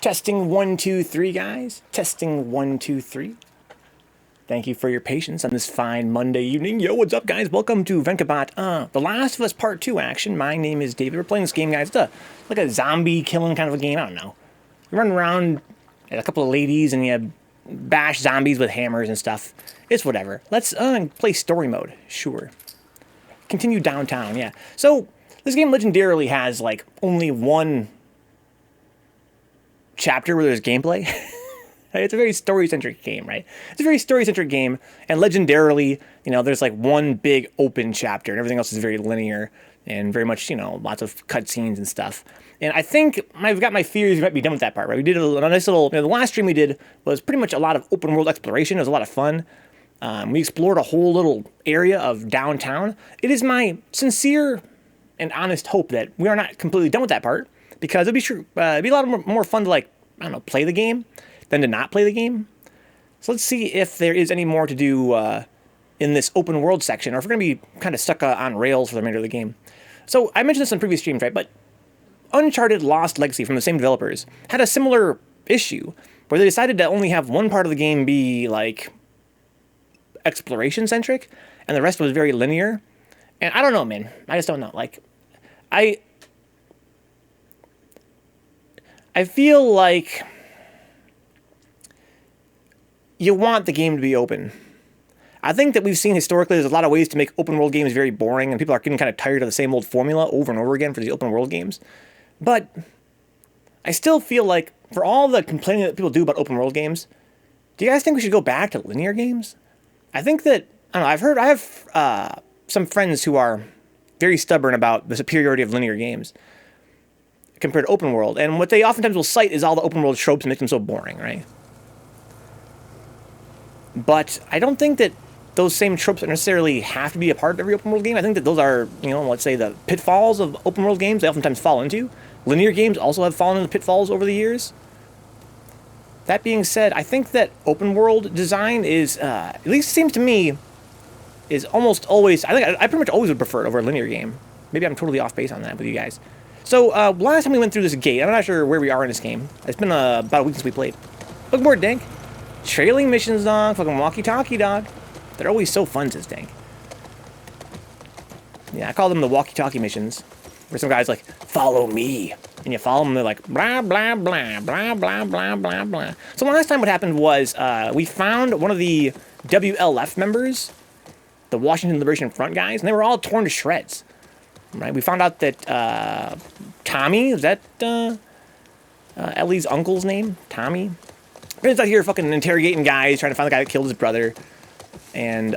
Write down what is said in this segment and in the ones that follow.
Testing 1, 2, 3, guys. Testing 1, 2, 3. Thank you for your patience on this fine Monday evening. Yo, what's up, guys? Welcome to Vencabot. The Last of Us Part 2 action. My name is David. We're playing this game, guys. It's like a zombie killing kind of a game. I don't know. You run around at a couple of ladies and you bash zombies with hammers and stuff. It's whatever. Let's play story mode. Sure. Continue downtown, yeah. So, this game legendarily has, like, only one chapter where there's gameplay. It's a very story-centric game, right? It's a very story-centric game, and legendarily, you know, there's like one big open chapter, and everything else is very linear, and very much, you know, lots of cutscenes and stuff. And I think I've got my fears we might be done with that part, right? We did a nice little, you know, the last stream we did was pretty much a lot of open-world exploration. It was a lot of fun. We explored a whole little area of downtown. It is my sincere and honest hope that we are not completely done with that part, because it'd be a lot more fun to, like, I don't know, play the game than to not play the game. So let's see if there is any more to do in this open world section, or if we're going to be kind of stuck on rails for the remainder of the game. So I mentioned this on previous streams, right? But Uncharted Lost Legacy from the same developers had a similar issue where they decided to only have one part of the game be like exploration centric and the rest was very linear. And I don't know, man. I just don't know. Like, I feel like you want the game to be open. I think that we've seen historically there's a lot of ways to make open world games very boring, and people are getting kind of tired of the same old formula over and over again for these open world games. But I still feel like, for all the complaining that people do about open world games, do you guys think we should go back to linear games? I think that, I don't know, I have some friends who are very stubborn about the superiority of linear games compared to open world, and what they oftentimes will cite is all the open world tropes and make them so boring, right? But I don't think that those same tropes necessarily have to be a part of every open world game. I think that those are, you know, let's say the pitfalls of open world games they oftentimes fall into. Linear games also have fallen into pitfalls over the years. That being said, I think that open world design is, at least it seems to me, is almost always, I pretty much always would prefer it over a linear game. Maybe I'm totally off base on that with you guys. So, last time we went through this gate, I'm not sure where we are in this game. It's been about a week since we played. Look more, Dank. Trailing missions, dog. Fucking walkie-talkie, dog. They're always so fun, says Dank. Yeah, I call them the walkie-talkie missions. Where some guy's like, follow me. And you follow them, they're like, blah, blah, blah, blah, blah, blah, blah, blah. So last time what happened was, we found one of the WLF members, the Washington Liberation Front guys, and they were all torn to shreds. Right? We found out that, Tommy, is that, Ellie's uncle's name? Tommy? We're out here fucking interrogating guys, trying to find the guy that killed his brother. And,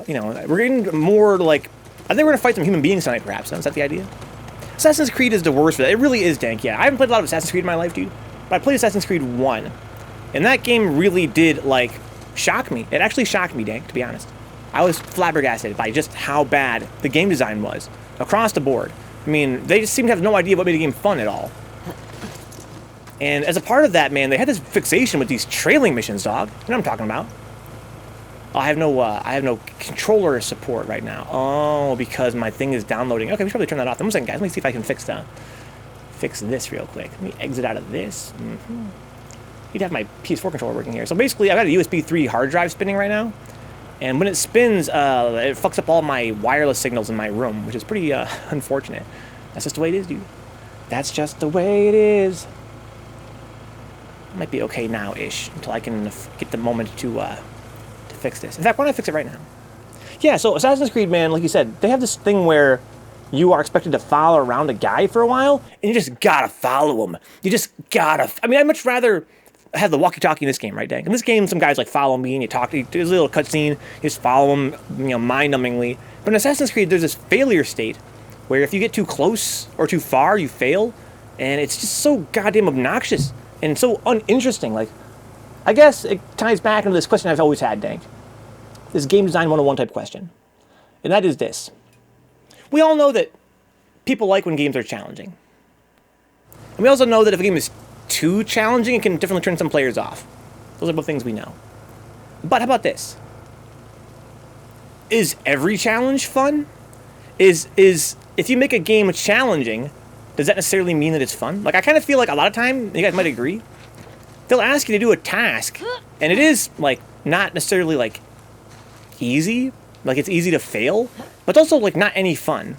you know, we're getting more, like, I think we're going to fight some human beings tonight, perhaps. Is that the idea? Assassin's Creed is the worst for that. It really is, Dank, yeah. I haven't played a lot of Assassin's Creed in my life, dude. But I played Assassin's Creed 1. And that game really did, like, shock me. It actually shocked me, Dank, to be honest. I was flabbergasted by just how bad the game design was. Across the board. I mean, they just seem to have no idea what made the game fun at all. And as a part of that, man, they had this fixation with these trailing missions, dog. You know what I'm talking about? Oh, I have no controller support right now. Oh, because my thing is downloading. Okay, we should probably turn that off. One second, guys. Let me see if I can fix this real quick. Let me exit out of this. You'd have my PS4 controller working here. So basically, I've got a USB 3 hard drive spinning right now. And when it spins, it fucks up all my wireless signals in my room, which is pretty unfortunate. That's just the way it is, dude. That's just the way it is. Might be okay now-ish, until I can get the moment to fix this. In fact, why don't I fix it right now? Yeah, so Assassin's Creed, man, like you said, they have this thing where you are expected to follow around a guy for a while, and you just gotta follow him. You just gotta... I mean, I'd much rather have the walkie-talkie in this game, right, Dank? In this game, some guys, like, follow me, and you talk... There's a little cutscene, you just follow him, you know, mind-numbingly. But in Assassin's Creed, there's this failure state, where if you get too close or too far, you fail, and it's just so goddamn obnoxious. And so uninteresting. Like, I guess it ties back into this question I've always had, Dank. This game design 101 type question. And that is this. We all know that people like when games are challenging. And we also know that if a game is too challenging, it can definitely turn some players off. Those are both things we know. But how about this? Is every challenge fun? Is if you make a game challenging, does that necessarily mean that it's fun? Like, I kind of feel like a lot of time, you guys might agree, they'll ask you to do a task, and it is, like, not necessarily, like, easy. Like, it's easy to fail, but it's also, like, not any fun.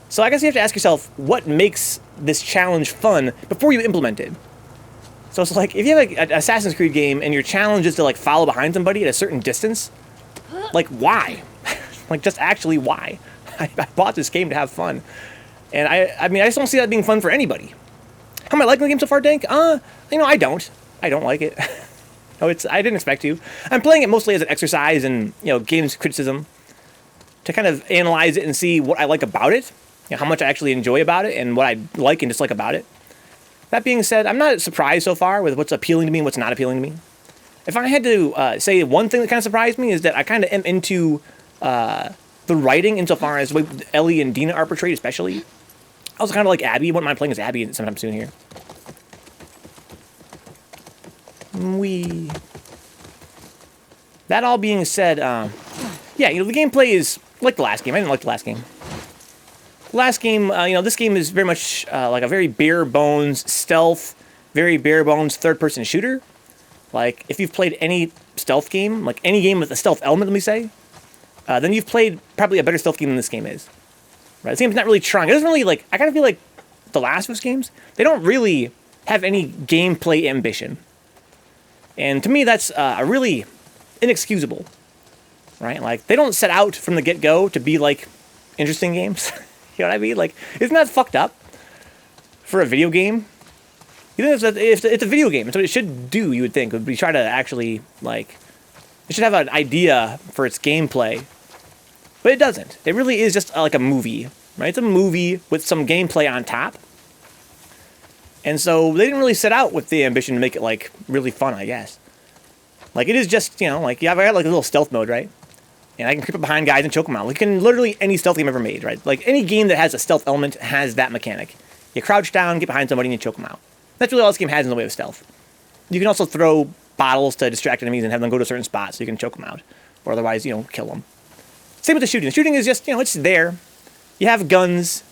So I guess you have to ask yourself, what makes this challenge fun before you implement it? So it's like, if you have like, an Assassin's Creed game and your challenge is to, like, follow behind somebody at a certain distance, like, why? Like, just actually why? I bought this game to have fun. And I mean, I just don't see that being fun for anybody. How am I liking the game so far, Dank? You know, I don't like it. No, I didn't expect to. I'm playing it mostly as an exercise in, you know, games criticism, to kind of analyze it and see what I like about it, you know, how much I actually enjoy about it, and what I like and dislike about it. That being said, I'm not surprised so far with what's appealing to me and what's not appealing to me. If I had to say one thing that kind of surprised me is that I kind of am into the writing insofar as the way Ellie and Dina are portrayed, especially. I was kind of like Abby. I wouldn't mind playing as Abby sometime soon here. That all being said, yeah, you know, the gameplay is like the last game. I didn't like the last game. The last game, you know, this game is very much like a very bare bones stealth, very bare bones third-person shooter. Like, if you've played any stealth game, like any game with a stealth element, let me say, then you've played probably a better stealth game than this game is. Right? This game's not really trying. It doesn't really, like, I kind of feel like the Last of Us games, they don't really have any gameplay ambition. And to me, that's really inexcusable. Right? Like, they don't set out from the get-go to be, like, interesting games. You know what I mean? Like, isn't that fucked up for a video game? You think if it's a video game, it's what it should do, you would think, would be try to actually, like, it should have an idea for its gameplay. But it doesn't. It really is just like a movie, right? It's a movie with some gameplay on top. And so they didn't really set out with the ambition to make it, like, really fun, I guess. Like, it is just, you know, like, I got, like, a little stealth mode, right? And I can creep up behind guys and choke them out. Like, literally any stealth game ever made, right? Like, any game that has a stealth element has that mechanic. You crouch down, get behind somebody, and you choke them out. That's really all this game has in the way of stealth. You can also throw bottles to distract enemies and have them go to a certain spot so you can choke them out. Or otherwise, you know, kill them. Same with the shooting. The shooting is just, you know, it's there. You have guns.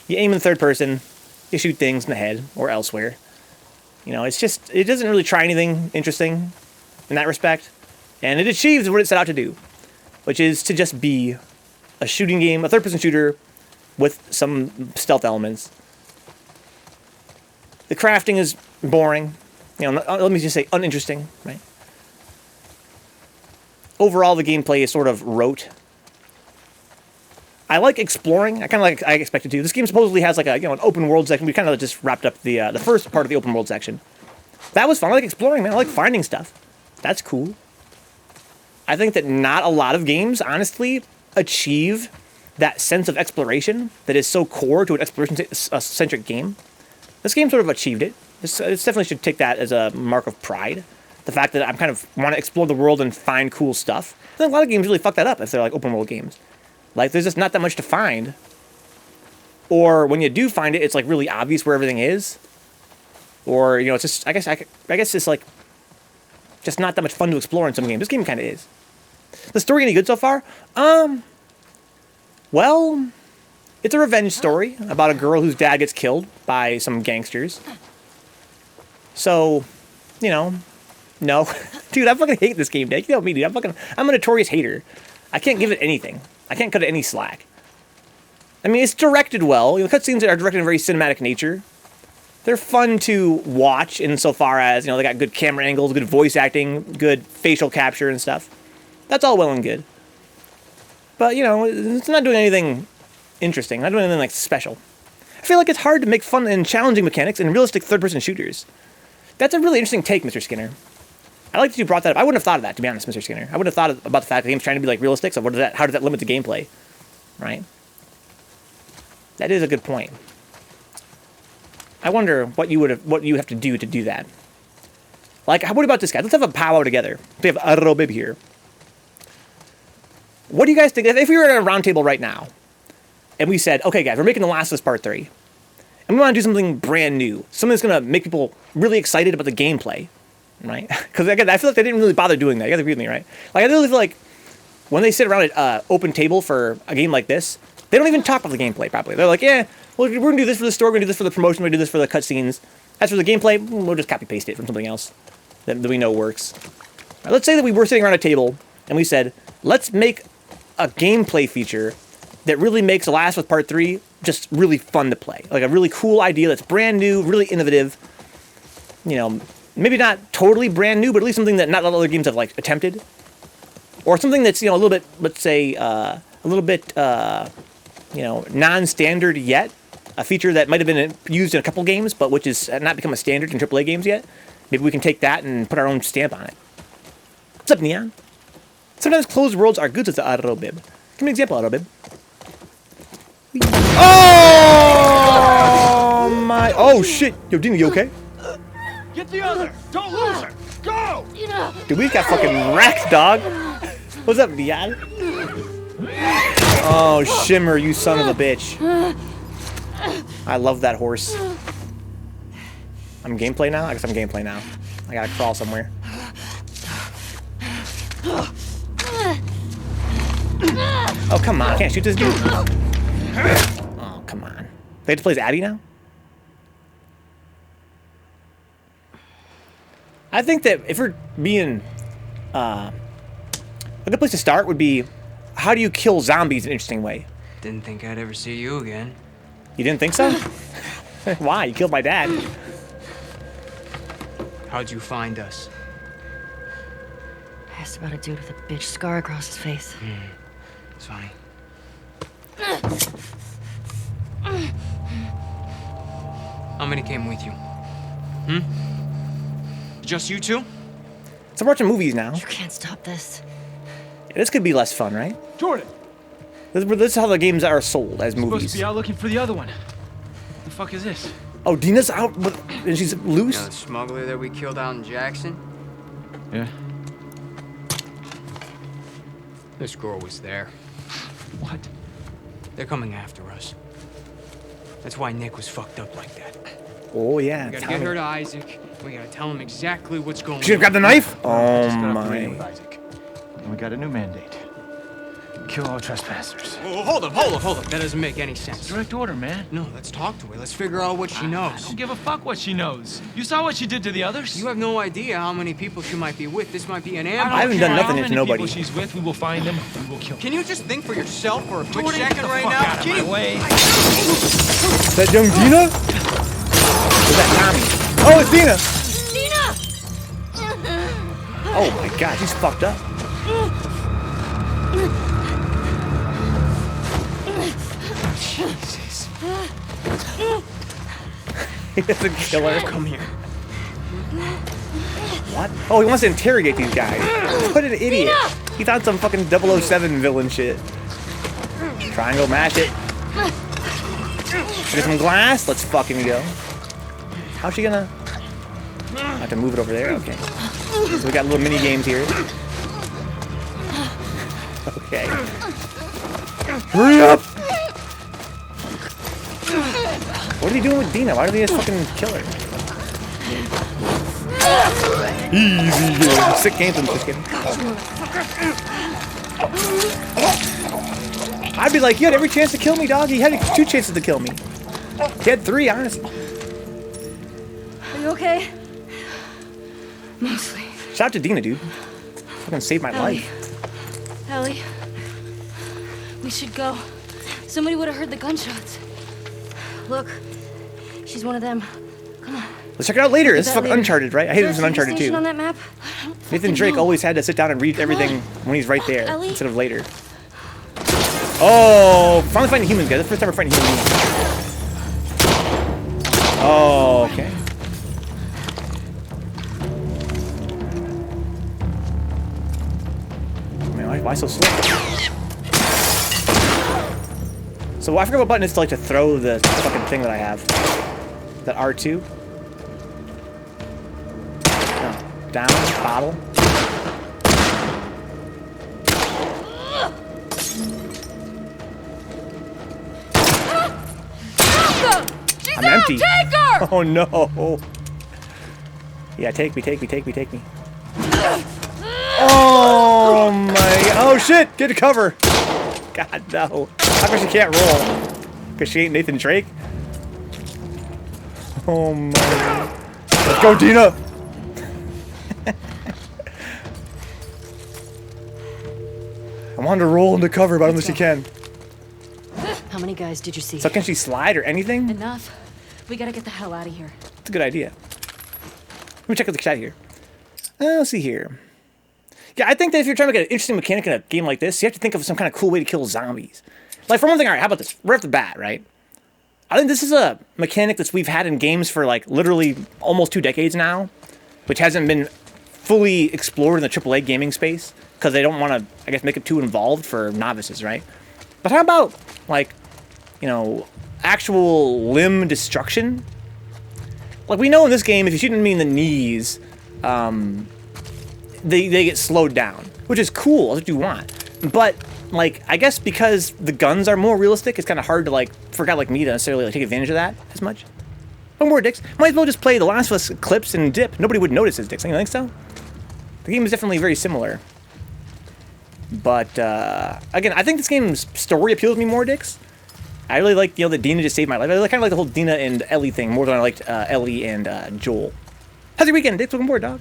You aim in third person. You shoot things in the head or elsewhere. You know, it's just, it doesn't really try anything interesting in that respect. And it achieves what it set out to do, which is to just be a shooting game, a third-person shooter with some stealth elements. The crafting is boring. You know, let me just say uninteresting, right? Overall, the gameplay is sort of rote. I like exploring. I kind of like I expected to. This game supposedly has like a, you know, an open world section. We kind of just wrapped up the first part of the open world section. That was fun. I like exploring, man. I like finding stuff. That's cool. I think that not a lot of games, honestly, that sense of exploration that is so core to an exploration-centric game. This game sort of achieved it. This definitely should take that as a mark of pride. The fact that I kind of want to explore the world and find cool stuff. I think a lot of games really fuck that up if they're like open world games. Like, there's just not that much to find. Or when you do find it, it's like really obvious where everything is. Or, you know, it's just, I guess it's like just not that much fun to explore in some games. This game kind of is. The story any good so far? Well, it's a revenge story about a girl whose dad gets killed by some gangsters. So, you know, no. Dude, I fucking hate this game, Nick. You know me, dude. I'm a notorious hater. I can't give it anything. I can't cut it any slack. I mean, it's directed well. You know, cutscenes are directed in a very cinematic nature. They're fun to watch insofar as, you know, they got good camera angles, good voice acting, good facial capture and stuff. That's all well and good. But, you know, it's not doing anything interesting. Not doing anything, like, special. I feel like it's hard to make fun and challenging mechanics in realistic third-person shooters. That's a really interesting take, Mr. Skinner. I like that you brought that up. I wouldn't have thought of that, to be honest, Mr. Skinner. I wouldn't have thought about the fact that the game's trying to be, like, realistic, so how does that limit the gameplay? Right? That is a good point. I wonder what you have to do that. Like, what about this guy? Let's have a powwow together. We have a Robib here. What do you guys think? If we were at a round table right now, and we said, okay, guys, we're making The Last of Us Part 3, and we want to do something brand new, something that's going to make people really excited about the gameplay, right? Because, again, I feel like they didn't really bother doing that. You guys agree with me, right? Like, I really feel like when they sit around an open table for a game like this, they don't even talk about the gameplay properly. They're like, yeah, well, we're going to do this for the story, we're going to do this for the promotion, we're going to do this for the cutscenes. As for the gameplay, we'll just copy-paste it from something else. that we know works. Right, let's say that we were sitting around a table and we said, let's make a gameplay feature that really makes The Last of Us Part 3 just really fun to play. Like a really cool idea that's brand new, really innovative. You know, maybe not totally brand new, but at least something that not all other games have like attempted. Or something that's, you know, a little bit, let's say, a little bit, you know, non-standard yet. A feature that might have been used in a couple games, but which is not become a standard in AAA games yet. Maybe we can take that and put our own stamp on it. What's up, Neon? Sometimes closed worlds are good with the Arrobib. Give me an example, Arrobib. Oh my! Oh shit! Yo, Dina, you okay? Get the other! Don't lose her! Go! Dude, we got fucking wrecked, dog. What's up, Neon? Oh, Shimmer, you son of a bitch. I love that horse. I'm gameplay now? I guess I'm gameplay now. I gotta crawl somewhere. Oh, come on. I can't shoot this dude. Oh, come on. They have to play as Abby now? I think that if we're being... a good place to start would be, how do you kill zombies in an interesting way? Didn't think I'd ever see you again. You didn't think so? Why? You killed my dad. How'd you find us? I asked about a dude with a bitch scar across his face. It's funny. How many came with you? Just you two? So we're watching movies now. You can't stop this. Yeah, this could be less fun, right? Jordan! This is how the games are sold as Supposed movies. to be out looking for the other one. What the fuck is this? Oh, Dina's out and she's You loose? know the smuggler that we killed out in Jackson? Yeah. This girl was there. What? They're coming after us. That's why Nick was fucked up like that. Oh, yeah. We gotta tell get me. her to Isaac. We gotta tell him exactly what's going She on. grabbed the knife? Oh, Just got off the radio with my. Isaac. And we got a new mandate. Kill all trespassers. Oh, hold up. That doesn't make any sense. Direct order, man. No, let's talk to her. Let's figure out what she I knows. don't give a fuck what she knows. You saw what she did to the others? You have no idea how many people she might be with. This might be an I ambush. I haven't don't done care nothing how to many nobody. people she's with, we will find them, we will kill them. Can you just think for yourself for a quick Jordan, get second the right fuck now? out of my way. Is that young Dina? Or is that Tommy? Oh, it's Dina! Oh my god, she's fucked up. Jesus. He doesn't kill her. Come here. What? Oh, he wants to interrogate these guys. What an idiot. He thought some fucking 007 villain shit. Triangle, mash it. Get some glass. Let's fucking go. How's she gonna... I have to move it over there? Okay. So we got little mini games here. Okay. Hurry up! What are they doing with Dina? Why do they just fucking kill her? Easy game. Sick game from just kidding. I'd be like, you had every chance to kill me, dog. He had 2 chances to kill me. He had 3, honestly. Are you okay? Mostly. Shout out to Dina, dude. Fucking saved my life. Ellie, we should go. Somebody would have heard the gunshots. Look, she's one of them. Come on. Let's check it out later. This is that fucking later. Uncharted, right? I hate it was Is an there a TV Uncharted station 2. on that map? Nathan Drake know. always had to sit down and read everything when he's right there Ellie? instead of later. Oh, finally finding humans, guys. That's the first time we're finding human beings. Oh, okay. Man, why so slow? So I forgot what button is to like to throw the fucking thing that I have. That R2. No. Down, bottle. I'm empty. Take her! Oh no. Yeah, take me. Oh my. Oh shit! Get to cover. God no. How come she can't roll? Because she ain't Nathan Drake? Oh my. Let's go, Dina. I wanted to roll into cover, but I don't think she can. How many guys did you see? So can she slide or anything? Enough. We gotta get the hell out of here. That's a good idea. Let me check out the chat here. Let's see here. Yeah, I think that if you're trying to get an interesting mechanic in a game like this, you have to think of some kind of cool way to kill zombies. Like, for one thing, all right, how about this? Right off the bat, right? I think this is a mechanic that we've had in games for, like, literally almost 2 decades now, which hasn't been fully explored in the AAA gaming space, because they don't want to, I guess, make it too involved for novices, right? But how about, like, you know, actual limb destruction? Like, we know in this game, if you shoot enemy in the knees, they get slowed down, which is cool, that's what you want. But, like, I guess because the guns are more realistic, it's kind of hard to, like, for a guy like me to necessarily, like, take advantage of that as much. No more dicks. Might as well just play The Last of Us clips and dip. Nobody would notice his dicks. You think so? The game is definitely very similar. But, again, I think this game's story appeals to me more, dicks. I really like, you know, that Dina just saved my life. I kind of like the whole Dina and Ellie thing more than I liked Ellie and Joel. How's your weekend, dicks? Looking bored, dog.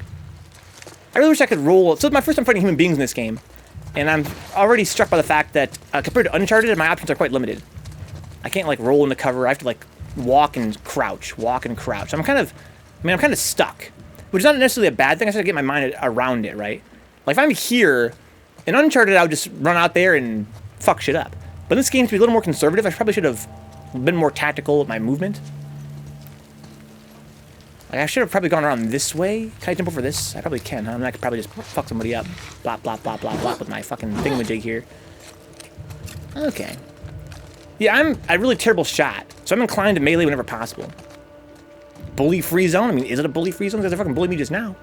I really wish I could roll. So it's my first time fighting human beings in this game. And I'm already struck by the fact that, compared to Uncharted, my options are quite limited. I can't, like, roll in the cover. I have to, like, walk and crouch. I'm kind of stuck. Which is not necessarily a bad thing. I just have to get my mind around it, right? Like, if I'm here, in Uncharted, I would just run out there and fuck shit up. But this game, to be a little more conservative, I probably should have been more tactical with my movement. Like, I should have probably gone around this way. Can I jump over this? I probably can, huh? I mean, I could probably just fuck somebody up. Blop, blop, blop, blop, blop with my fucking thingamajig here. Okay. Yeah, I'm a really terrible shot, so I'm inclined to melee whenever possible. Bully-free zone? I mean, is it a bully-free zone? Because they fucking bullied me just now.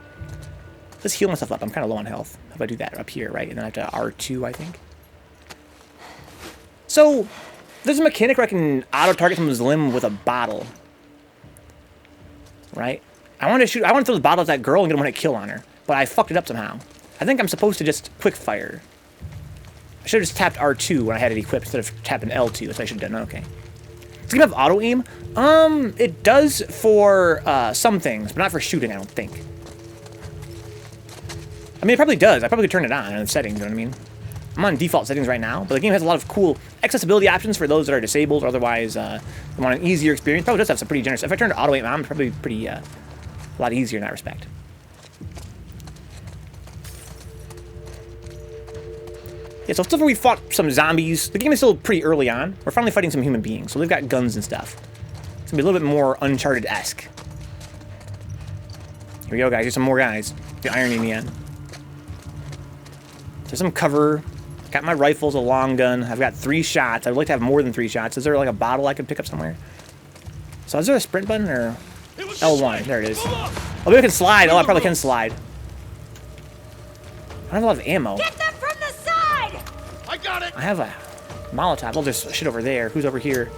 Let's heal myself up. I'm kind of low on health. How about I do that up here, right? And then I have to R2, I think. So, there's a mechanic where I can auto-target someone's limb with a bottle. Right? I want to throw the bottle at that girl and get a one-hit kill on her. But I fucked it up somehow. I think I'm supposed to just quick fire. I should have just tapped R2 when I had it equipped instead of tapping L2. That's what I should have done. Okay. Does the game have auto-aim? It does for some things, but not for shooting, I don't think. I mean, it probably does. I probably could turn it on in the settings, you know what I mean? I'm on default settings right now, but the game has a lot of cool accessibility options for those that are disabled or otherwise want an easier experience. Probably does have some pretty generous. If I turn to auto-aim on, it's probably pretty a lot easier in that respect. Yeah, so still we fought some zombies. The game is still pretty early on. We're finally fighting some human beings, so they've got guns and stuff. It's gonna be a little bit more Uncharted-esque. Here we go, guys. Here's some more guys. The irony in the end. There's some cover. Got my rifles, a long gun. I've got 3 shots. I'd like to have more than 3 shots. Is there like a bottle I could pick up somewhere? So is there a sprint button or L1? There it is. Oh, maybe I can slide. Oh, I probably can slide. I don't have a lot of ammo. Get them from the side! I got it! I have a Molotov. Oh, there's shit over there. Who's over here?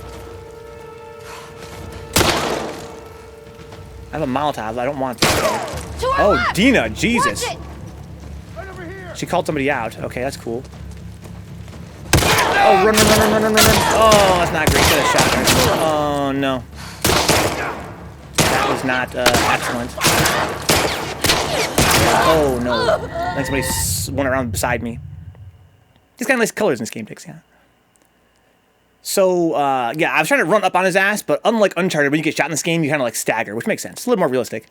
I have a Molotov. I don't want that. Oh, Dina. Jesus. Right over here! She called somebody out. Okay, that's cool. Oh, run. Oh, that's not great. Should have shot her. Oh, no. That was not excellent. Oh, no. I think somebody went around beside me. These kind of nice colors in this game, Dix, yeah. So, yeah, I was trying to run up on his ass, but unlike Uncharted, when you get shot in this game, you kind of, like, stagger, which makes sense. It's a little more realistic.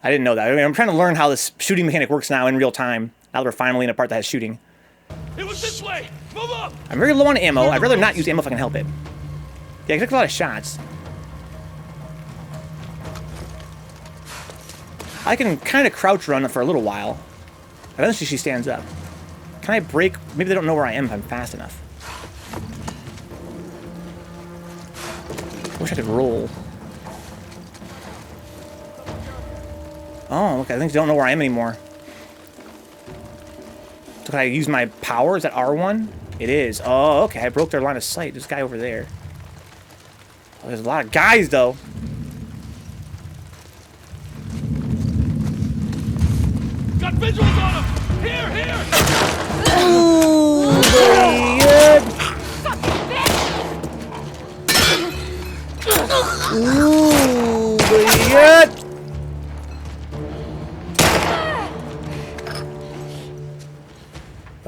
I didn't know that. I mean, I'm trying to learn how this shooting mechanic works now in real time, now that we're finally in a part that has shooting. It was this way! Move up! I'm very low on ammo. I'd rather not use ammo if I can help it. Yeah, I took a lot of shots. I can kind of crouch run for a little while. Eventually she stands up. Can I break? Maybe they don't know where I am if I'm fast enough. I wish I could roll. Oh, okay. I think they don't know where I am anymore. So can I use my power? Is that R1? It is. Oh, okay. I broke their line of sight. There's a guy over there. Oh, there's a lot of guys, though. Got visuals on him! Here! Ooh, very good. Ooh, very good.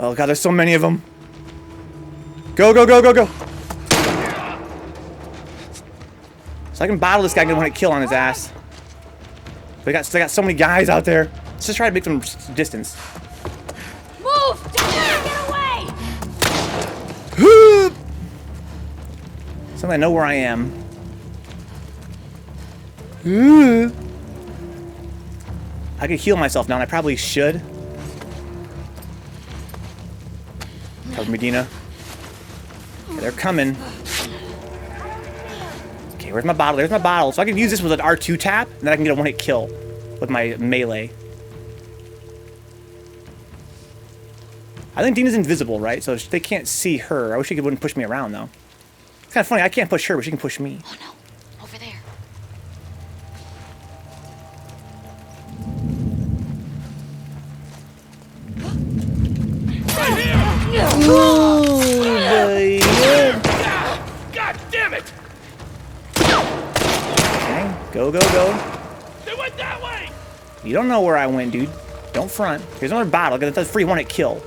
Oh god, there's so many of them. Go, go, go, go, go. So I can bottle this guy and get one hit kill on his ass. They got so many guys out there. Let's just try to make some distance. Move! Get away! So I know where I am. I could heal myself now, and I probably should. Cover Medina. Okay, they're coming. Okay, where's my bottle? There's my bottle. So I can use this with an R2 tap, and then I can get a one-hit kill with my melee. I think Dina's invisible, right? So they can't see her. I wish she wouldn't push me around, though. It's kind of funny. I can't push her, but she can push me. Oh no, over there. Right here! Oh, God damn it! okay, go, go, go. They went that way! You don't know where I went, dude. Don't front. Here's another bottle, because it's a free one-hit kill.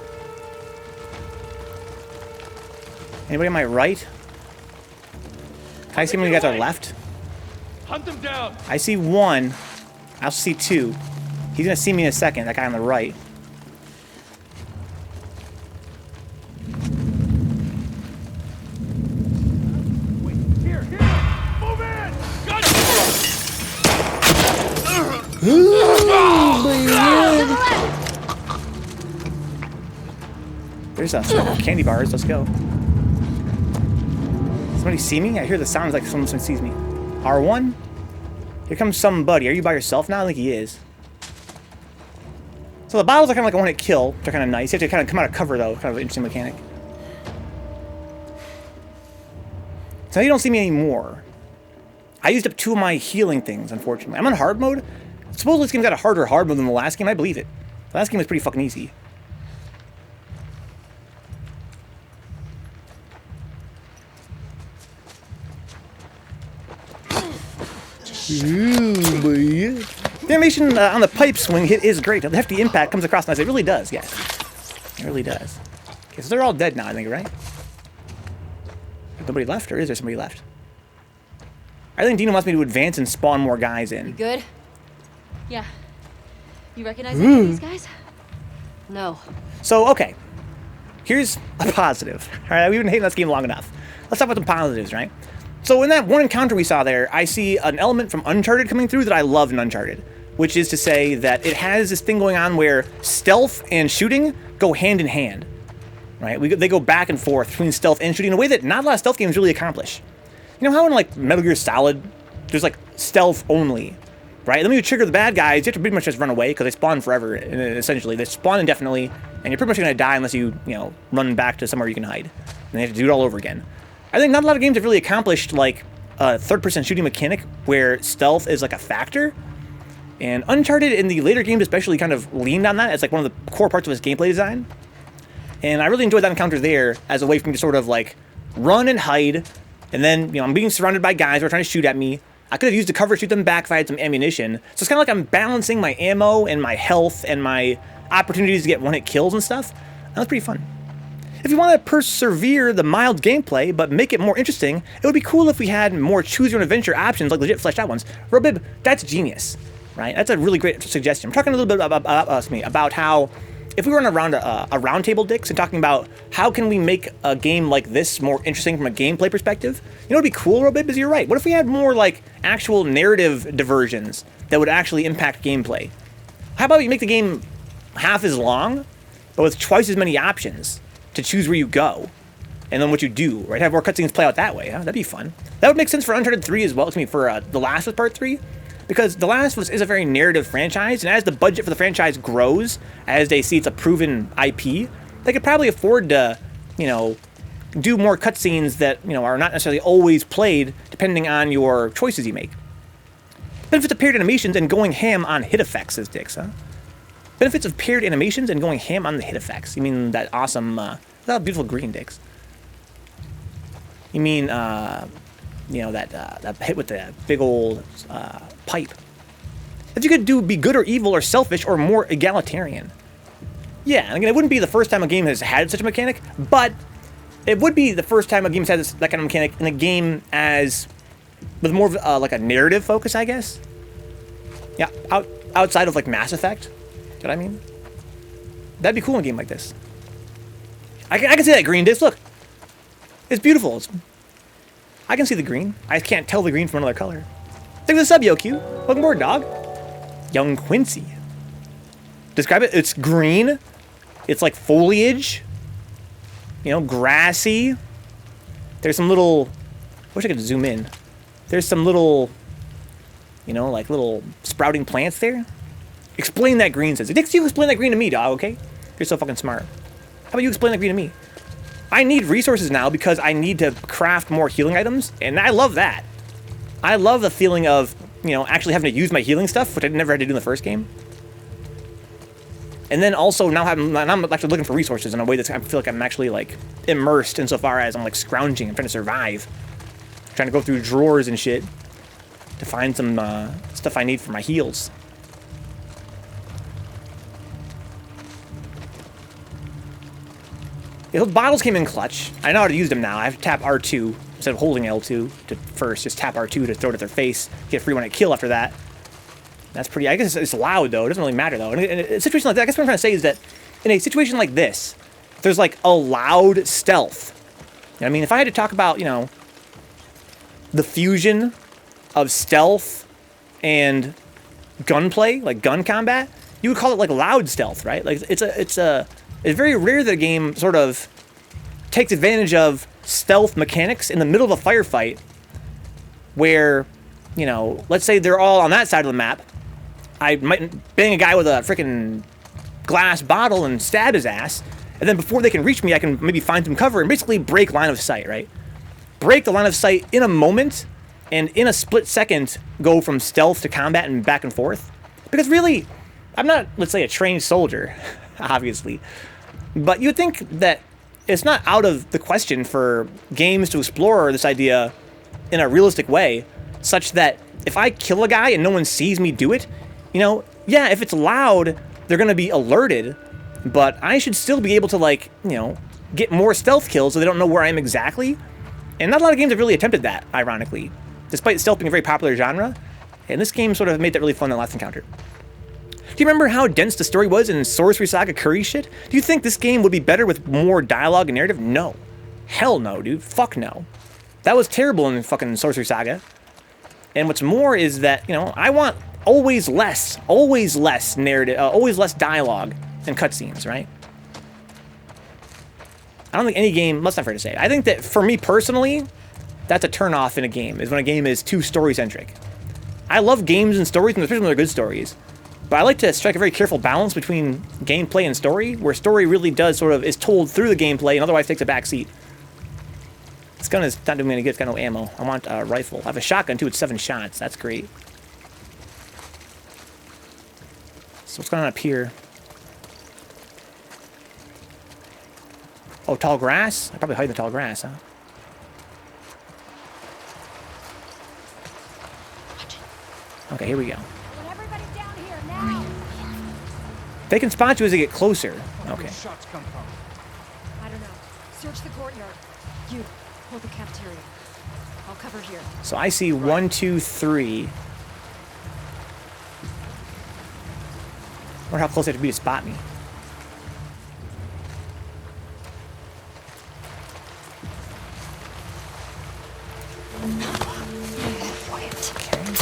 Anybody on my right? Can I see how many guys are left? Hunt them down! I see one. I also see two. He's gonna see me in a second, that guy on the right. Wait, here! Move in! Gun! There's some candy bars, let's go. Somebody see me? I hear the sounds like someone sees me. R1? Here comes somebody. Are you by yourself now? I think he is. So the bottles are kind of like a one-hit kill. They're kind of nice. You have to kind of come out of cover, though. Kind of an interesting mechanic. So now you don't see me anymore. I used up 2 of my healing things, unfortunately. I'm on hard mode. Supposedly this game's got a harder hard mode than the last game. I believe it. The last game was pretty fucking easy. Ooh, boy. The animation on the pipe swing hit is great. The hefty impact comes across nice. It really does, yes. It really does. Okay, so they're all dead now, I think, right? Nobody left, or is there somebody left? I think Dina wants me to advance and spawn more guys in. You good? Yeah. You recognize any of these guys? No. So, okay. Here's a positive. All right, we've been hating this game long enough. Let's talk about the positives, right? So in that one encounter we saw there, I see an element from Uncharted coming through that I love in Uncharted, which is to say that it has this thing going on where stealth and shooting go hand in hand, right? They go back and forth between stealth and shooting in a way that not a lot of stealth games really accomplish. You know how in like Metal Gear Solid, there's like stealth only, right? Then when you trigger the bad guys, you have to pretty much just run away because they spawn forever, essentially. They spawn indefinitely, and you're pretty much going to die unless you run back to somewhere you can hide. And they have to do it all over again. I think not a lot of games have really accomplished like a third-person shooting mechanic where stealth is like a factor. And Uncharted in the later games especially kind of leaned on that as like one of the core parts of its gameplay design. And I really enjoyed that encounter there as a way for me to sort of like run and hide. And then, I'm being surrounded by guys who are trying to shoot at me. I could have used the cover to shoot them back if I had some ammunition. So it's kind of like I'm balancing my ammo and my health and my opportunities to get one-hit kills and stuff. That was pretty fun. If you want to persevere the mild gameplay, but make it more interesting, it would be cool if we had more choose-your-own-adventure options, like legit fleshed out ones. Robib, that's genius, right? That's a really great suggestion. We're talking a little bit about how, if we were on a roundtable, Dix, and talking about how can we make a game like this more interesting from a gameplay perspective, you know what would be cool, Robib, is you're right. What if we had more, like, actual narrative diversions that would actually impact gameplay? How about we make the game half as long, but with twice as many options to choose where you go, and then what you do, right? Have more cutscenes play out that way, huh? That'd be fun. That would make sense for Uncharted 3 as well, for The Last of Us Part 3, because The Last of Us is a very narrative franchise, and as the budget for the franchise grows, as they see it's a proven IP, they could probably afford to, do more cutscenes that, are not necessarily always played, depending on your choices you make. Benefits of paired animations and going ham on hit effects, says Dix, huh? Benefits of paired animations and going ham on the hit effects. You mean that awesome, that beautiful green, Dix? You mean, that hit with the big old pipe. That you could be good or evil or selfish or more egalitarian. Yeah, again, it wouldn't be the first time a game has had such a mechanic, but it would be the first time a game has had that kind of mechanic in a game as with more of like a narrative focus, I guess. Yeah, outside of like Mass Effect. You know what I mean? That'd be cool in a game like this. I can see that green disc. Look, it's beautiful. I can see the green. I can't tell the green from another color. Thanks for the sub, YoQ. Welcome aboard, dog. Young Quincy. Describe it. It's green. It's like foliage. You know, grassy. There's some little... I wish I could zoom in. There's some little... You know, like little sprouting plants there. Explain that green, says. Dix, you explain that green to me, dog, okay? You're so fucking smart. How about you explain that green to me? I need resources now because I need to craft more healing items, and I love that. I love the feeling of, you know, actually having to use my healing stuff, which I never had to do in the first game. And then also now I'm actually looking for resources in a way that I feel like I'm actually like immersed insofar as I'm like scrounging, I'm trying to survive. Trying to go through drawers and shit to find some stuff I need for my heals. Yeah, those bottles came in clutch. I know how to use them now. I have to tap R2 instead of holding L2 to first. Just tap R2 to throw it at their face. Get free when I kill after that. That's pretty... I guess it's loud, though. It doesn't really matter, though. And in a situation like that, I guess what I'm trying to say is that in a situation like this, there's, like, a loud stealth. You know what I mean? If I had to talk about, you know, the fusion of stealth and gunplay, like gun combat, you would call it, like, loud stealth, right? Like, it's very rare that a game sort of takes advantage of stealth mechanics in the middle of a firefight where, you know, let's say they're all on that side of the map. I might bang a guy with a freaking glass bottle and stab his ass, and then before they can reach me, I can maybe find some cover and basically break line of sight, right? Break the line of sight in a moment, and in a split second, go from stealth to combat and back and forth. Because really, I'm not, let's say, a trained soldier, obviously, but you would think that it's not out of the question for games to explore this idea in a realistic way, such that if I kill a guy and no one sees me do it, you know, yeah, if it's loud, they're going to be alerted, but I should still be able to, like, you know, get more stealth kills so they don't know where I am exactly. And not a lot of games have really attempted that, ironically, despite stealth being a very popular genre. And this game sort of made that really fun in the last encounter. Do you remember how dense the story was in Sorcery Saga Curry shit? Do you think this game would be better with more dialogue and narrative? No. Hell no, dude. Fuck no. That was terrible in fucking Sorcery Saga. And what's more is that, you know, I want always less narrative, always less dialogue and cutscenes, right? I don't think any game, that's not fair to say. I think that for me personally, that's a turn-off in a game, is when a game is too story-centric. I love games and stories, especially when they're good stories. But I like to strike a very careful balance between gameplay and story, where story really does sort of is told through the gameplay and otherwise takes a back seat. This gun is not doing me any good. It's got no ammo. I want a rifle. I have a shotgun too. It's 7 shots. That's great. So what's going on up here? Oh, tall grass? I probably hide in the tall grass, huh? Okay, here we go. They can spot you as they get closer. Okay. Shots come from? I don't know. Search the courtyard. You hold the cafeteria. I'll cover here. So I see 1, 2, 3. I wonder how close they have to be to spot me.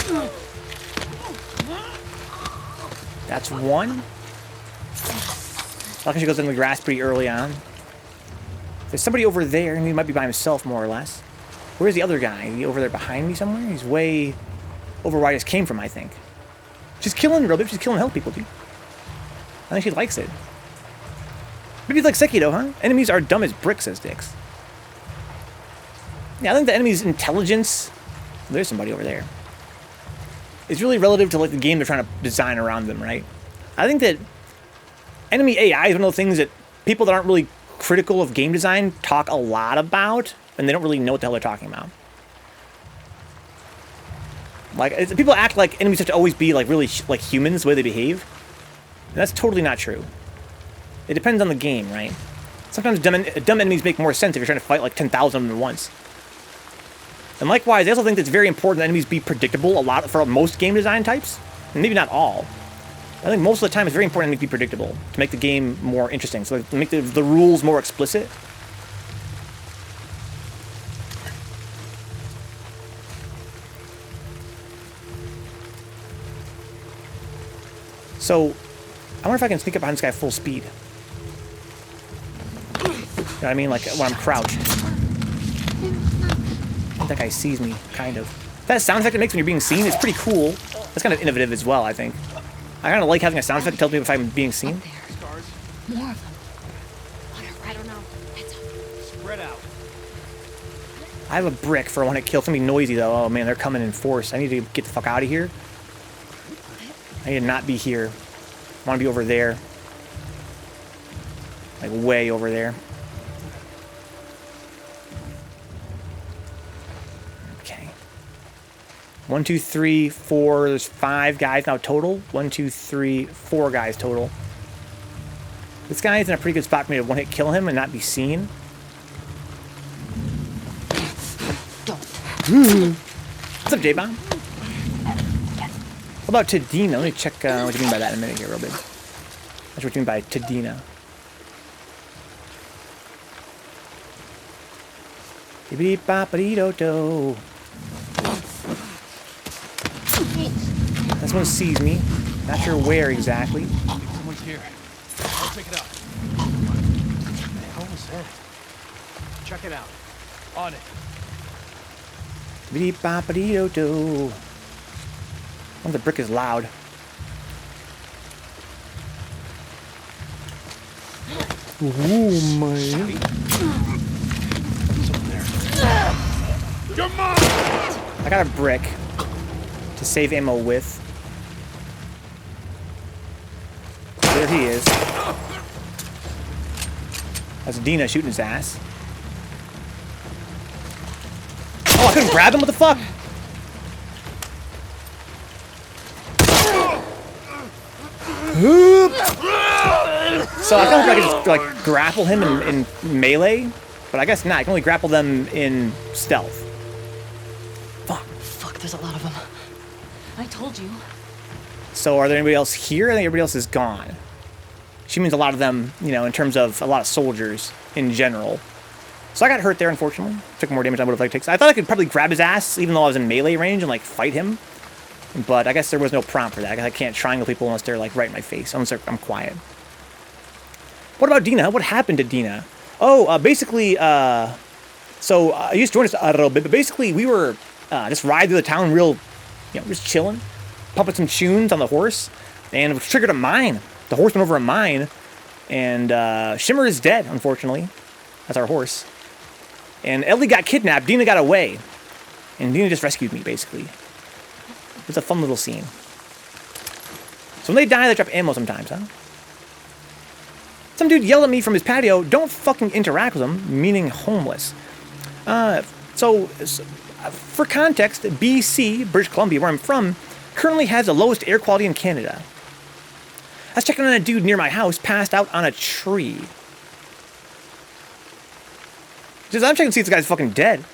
Okay. That's 1. I think she goes in the grass pretty early on. There's somebody over there, and he might be by himself, more or less. Where's the other guy? Is he over there behind me somewhere? He's way over where I just came from, I think. She's killing real bit. She's killing health people, dude. I think she likes it. Maybe it's like Sekiro, huh? Enemies are dumb as bricks, says Dix. Yeah, I think the enemy's intelligence... There's somebody over there. It's really relative to like the game they're trying to design around them, right? I think that enemy AI is one of those things that people that aren't really critical of game design talk a lot about, and they don't really know what the hell they're talking about. Like, people act like enemies have to always be like really like humans, the way they behave. And that's totally not true. It depends on the game, right? Sometimes dumb enemies make more sense if you're trying to fight like 10,000 of them at once. And likewise, I also think it's very important that enemies be predictable a lot for most game design types. And maybe not all. I think most of the time it's very important enemies be predictable to make the game more interesting. So to make the rules more explicit. So, I wonder if I can sneak up behind this guy full speed. You know what I mean? Like, when I'm crouched. I think that guy sees me, kind of. That sound effect it makes when you're being seen is pretty cool. That's kind of innovative as well, I think. I kind of like having a sound effect that tells me if I'm being seen. More of them. Whatever, I don't know. Heads up. Spread out. I have a brick for when it kills. It's gonna be noisy, though. Oh, man, they're coming in force. I need to get the fuck out of here. I need to not be here. I want to be over there. Like, way over there. Okay. 1, 2, 3, 4. There's 5 guys now total. 1, 2, 3, 4 guys total. This guy is in a pretty good spot for me to one-hit kill him and not be seen. What's up, J-Bomb? What about Tadina? Let me check what you mean by that in a minute here, real big. That's what you mean by Tadina. Bippity-boppity-do-do. This one sees me. Not sure where exactly. Someone's here. Let's check it out. What the hell was that? Check it out. On it. Bippity-boppity-do-do. Oh, the brick is loud. Ooh, man. I got a brick to save ammo with. There he is. That's Dina shooting his ass. Oh, I couldn't grab him? What the fuck? So I felt like I could just like grapple him in melee, but I guess not. I can only grapple them in stealth. Fuck, there's a lot of them. I told you. So are there anybody else here? I think everybody else is gone. She means a lot of them, you know, in terms of a lot of soldiers in general. So I got hurt there, unfortunately. Took more damage than I would have liked to take. I thought I could probably grab his ass, even though I was in melee range, and like fight him. But I guess there was no prompt for that. I guess I can't triangle people unless they're like right in my face, unless I'm quiet. What about Dina? What happened to Dina? Oh, basically, so I used to join us a little bit, but basically we were just riding through the town real, you know, just chilling, pumping some tunes on the horse, and it triggered a mine. The horse went over a mine, and Shimmer is dead, unfortunately. That's our horse. And Ellie got kidnapped, Dina got away, and Dina just rescued me, basically. It was a fun little scene. So when they die, they drop ammo sometimes, huh? Some dude yelled at me from his patio, don't fucking interact with him, meaning homeless. So, for context, BC, British Columbia, where I'm from, currently has the lowest air quality in Canada. I was checking on a dude near my house, passed out on a tree. Just, I'm checking to see if this guy's fucking dead.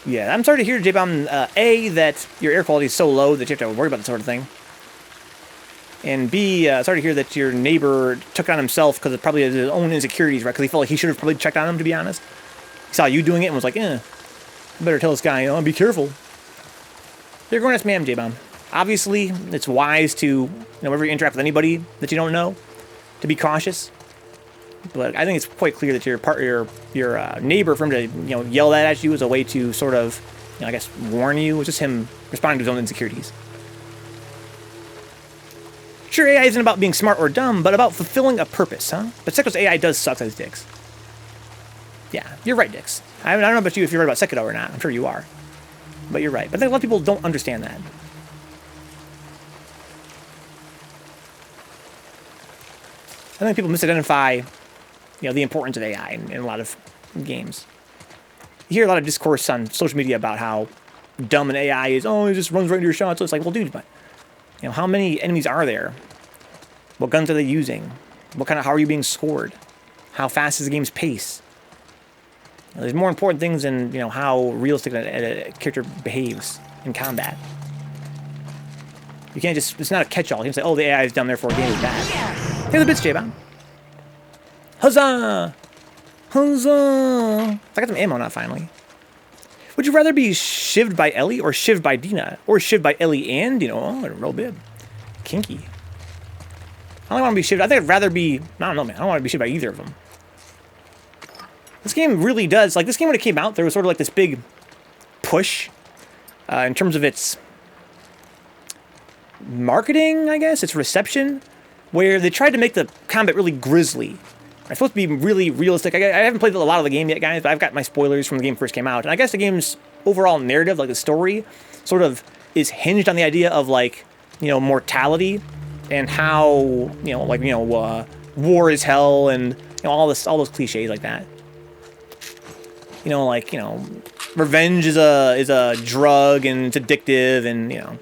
Yeah, I'm sorry to hear, J-Bomb, A, that your air quality is so low that you have to worry about that sort of thing. And B, sorry to hear that your neighbor took it on himself because of probably his own insecurities, right? Because he felt like he should have probably checked on him, to be honest. He saw you doing it and was like, I better tell this guy, you know, be careful. You're going to ask ma'am, J-Bomb. Obviously, it's wise to, you know, whenever you interact with anybody that you don't know, to be cautious. But I think it's quite clear that your neighbor, for him to, you know, yell that at you as a way to sort of, you know, I guess, warn you, was just him responding to his own insecurities. Sure, AI isn't about being smart or dumb, but about fulfilling a purpose, huh? But Sekito's AI does suck as dicks. Yeah, you're right, dicks. I don't know about you if you're right about Sekito or not. I'm sure you are. But you're right. But I think a lot of people don't understand that. I think people misidentify, you know, the importance of AI in a lot of games. You hear a lot of discourse on social media about how dumb an AI is. Oh, it just runs right into your shot. So it's like, well, dude, but, you know, how many enemies are there? What guns are they using? How are you being scored? How fast is the game's pace? There's more important things than, you know, how realistic a character behaves in combat. You can't just, it's not a catch-all. You can say, oh, the AI is dumb, therefore the game is bad. Take the bits, J-Bomb. Huzzah! Huzzah! I got some ammo now, finally. Would you rather be shivved by Ellie or shivved by Dina? Or shivved by Ellie and, you know, oh, real bib. Kinky. I don't want to be shivved. I think I'd rather be, I don't know, man. I don't want to be shivved by either of them. This game really does, like, this game when it came out, there was sort of like this big push in terms of its marketing, I guess, its reception, where they tried to make the combat really grisly. It's supposed to be really realistic. I haven't played a lot of the game yet, guys, but I've got my spoilers from the game first came out. And I guess the game's overall narrative, like the story, sort of is hinged on the idea of, like, you know, mortality and how, you know, like, you know, war is hell and, you know, all those cliches like that. You know, like, you know, revenge is a drug and it's addictive and, you know,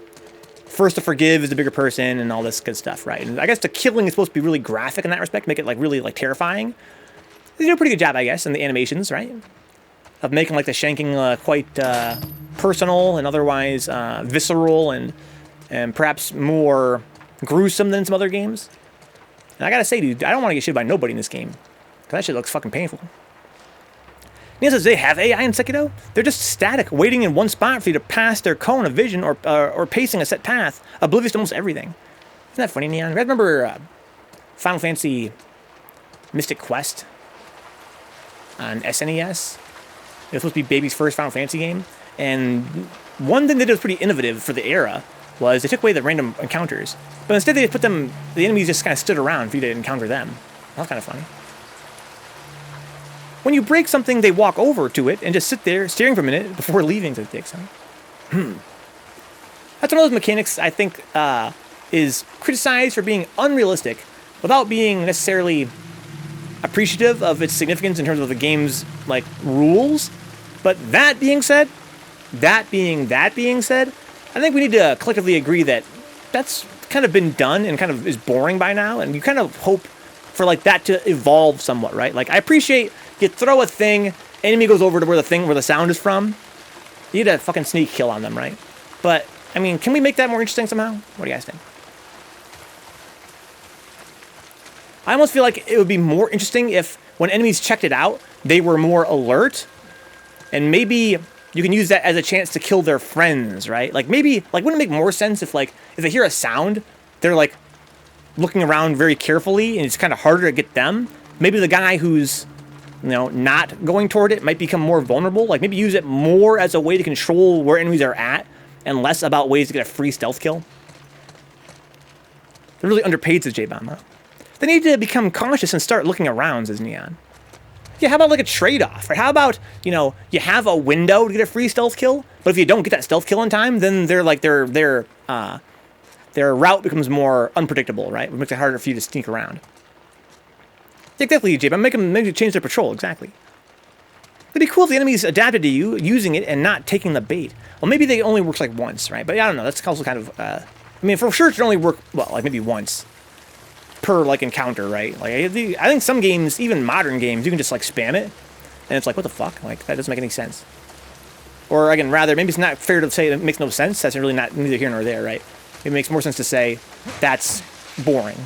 first to forgive is the bigger person and all this good stuff, right? And I guess the killing is supposed to be really graphic in that respect, make it like really like terrifying. They do a pretty good job, I guess, in the animations, right? Of making like the shanking quite personal and otherwise visceral and perhaps more gruesome than some other games. And I gotta say, dude, I don't want to get shit by nobody in this game. Because that shit looks fucking painful. Neil says they have AI in Sekiro. They're just static, waiting in one spot for you to pass their cone of vision or pacing a set path, oblivious to almost everything. Isn't that funny, Neon? You guys remember Final Fantasy Mystic Quest on SNES? It was supposed to be baby's first Final Fantasy game. And one thing that was pretty innovative for the era was they took away the random encounters. But instead they just put them, the enemies just kind of stood around for you to encounter them. That was kind of funny. When you break something, they walk over to it and just sit there staring for a minute before leaving to take some. That's one of those mechanics I think is criticized for being unrealistic without being necessarily appreciative of its significance in terms of the game's like rules. But that being said, I think we need to collectively agree that that's kind of been done and kind of is boring by now, and you kind of hope for like that to evolve somewhat, right? Like I appreciate you throw a thing, enemy goes over to where the sound is from. You get a fucking sneak kill on them, right? But I mean, can we make that more interesting somehow? What do you guys think? I almost feel like it would be more interesting if when enemies checked it out, they were more alert, and maybe you can use that as a chance to kill their friends, right? Like maybe, like wouldn't it make more sense if like if they hear a sound, they're like looking around very carefully, and it's kind of harder to get them. Maybe the guy who's, you know, not going toward it might become more vulnerable. Like maybe use it more as a way to control where enemies are at and less about ways to get a free stealth kill. They're really underpaid, says J-Bomb, huh? They need to become cautious and start looking around, says Neon. Yeah, how about like a trade-off, right? How about, you know, you have a window to get a free stealth kill, but if you don't get that stealth kill in time, then they're like their route becomes more unpredictable, right? It makes it harder for you to sneak around. Exactly, J-Bomb. Make them change their patrol, exactly. It'd be cool if the enemies adapted to you using it and not taking the bait. Well, maybe they only works like once, right? But I don't know. That's also kind of, I mean, for sure it should only work, well, like maybe once per like encounter, right? Like I think some games, even modern games, you can just like spam it, and it's like, what the fuck? Like that doesn't make any sense. Or again, rather, maybe it's not fair to say it makes no sense. That's really not neither here nor there, right? It makes more sense to say that's boring.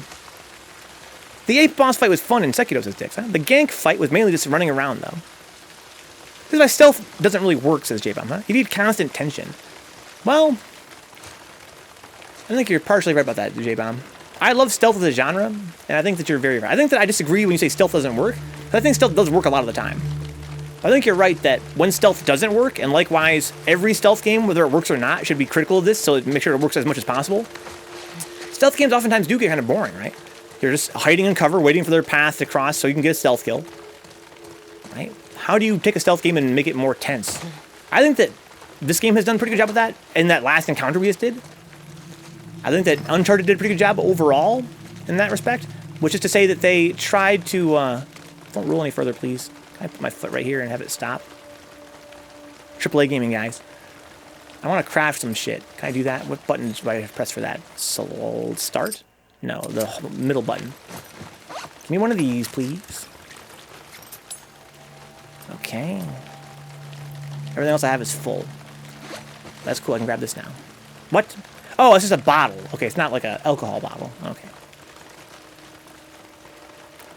The 8th boss fight was fun in Sekiro, says Dix. Huh? The gank fight was mainly just running around, though. This is why stealth doesn't really work, says J-Bomb, huh? You need constant tension. Well, I think you're partially right about that, J-Bomb. I love stealth as a genre, and I think that you're very right. I think that I disagree when you say stealth doesn't work, but I think stealth does work a lot of the time. I think you're right that when stealth doesn't work, and likewise, every stealth game, whether it works or not, should be critical of this, so make sure it works as much as possible. Stealth games oftentimes do get kind of boring, right? You're just hiding in cover, waiting for their path to cross so you can get a stealth kill. Right? How do you take a stealth game and make it more tense? I think that this game has done a pretty good job of that in that last encounter we just did. I think that Uncharted did a pretty good job overall in that respect, which is to say that they tried to... don't roll any further, please. Can I put my foot right here and have it stop? AAA gaming, guys. I want to craft some shit. Can I do that? What buttons do I press for that? So start? No, the middle button. Give me one of these, please. Okay. Everything else I have is full. That's cool. I can grab this now. What? Oh, it's just a bottle. Okay, it's not like an alcohol bottle. Okay.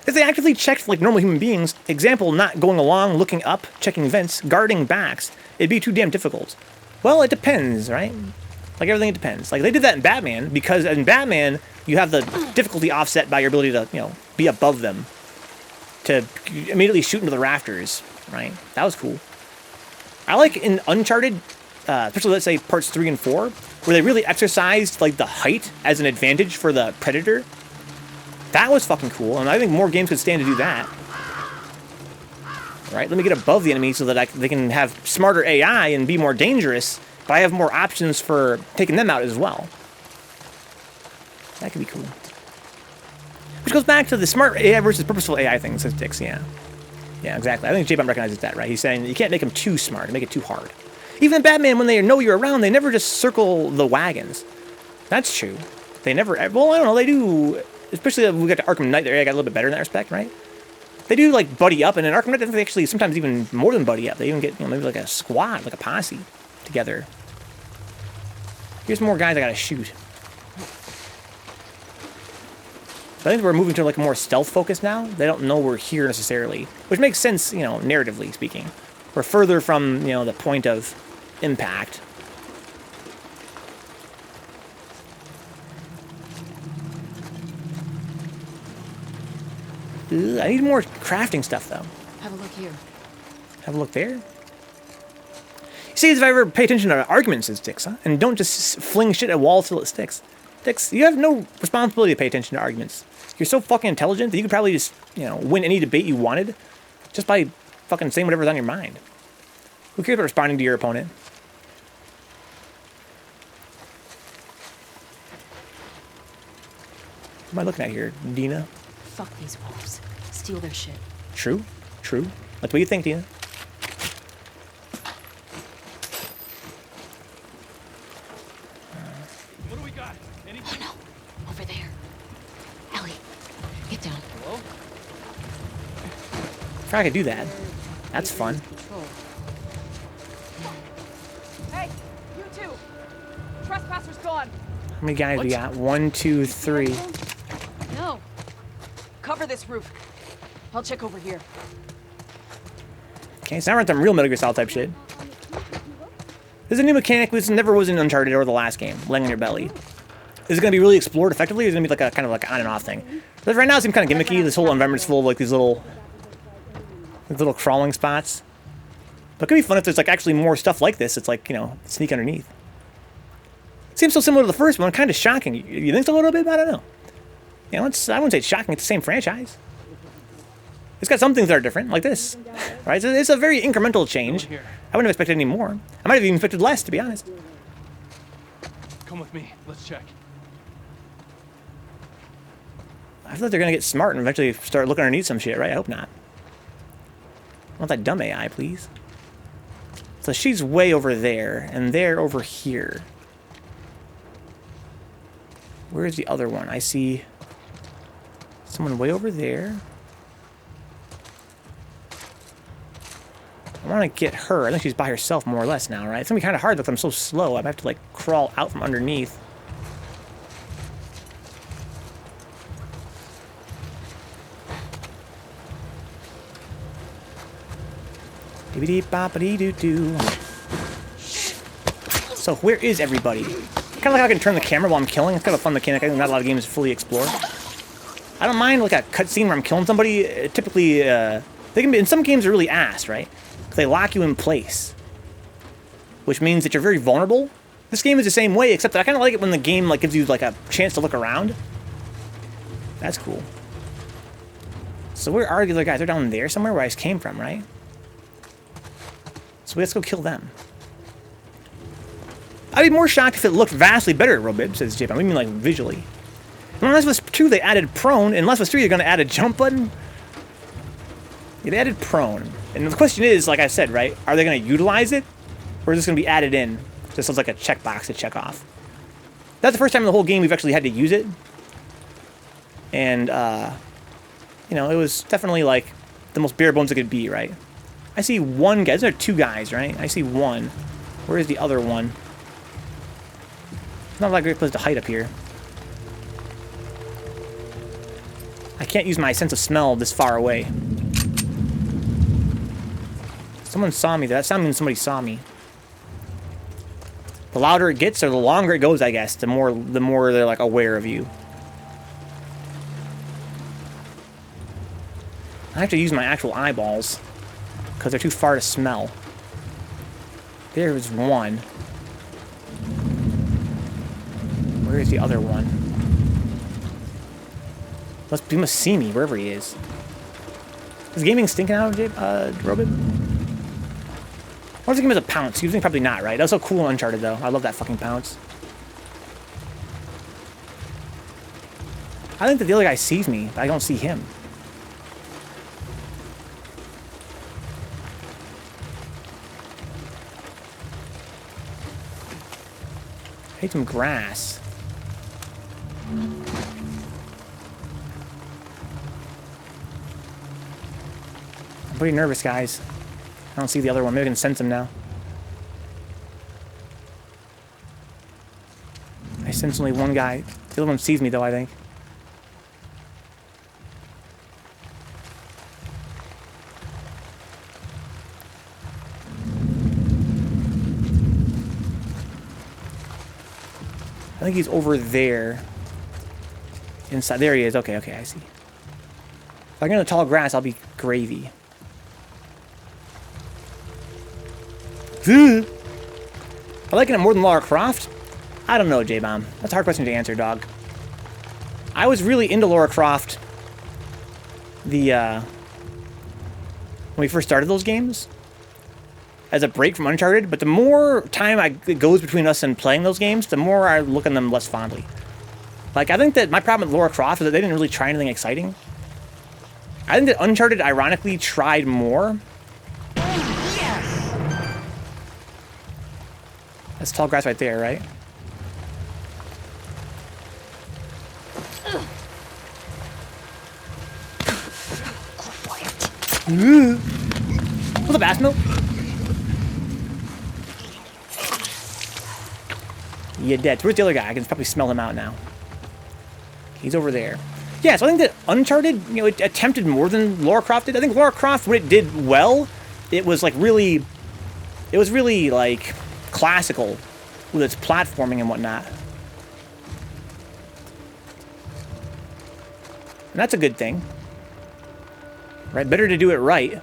If they actively checked like normal human beings, example, not going along, looking up, checking vents, guarding backs, it'd be too damn difficult. Well, it depends, right? Like everything, it depends. Like they did that in Batman, because in Batman, you have the difficulty offset by your ability to, you know, be above them. To immediately shoot into the rafters, right? That was cool. I like in Uncharted, especially let's say parts 3 and 4, where they really exercised like the height as an advantage for the Predator. That was fucking cool, and I think more games could stand to do that. Right? Let me get above the enemy so that they can have smarter AI and be more dangerous, but I have more options for taking them out as well. That could be cool. Which goes back to the smart AI versus purposeful AI thing, says Dix, yeah. Yeah, exactly. I think J-Bomb recognizes that, right? He's saying you can't make them too smart, make it too hard. Even in Batman, when they know you're around, they never just circle the wagons. That's true. They never, well, I don't know, they do, especially when we got to Arkham Knight, their AI got a little bit better in that respect, right? They do, like, buddy up, and in Arkham Knight, they actually sometimes even more than buddy up. They even get, you know, maybe like a squad, like a posse together. Here's more guys I gotta shoot. So I think we're moving to like a more stealth focus now. They don't know we're here necessarily, which makes sense, you know, narratively speaking. We're further from, you know, the point of impact. Ugh, I need more crafting stuff though. Have a look here. Have a look there. See, if I ever pay attention to arguments, it sticks, huh? And don't just fling shit at walls till it sticks. Dix, you have no responsibility to pay attention to arguments. You're so fucking intelligent that you could probably just, you know, win any debate you wanted just by fucking saying whatever's on your mind. Who cares about responding to your opponent? What am I looking at here, Dina? Fuck these wolves. Steal their shit. True, true. That's what you think, Dina. What do we got? Anything? Oh no. Over there. Ellie, get down. Hello? If I could do that, that's fun. Hey, you two! Trespassers gone! How many guys we got? 1, 2, 3. No. Cover this roof. I'll check over here. Okay, so now we're at some real Metal Gear Solid type shit. There's a new mechanic which never was in Uncharted or the last game, laying on your belly. Is it going to be really explored effectively, or is it going to be like a kind of like on and off thing? But right now it seems kind of gimmicky. This whole environment's full of like these little crawling spots. But it could be fun if there's like actually more stuff like this. It's like, you know, sneak underneath. It seems so similar to the first one, kind of shocking. You think so a little bit? I don't know. You know, I wouldn't say it's shocking. It's the same franchise. It's got some things that are different, like this, right? It's a very incremental change. I wouldn't have expected any more. I might have even expected less, to be honest. Come with me. Let's check. I feel like they're gonna get smart and eventually start looking underneath some shit, right? I hope not. I want that dumb AI, please. So she's way over there, and they're over here. Where's the other one? I see someone way over there. I want to get her. I think she's by herself more or less now, right? It's going to be kind of hard because I'm so slow. I have to, like, crawl out from underneath. Dibbidi-boppity-doo-doo. So, where is everybody? Kind of like how I can turn the camera while I'm killing. It's kind of a fun mechanic. I think not a lot of games fully explore. I don't mind, like, a cutscene where I'm killing somebody. Typically, they can be, in some games, they're really ass, right? They lock you in place, which means that you're very vulnerable. This game is the same way, except that I kind of like it when the game like gives you like a chance to look around. That's cool. So where are the other guys? They're down there somewhere where I just came from, right? So let's go kill them. I'd be more shocked if it looked vastly better, Robib, says Jip. I mean like visually. In Last of Us 2, they added prone. In Last of Us 3, they're going to add a jump button. Yeah, they added prone. And the question is, like I said, right, are they going to utilize it? Or is this going to be added in? Just as like a checkbox to check off. That's the first time in the whole game we've actually had to use it. And, yeah, you know, it was definitely like the most bare bones it could be, right? I see one guy. There are two guys, right? I see one. Where is the other one? It's not like a great place to hide up here. I can't use my sense of smell this far away. Someone saw me. That sound means somebody saw me. The louder it gets, or the longer it goes, I guess, the more they're like aware of you. I have to use my actual eyeballs because they're too far to smell. There's one. Where is the other one? He must see me wherever he is. Is gaming stinking out, Robin? What if the game has a pounce? You think probably not, right? That was so cool in Uncharted, though. I love that fucking pounce. I think that the other guy sees me, but I don't see him. I need some grass. I'm pretty nervous, guys. I don't see the other one. Maybe I can sense him now. I sense only one guy. The other one sees me, though, I think. I think he's over there. Inside. There he is. Okay, okay, I see. If I get in the tall grass, I'll be gravy. I liking it more than Lara Croft? I don't know, J-Bomb. That's a hard question to answer, dog. I was really into Lara Croft when we first started those games as a break from Uncharted, but the more time it goes between us and playing those games, the more I look at them less fondly. Like, I think that my problem with Lara Croft is that they didn't really try anything exciting. I think that Uncharted, ironically, tried more. That's tall grass right there, right? Quiet. What's up, Asmo? You're dead. Where's the other guy? I can probably smell him out now. He's over there. Yeah, so I think that Uncharted, you know, it attempted more than Lara Croft did. I think Lara Croft, what it did well, it was really like classical with its platforming and whatnot. And that's a good thing. Right? Better to do it right.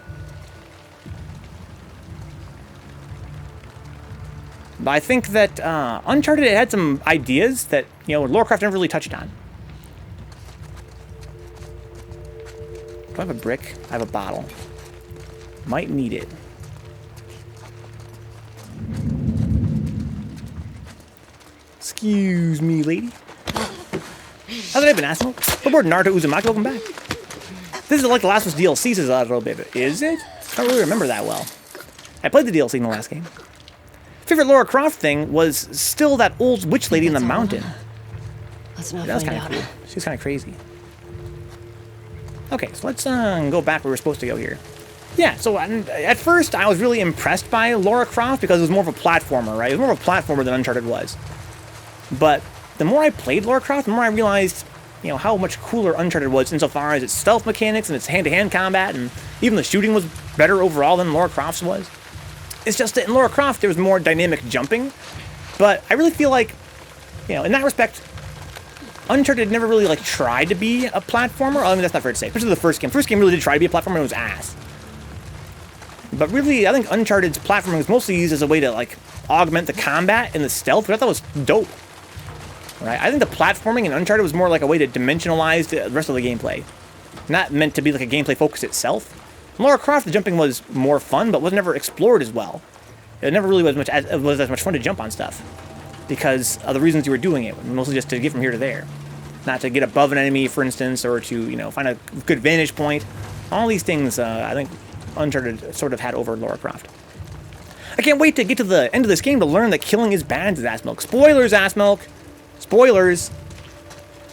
But I think that Uncharted, it had some ideas that, you know, Lara Croft never really touched on. Do I have a brick? I have a bottle. Might need it. Excuse me, lady. How's it been, asshole? Report Naruto Uzumaki, welcome back. This is like the Last of Us DLC, says a little bit. Is it? I don't really remember that well. I played the DLC in the last game. Favorite Lara Croft thing was still that old witch lady in the mountain. Let's not That was find kind out. of cool. She was kind of crazy. Okay, so let's go back where we're supposed to go here. Yeah, so at first I was really impressed by Lara Croft because it was more of a platformer, right? It was more of a platformer than Uncharted was. But the more I played Lara Croft, the more I realized, you know, how much cooler Uncharted was insofar as its stealth mechanics and its hand-to-hand combat, and even the shooting was better overall than Lara Croft's was. It's just that in Lara Croft there was more dynamic jumping, but I really feel like, you know, in that respect, Uncharted never really like tried to be a platformer. I mean, that's not fair to say. Especially the first game. First game really did try to be a platformer and it was ass. But really, I think Uncharted's platforming was mostly used as a way to like augment the combat and the stealth, which I thought was dope. Right? I think the platforming in Uncharted was more like a way to dimensionalize the rest of the gameplay. Not meant to be like a gameplay focus itself. In Lara Croft, the jumping was more fun, but was never explored as well. It never really was as much fun to jump on stuff because of the reasons you were doing it, mostly just to get from here to there, not to get above an enemy, for instance, or to, you know, find a good vantage point. All these things, I think Uncharted sort of had over Lara Croft. I can't wait to get to the end of this game to learn that killing is bad, says Assmilk. Spoilers, Assmilk. Spoilers.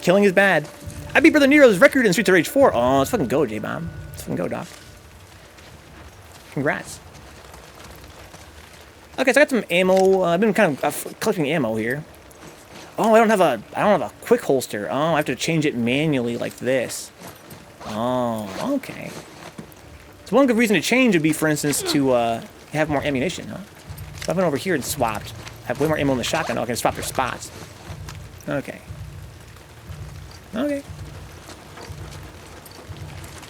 Killing is bad. I beat Brother Nero's record in Streets of Rage 4. Oh, let's fucking go, J-Bomb. Let's fucking go, Doc. Congrats. Okay, so I got some ammo. I've been kind of collecting ammo here. Oh, I don't have a quick holster. Oh, I have to change it manually like this. Oh, okay. So one good reason to change would be, for instance, to have more ammunition, huh? So I went over here and swapped. I have way more ammo in the shotgun. Oh, I can swap their spots. Okay. Okay.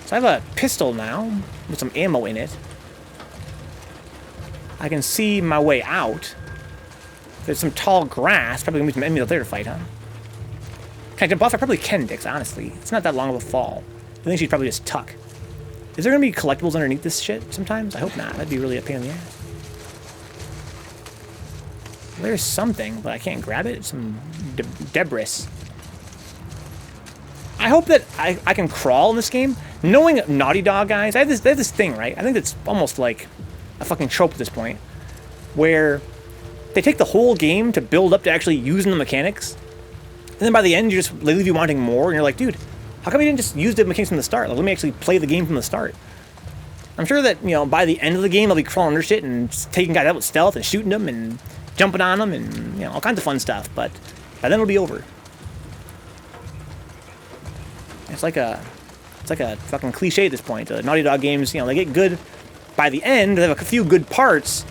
So I have a pistol now with some ammo in it. I can see my way out. There's some tall grass. Probably gonna be some enemies there to fight, huh? Can I jump off? I probably can, Dix, honestly. It's not that long of a fall. I think she'd probably just tuck. Is there gonna be collectibles underneath this shit sometimes? I hope not. That'd be really a pain in the ass. There's something, but I can't grab it. Some debris. I hope that I can crawl in this game. Knowing Naughty Dog, guys, they have this thing, right? I think it's almost like a fucking trope at this point, where they take the whole game to build up to actually using the mechanics, and then by the end, they leave you wanting more, and you're like, dude, how come you didn't just use the mechanics from the start? Like, let me actually play the game from the start. I'm sure that, you know, by the end of the game, they'll be crawling under shit and taking guys out with stealth and shooting them and jumping on them and, you know, all kinds of fun stuff, but by then it'll be over. It's like a fucking cliche at this point. The Naughty Dog games, you know, they get good by the end. They have a few good parts,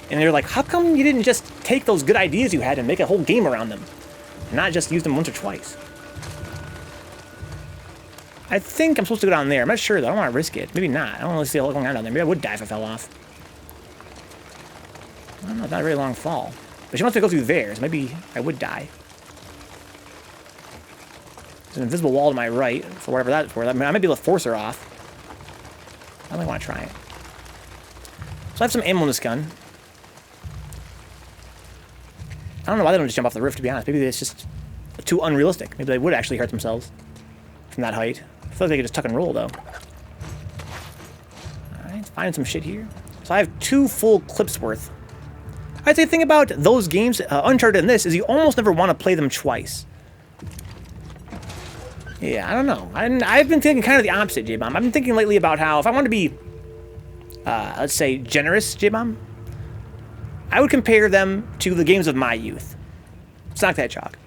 and they're like, how come you didn't just take those good ideas you had and make a whole game around them, and not just use them once or twice? I think I'm supposed to go down there. I'm not sure, though. I don't want to risk it. Maybe not. I don't really see what's going on down there. Maybe I would die if I fell off. I don't know. It's not a very long fall. But she wants me to go through there, so maybe I would die. There's an invisible wall to my right, for whatever that's for. I might be able to force her off. I only want to try it. So I have some ammo in this gun. I don't know why they don't just jump off the roof, to be honest. Maybe it's just too unrealistic. Maybe they would actually hurt themselves from that height. I feel like they could just tuck and roll, though. Alright, let's find some shit here. So I have 2 full clips worth. I'd say the thing about those games, Uncharted and this, is you almost never want to play them twice. Yeah, I don't know. I've been thinking kind of the opposite, J-Bomb. I've been thinking lately about how if I want to be, let's say, generous, J-Bomb, I would compare them to the games of my youth. Sonic the Hedgehog.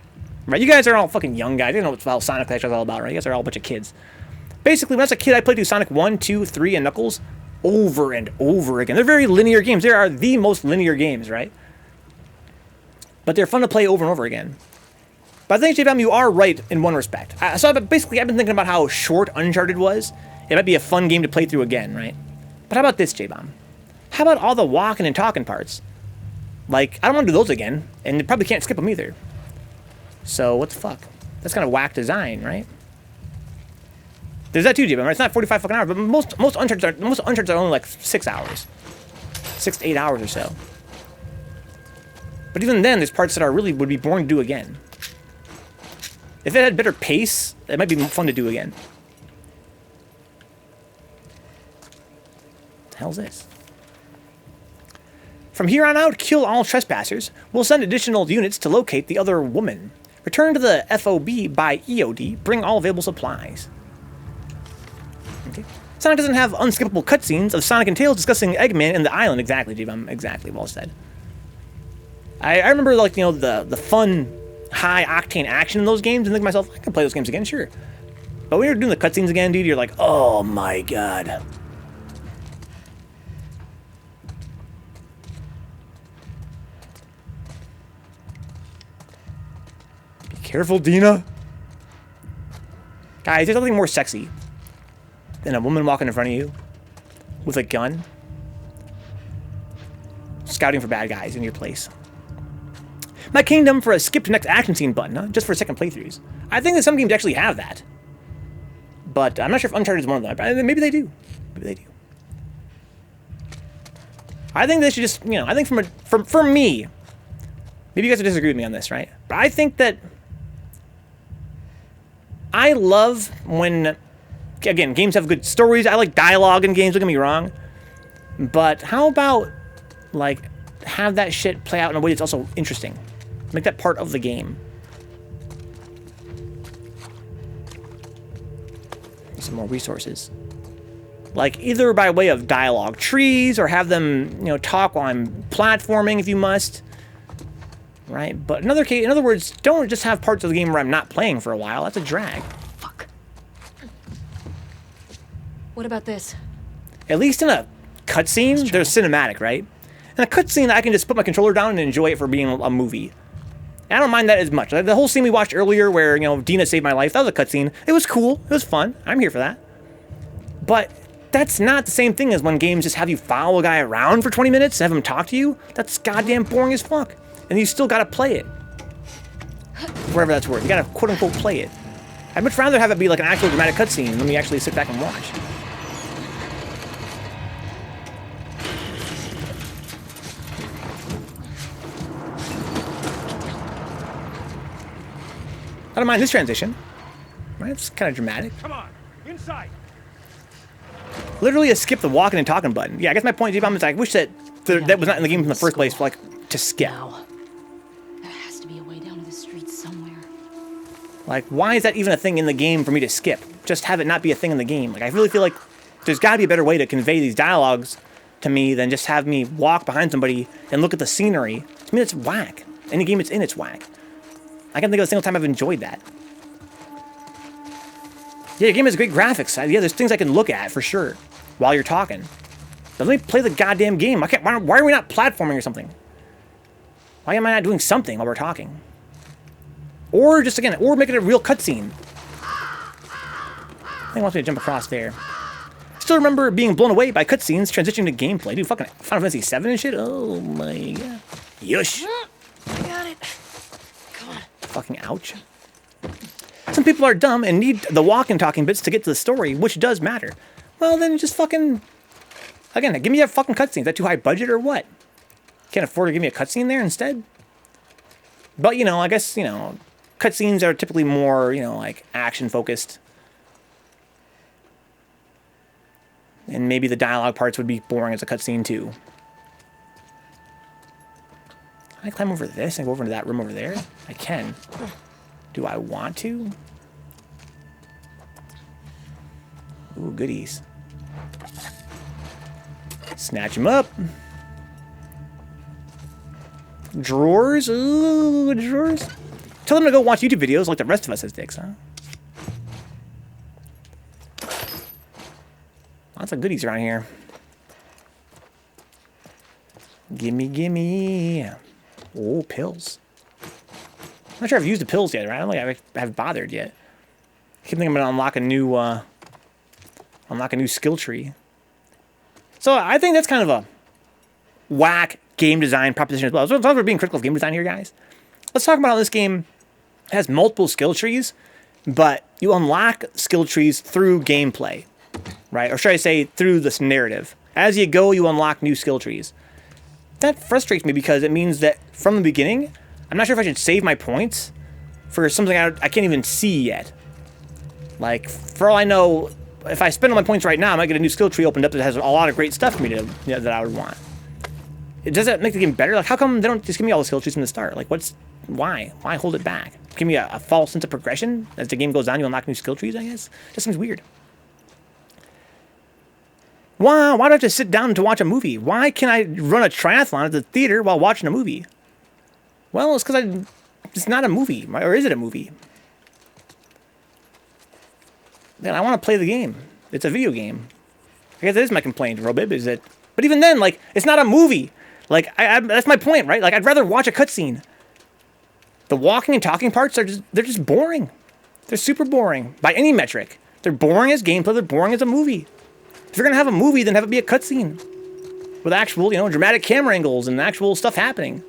Right? You guys are all fucking young guys. You don't know what Sonic the Hedgehog is all about, right? You guys are all a bunch of kids. Basically, when I was a kid, I played through Sonic 1, 2, 3, and Knuckles over and over again. They're very linear games. They are the most linear games, right? But they're fun to play over and over again. But I think, J-Bomb, you are right in one respect. So basically, I've been thinking about how short Uncharted was. It might be a fun game to play through again, right? But how about this, J-Bomb? How about all the walking and talking parts? Like, I don't want to do those again, and you probably can't skip them either. So, what the fuck? That's kind of whack design, right? There's that too, J-Bomb, right? It's not 45 fucking hours, but most Uncharted are only like 6 hours. 6 to 8 hours or so. But even then, there's parts that would be boring to do again. If it had better pace, it might be fun to do again. What the hell's this? From here on out, kill all trespassers. We'll send additional units to locate the other woman. Return to the FOB by EOD. Bring all available supplies. Okay. Sonic doesn't have unskippable cutscenes of Sonic and Tails discussing Eggman and the island. Exactly, J-Bomb. Exactly. Well said. I remember, like, you know, the fun, high-octane action in those games, and think to myself, I can play those games again, sure. But when you're doing the cutscenes again, dude, you're like, oh my god. Be careful, Dina. Guys, there's nothing more sexy than a woman walking in front of you with a gun, scouting for bad guys in your place. My kingdom for a skip to next action scene button, huh? Just for second playthroughs. I think that some games actually have that. But I'm not sure if Uncharted is one of them. Maybe they do. Maybe they do. I think they should just, you know, I think for me, maybe you guys will disagree with me on this, right? But I think that I love when, again, games have good stories. I like dialogue in games, don't get me wrong. But how about, like, have that shit play out in a way that's also interesting? Make that part of the game. some more resources. Like, either by way of dialogue trees, or have them, you know, talk while I'm platforming if you must. Right? But in other words, don't just have parts of the game where I'm not playing for a while. That's a drag. Fuck. What about this? At least in a cutscene, there's cinematic, right? In a cutscene, I can just put my controller down and enjoy it for being a movie. And I don't mind that as much. Like the whole scene we watched earlier where, you know, Dina saved my life, that was a cutscene. It was cool. It was fun. I'm here for that. But that's not the same thing as when games just have you follow a guy around for 20 minutes, have him talk to you. That's goddamn boring as fuck. And you still gotta play it. Whatever that's worth. You gotta quote-unquote play it. I'd much rather have it be like an actual dramatic cutscene than me actually sit back and watch. I don't mind this transition. Right? It's kind of dramatic. Come on, inside. Literally a skip the walking and talking button. Yeah, I guess my point, Deep, is I wish that that was not in the game from the first place, like, to skip. Now, there has to be a way down to the street somewhere. Like, why is that even a thing in the game for me to skip? Just have it not be a thing in the game. Like, I really feel like there's got to be a better way to convey these dialogues to me than just have me walk behind somebody and look at the scenery. To me, that's whack. Any game it's in, it's whack. I can't think of a single time I've enjoyed that. Yeah, your game has great graphics. Yeah, there's things I can look at, for sure, while you're talking. But let me play the goddamn game. Why are we not platforming or something? Why am I not doing something while we're talking? Or just, again, or make it a real cutscene. I think it wants me to jump across there. Still remember being blown away by cutscenes transitioning to gameplay. Dude, fucking Final Fantasy 7 and shit? Oh my god. Yush. I got it. Come on. Fucking ouch. Some people are dumb and need the walk and talking bits to get to the story, which does matter. Well, then just fucking... Again, give me a fucking cutscene. Is that too high budget or what? Can't afford to give me a cutscene there instead? But, you know, I guess, you know, cutscenes are typically more, you know, like, action-focused. And maybe the dialogue parts would be boring as a cutscene, too. Can I climb over this and go over into that room over there? I can. Do I want to? Ooh, goodies. Snatch them up. Drawers? Ooh, drawers. Tell them to go watch YouTube videos like the rest of us as dicks, huh? Lots of goodies around here. Gimme, gimme. Oh, pills. I'm not sure I've used the pills yet, right? I don't think I haven't bothered yet. I keep thinking I'm gonna unlock a new skill tree. So I think that's kind of a whack game design proposition as well. So we're being critical of game design here, guys. Let's talk about how this game has multiple skill trees, but you unlock skill trees through gameplay, right? Or should I say through this narrative. As you go, you unlock new skill trees. That frustrates me because it means that from the beginning, I'm not sure if I should save my points for something I can't even see yet. Like, for all I know, if I spend all my points right now, I might get a new skill tree opened up that has a lot of great stuff for me to, you know, that I would want. Does that make the game better? Like, how come they don't just give me all the skill trees from the start? Like, why? Why hold it back? Give me a false sense of progression? As the game goes on, you unlock new skill trees, I guess? Just seems weird. Why do I have to sit down to watch a movie? Why can't I run a triathlon at the theater while watching a movie? Well, it's because it's not a movie. Or is it a movie? Man, I want to play the game. It's a video game. I guess that is my complaint, Robib, is that... But even then, like, it's not a movie. Like, that's my point, right? Like, I'd rather watch a cutscene. The walking and talking parts are they're just boring. They're super boring. By any metric. They're boring as gameplay. They're boring as a movie. If you're going to have a movie, then have it be a cutscene. With actual, you know, dramatic camera angles and actual stuff happening.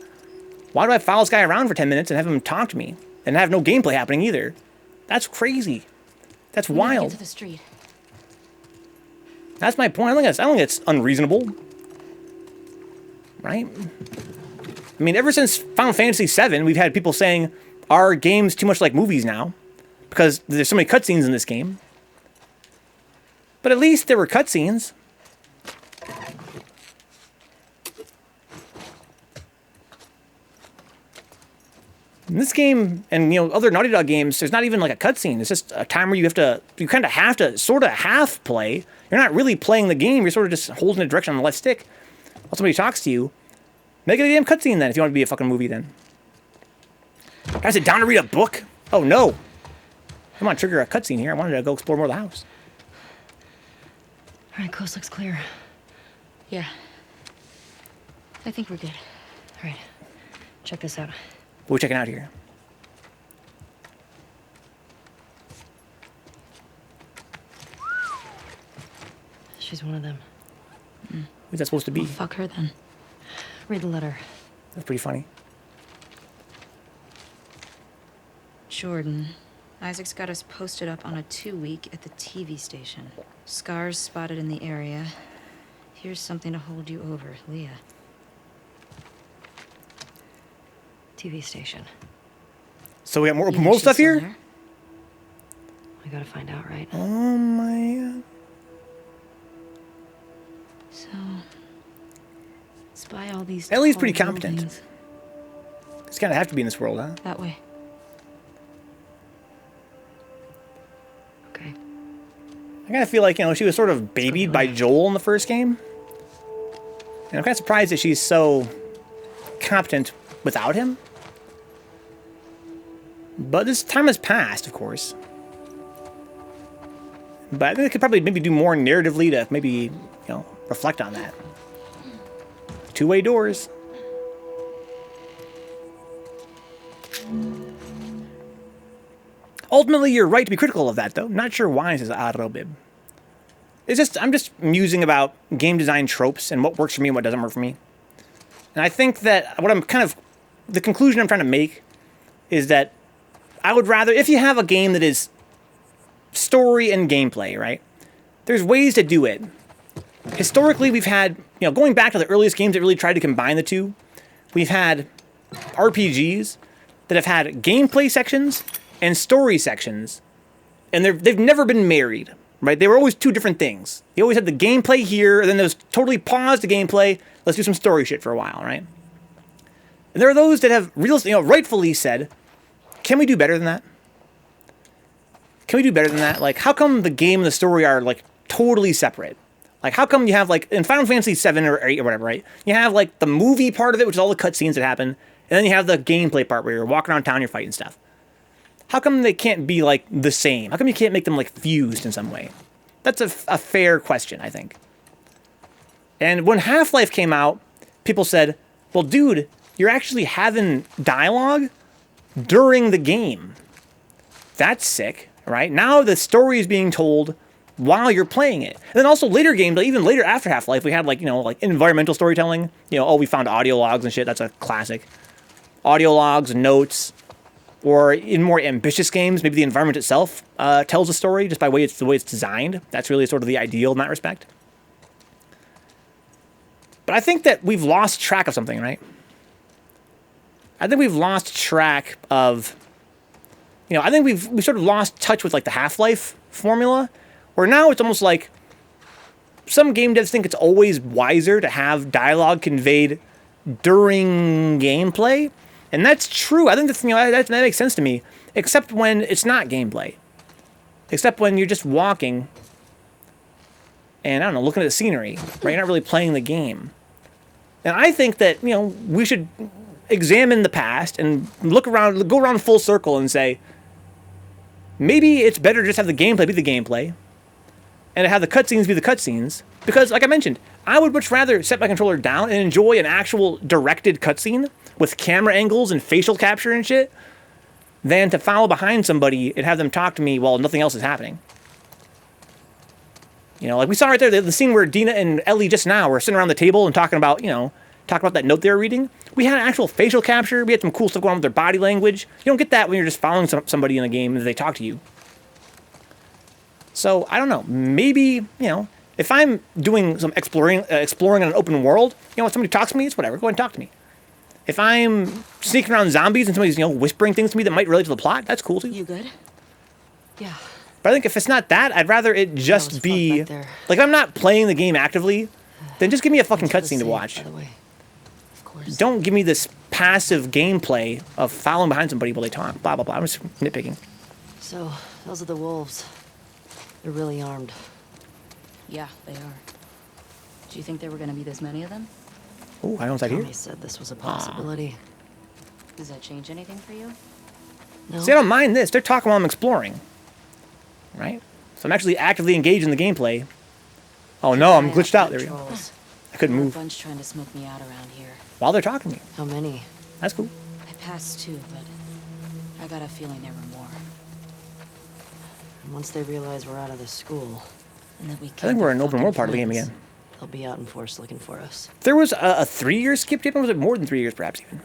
Why do I follow this guy around for 10 minutes and have him talk to me? And have no gameplay happening either? That's crazy. That's wild. Get to the street. That's my point. I don't think it's unreasonable. Right? I mean, ever since Final Fantasy VII, we've had people saying, our game's too much like movies now. Because there's so many cutscenes in this game. But at least there were cutscenes. In this game, and you know, other Naughty Dog games, there's not even like a cutscene. It's just a time where you kind of have to sort of half play. You're not really playing the game. You're sort of just holding the direction on the left stick while somebody talks to you. Make it a damn cutscene then, if you want to be a fucking movie then. Can I sit down to read a book? Oh no. I want to trigger a cutscene here. I wanted to go explore more of the house. All right, coast looks clear. Yeah. I think we're good. All right. Check this out. What are we checking out here? She's one of them. Who's that supposed to be? Well, fuck her then. Read the letter. That's pretty funny. Jordan. Isaac's got us posted up on a 2-week at the TV station. Scars spotted in the area. Here's something to hold you over, Leah. TV station. So we got more open Either world she's stuff still here? there. We gotta find out, right? Oh my god. So, spy all these. Ellie's tall pretty competent. buildings. It's kind of have to be in this world, huh? That way. Okay. I kind of feel like, you know, she was sort of babied by Joel in the first game. And I'm kind of surprised that she's so competent without him. But this time has passed, of course. But I think they could probably maybe do more narratively to maybe, you know, reflect on that. Two-way doors. Ultimately, you're right to be critical of that, though. Not sure why, says Arrobib. It's just, I'm just musing about game design tropes and what works for me and what doesn't work for me. And I think that what I'm kind of, the conclusion I'm trying to make is that I would rather, if you have a game that is story and gameplay, right? There's ways to do it. Historically, we've had, you know, going back to the earliest games that really tried to combine the two, we've had RPGs that have had gameplay sections and story sections, and they've never been married, right? They were always two different things. You always had the gameplay here, and then there was totally paused the gameplay, let's do some story shit for a while, right? And there are those that have rightfully said, can we do better than that? Can we do better than that? Like, how come the game and the story are, like, totally separate? Like, how come you have, like, in Final Fantasy 7 or 8 or whatever, right? You have, like, the movie part of it, which is all the cutscenes that happen, and then you have the gameplay part where you're walking around town, you're fighting stuff. How come they can't be, like, the same? How come you can't make them, like, fused in some way? That's a fair question, I think. And when Half-Life came out, people said, well, dude, you're actually having dialogue during the game. That's sick, right? Now the story is being told while you're playing it. And then also later games, even later after Half-Life, we had, like, you know, like environmental storytelling. You know, oh, we found audio logs and shit. That's a classic. Audio logs, notes, or in more ambitious games, maybe the environment itself tells a story just by the way it's designed. That's really sort of the ideal in that respect. But I think that we've lost track of something, right? I think we've lost track of, you know, I think we've sort of lost touch with, like, the Half-Life formula, where now it's almost like some game devs think it's always wiser to have dialogue conveyed during gameplay. And that's true. I think that's, you know, that makes sense to me, except when it's not gameplay. Except when you're just walking and, I don't know, looking at the scenery, right? You're not really playing the game. And I think that, you know, we should examine the past and look around, go around full circle and say, maybe it's better to just have the gameplay be the gameplay and to have the cutscenes be the cutscenes. Because, like I mentioned, I would much rather set my controller down and enjoy an actual directed cutscene with camera angles and facial capture and shit than to follow behind somebody and have them talk to me while nothing else is happening. You know, like we saw right there, the scene where Dina and Ellie just now were sitting around the table and talking about, you know, talking about that note they were reading. We had actual facial capture. We had some cool stuff going on with their body language. You don't get that when you're just following somebody in a game and they talk to you. So, I don't know. Maybe, you know, if I'm doing some exploring in an open world, you know, when somebody talks to me, it's whatever. Go ahead and talk to me. If I'm sneaking around zombies and somebody's, you know, whispering things to me that might relate to the plot, that's cool too. You good? Yeah. But I think if it's not that, I'd rather it just be, like, if I'm not playing the game actively, then just give me a fucking cutscene to watch. By the way. Of course. Don't give me this passive gameplay of following behind somebody while they talk. Blah, blah, blah. I'm just nitpicking. So, those are the wolves. They're really armed. Yeah, they are. Do you think there were gonna be this many of them? Oh, I almost out here. Tommy said this was a possibility. Does that change anything for you? No. See, I don't mind this. They're talking while I'm exploring. Right? So I'm actually actively engaged in the gameplay. Oh no, I'm glitched out. There we go. Trolls. I couldn't A move bunch trying to smoke me out around here. while they're talking to me. How many? That's cool. I passed two, but I got a feeling there were more. And once they realize we're out of the school, And that we I think we're in an open world part of the game again. they'll be out in force looking for us. There was a 3-year skip tape, or was it more than 3 years perhaps even?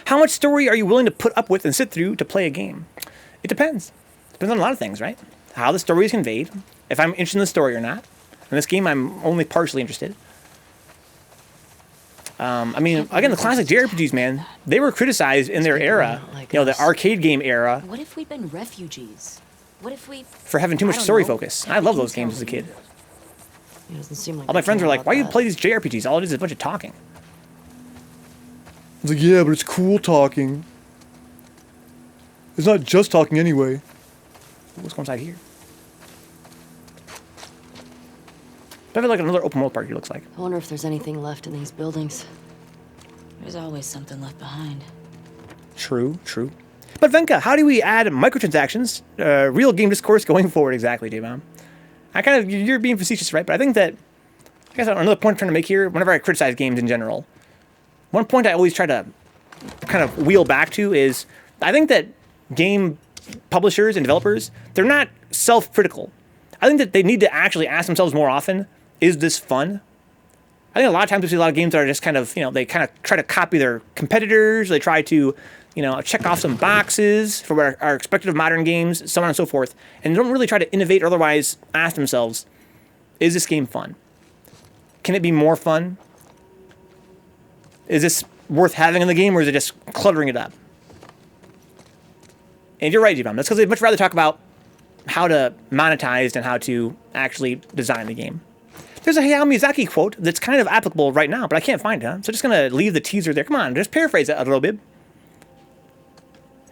How much story are you willing to put up with and sit through to play a game? It depends. Depends on a lot of things, right? How the story is conveyed, if I'm interested in the story or not. In this game, I'm only partially interested. I mean, again, the classic JRPGs, man, they were criticized in their era, like you know, the us. arcade game era, What if we'd been refugees? What if we... for having too much I don't story know. focus. I love those games as a kid. It doesn't seem like All my they friends care were like, about why do you that. play these JRPGs? All it is a bunch of talking. I was like, yeah, but it's cool talking. It's not just talking anyway. What's going inside here? Definitely like another open world park, it looks like. I wonder if there's anything left in these buildings. There's always something left behind. True, true. But Venka, how do we add microtransactions, real game discourse going forward exactly, J-Mom? You're being facetious, right? But I think that, I guess another point I'm trying to make here, whenever I criticize games in general, one point I always try to kind of wheel back to is, I think that game publishers and developers, they're not self-critical. I think that they need to actually ask themselves more often, is this fun? I think a lot of times we see a lot of games that are just kind of, you know, they kind of try to copy their competitors. They try to, you know, check off some boxes for what are expected of modern games, so on and so forth. And they don't really try to innovate or otherwise ask themselves, is this game fun? Can it be more fun? Is this worth having in the game, or is it just cluttering it up? And you're right, J-Bomb. That's because they'd much rather talk about how to monetize and how to actually design the game. There's a Hayao Miyazaki quote that's kind of applicable right now, but I can't find it, huh? So just going to leave the teaser there. Come on, just paraphrase it a little bit.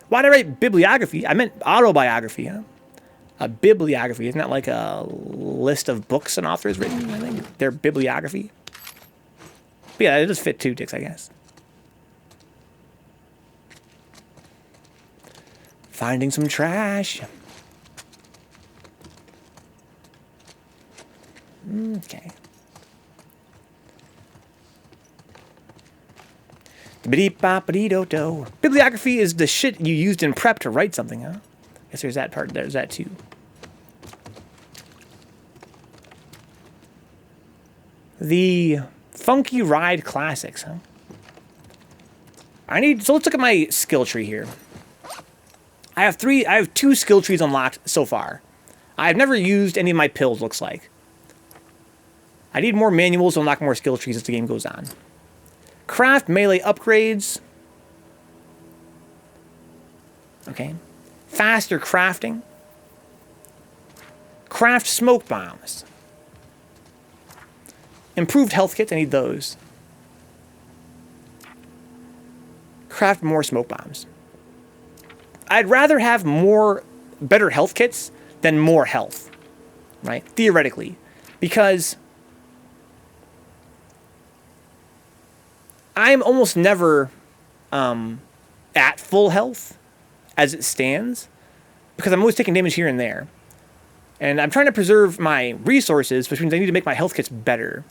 Why'd I write bibliography? I meant autobiography, huh? A bibliography. Isn't that like a list of books an author has written? I think their bibliography. But yeah, it does fit two dicks, I guess. Finding some trash. Okay. Bippity-boppity-do-do. Bibliography is the shit you used in prep to write something, huh? Guess there's that part. There's that too. The Funky Ride Classics, huh? So let's look at my skill tree here. I have 2 skill trees unlocked so far. I've never used any of my pills, looks like. I need more manuals to unlock more skill trees as the game goes on. Craft melee upgrades. Okay. Faster crafting. Craft smoke bombs. Improved health kits, I need those. Craft more smoke bombs. I'd rather have better health kits than more health, right? Theoretically. Because I'm almost never at full health as it stands, because I'm always taking damage here and there. And I'm trying to preserve my resources, which means I need to make my health kits better.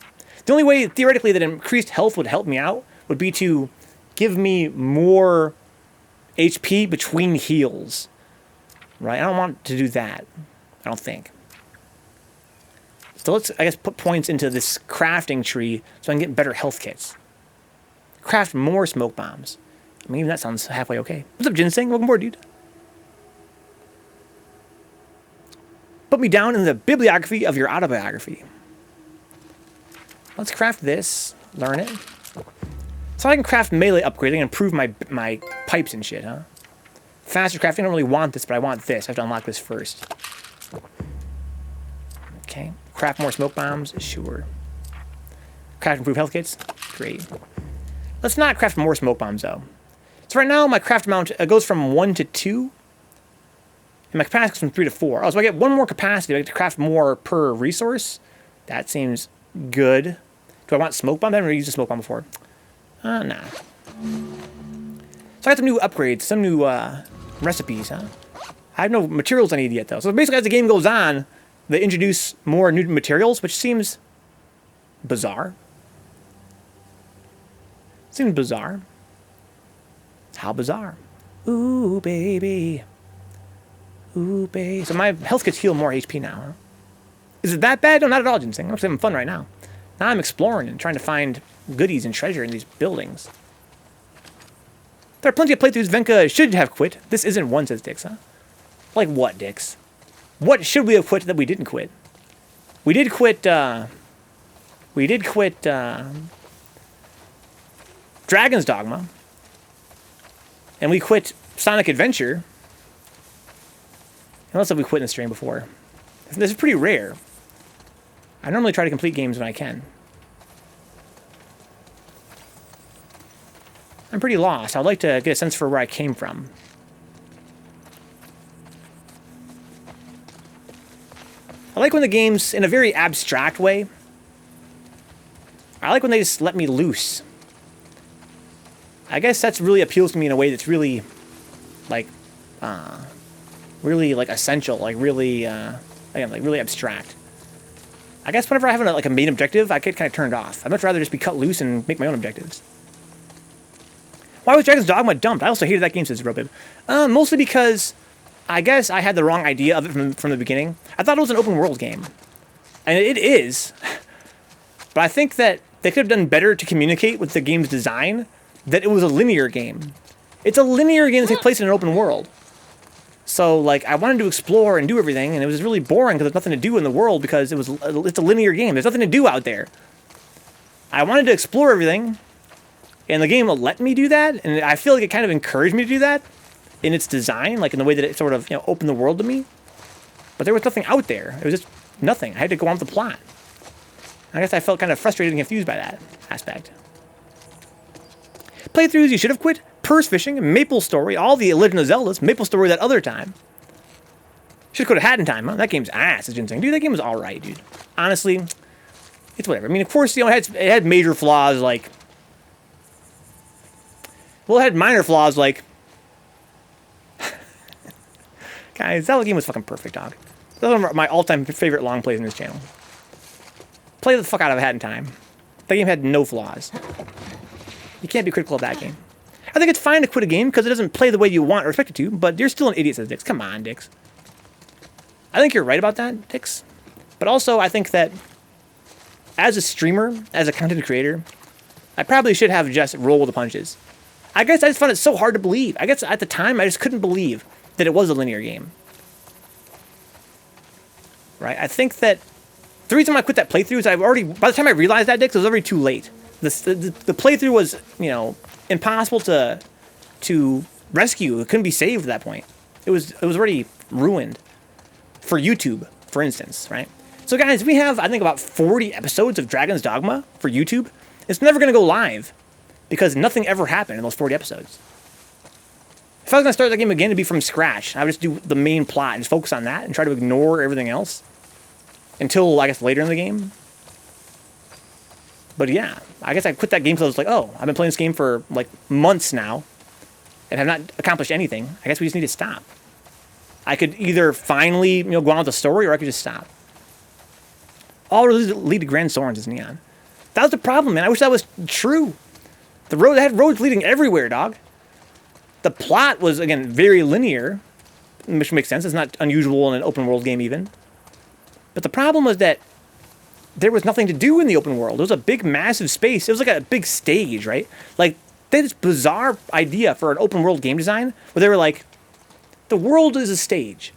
The only way, theoretically, that increased health would help me out would be to give me more HP between heals. Right? I don't want to do that. I don't think. So let's, I guess, put points into this crafting tree so I can get better health kits. Craft more smoke bombs. I mean, even that sounds halfway okay. What's up, Ginseng? Welcome aboard, dude. Put me down in the bibliography of your autobiography. Let's craft this. Learn it. So I can craft melee upgrades. I can improve my pipes and shit, huh? Faster crafting. I don't really want this, but I want this. I have to unlock this first. Okay. Craft more smoke bombs. Sure. Craft improved health kits. Great. Let's not craft more smoke bombs, though. So right now, my craft amount goes from 1 to 2. And my capacity goes from 3 to 4. Oh, so I get 1 more capacity. I get to craft more per resource. That seems good. Do I want smoke bomb? I haven't used a smoke bomb before. Nah. So I got some new upgrades, some new recipes, huh? I have no materials I need yet, though. So basically, as the game goes on, they introduce more new materials, which seems bizarre. Seems bizarre. How bizarre. Ooh, baby. Ooh, baby. So my health gets healed more HP now, huh? Is it that bad? No, not at all, Ginseng. I'm just having fun right now. Now I'm exploring and trying to find goodies and treasure in these buildings. There are plenty of playthroughs Venka should have quit. This isn't one, says Dix, huh? Like what, Dix? What should we have quit that we didn't quit? We did quit, Dragon's Dogma. And we quit Sonic Adventure. Unless we quit in the stream before. This is pretty rare. I normally try to complete games when I can. I'm pretty lost. I'd like to get a sense for where I came from. I like when the game's in a very abstract way. I like when they just let me loose. I guess that's really appeals to me in a way that's really, like essential, like really, again, like really abstract. I guess whenever I have a main objective, I get kind of turned off. I'd much rather just be cut loose and make my own objectives. Why was Dragon's Dogma dumped? I also hated that game, says Robib. Mostly because I guess I had the wrong idea of it from the beginning. I thought it was an open world game. And it is. But I think that they could have done better to communicate with the game's design that it was a linear game. It's a linear game that takes place in an open world. So, like, I wanted to explore and do everything, and it was really boring because there's nothing to do in the world because it's a linear game. There's nothing to do out there. I wanted to explore everything, and the game will let me do that, and I feel like it kind of encouraged me to do that in its design, like in the way that it sort of, opened the world to me. But there was nothing out there. It was just nothing. I had to go on with the plot. I guess I felt kind of frustrated and confused by that aspect. Playthroughs you should have quit: Purse Fishing, Maple Story, all the Legend of Zeldas, Maple Story that other time. Should have quit a Hat in Time, huh? That game's ass, is Ginseng. Dude, that game was alright, dude. Honestly, it's whatever. I mean, of course, it had major flaws, like... Well, it had minor flaws, like... Guys, that game was fucking perfect, dog. That was one of my all-time favorite long plays in this channel. Play the fuck out of a Hat in Time. That game had no flaws. You can't be critical of that game. I think it's fine to quit a game because it doesn't play the way you want or expect it to, but you're still an idiot, says Dix. Come on, Dix. I think you're right about that, Dix. But also, I think that as a streamer, as a content creator, I probably should have just roll with the punches. I guess I just found it so hard to believe. I guess at the time, I just couldn't believe that it was a linear game. Right? I think that the reason why I quit that playthrough is by the time I realized that, Dix, it was already too late. The playthrough was, impossible to rescue. It couldn't be saved at that point. It was already ruined for YouTube, for instance, right? So guys, we have, I think, about 40 episodes of Dragon's Dogma for YouTube. It's never going to go live because nothing ever happened in those 40 episodes. If I was going to start the game again, it'd be from scratch. I would just do the main plot and just focus on that and try to ignore everything else until, I guess, later in the game. But yeah, I guess I quit that game because I was like, oh, I've been playing this game for like months now and have not accomplished anything. I guess we just need to stop. I could either finally, go on with the story, or I could just stop. All roads lead to Grand Sorens, is Neon. That was the problem, man. I wish that was true. They had roads leading everywhere, dog. The plot was, again, very linear, which makes sense. It's not unusual in an open world game even. But the problem was that there was nothing to do in the open world. It was a big, massive space. It was like a big stage, right? Like, they had this bizarre idea for an open world game design where they were like, the world is a stage.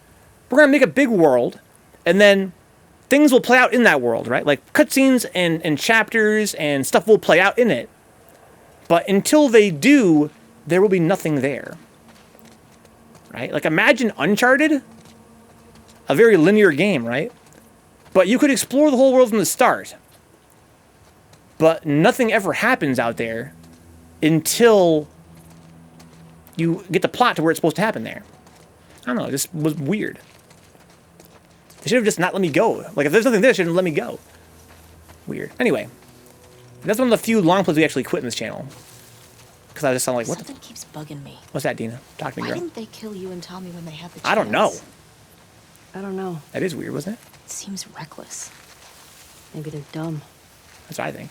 We're going to make a big world, and then things will play out in that world, right? Like, cutscenes and chapters and stuff will play out in it. But until they do, there will be nothing there. Right? Like, imagine Uncharted. A very linear game, right? But you could explore the whole world from the start. But nothing ever happens out there until you get the plot to where it's supposed to happen there. I don't know, it just was weird. They should have just not let me go. Like, if there's nothing there, they shouldn't let me go. Weird. Anyway, that's one of the few long plays we actually quit in this channel. Because I just sound like, what Something keeps bugging me. What's that, Dina? Talk to me, Why girl. didn't they kill you and Tommy when they had the chance? I don't know. I don't know. That is weird, wasn't it? It seems reckless. Maybe they're dumb. That's what I think.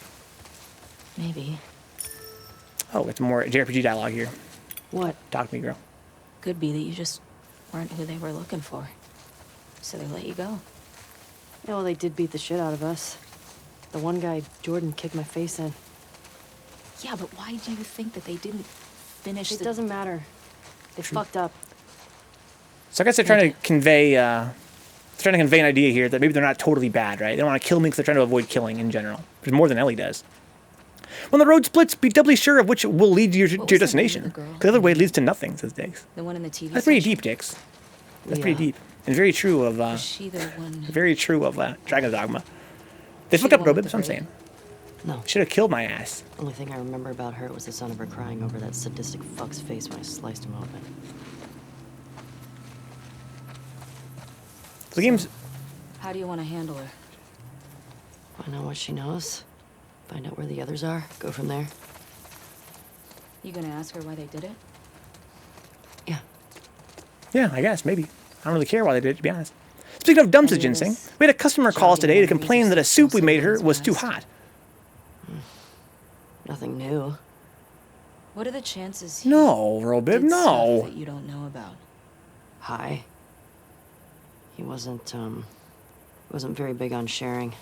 Maybe. Oh, it's more JRPG dialogue here. What? Talk to me, girl. Could be that you just weren't who they were looking for. So they let you go. Yeah, well, they did beat the shit out of us. The one guy, Jordan, kicked my face in. Yeah, but why do you think that they didn't finish It the... doesn't matter. They fucked up. So I guess they're trying to convey, an idea here that maybe they're not totally bad, right? They don't want to kill me because they're trying to avoid killing in general, which is more than Ellie does. When the road splits, be doubly sure of which will lead you to your destination. Because the other way leads to nothing, says Dix. The one in the TV That's pretty station? deep, Dix. That's pretty deep. And very true of, Was she the one... very true of Dragon Dogma. They She fucked up, the one Robin, with that's what I'm the saying. No. Should have killed my ass. Only thing I remember about her was the sound of her crying over that sadistic fuck's face when I sliced him open. The game's... How do you want to handle her? Find out what she knows. Find out where the others are. Go from there. You gonna ask her why they did it? Yeah. Yeah, I guess, maybe. I don't really care why they did it, to be honest. Speaking of dumb, says Ginseng, we had a customer call us today to complain that a soup we made her was too hot. Nothing new. What are the chances he No, Robib, did no. stuff that you don't know about? Hi. He wasn't very big on sharing.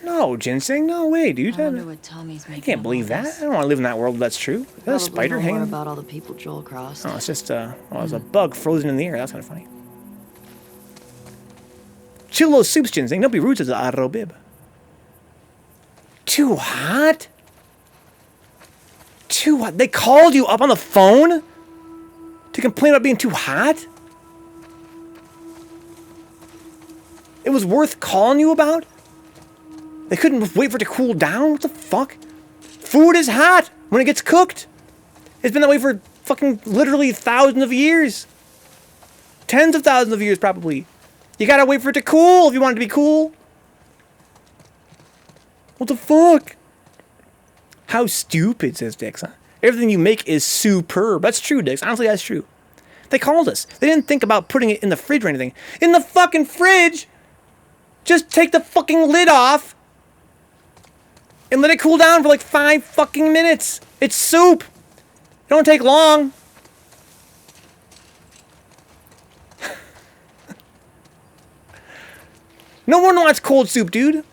No, Ginseng, no way, dude. I wonder what Tommy's I making can't of believe all that. this. I don't want to live in that world if that's true. Is that a Probably spider know more hanging? about all the people Joel crossed. Oh, it's just, it's a bug frozen in the air. That's kind of funny. Chill those soups, Ginseng. Don't be rude to the Robib. Too hot? Too hot? They called you up on the phone to complain about being too hot? It was worth calling you about? They couldn't wait for it to cool down? What the fuck? Food is hot when it gets cooked. It's been that way for fucking literally thousands of years. Tens of thousands of years, probably. You gotta wait for it to cool if you want it to be cool. What the fuck? How stupid, says Dix. Huh? Everything you make is superb. That's true, Dix. Honestly, that's true. They called us. They didn't think about putting it in the fridge or anything. In the fucking fridge? Just take the fucking lid off and let it cool down for like 5 fucking minutes. It's soup. It don't take long. No one wants cold soup, dude.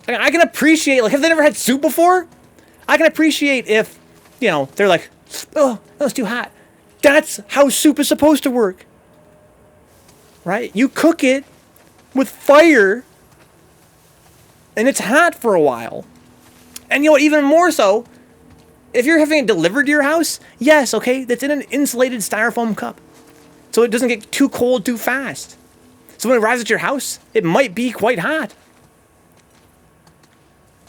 I can appreciate, like, have they never had soup before? I can appreciate if, you know, they're like, oh, that was too hot. That's how soup is supposed to work. Right? You cook it with fire, and it's hot for a while. And you know what, even more so, if you're having it delivered to your house, yes, okay, that's in an insulated styrofoam cup. So it doesn't get too cold too fast. So when it arrives at your house, it might be quite hot.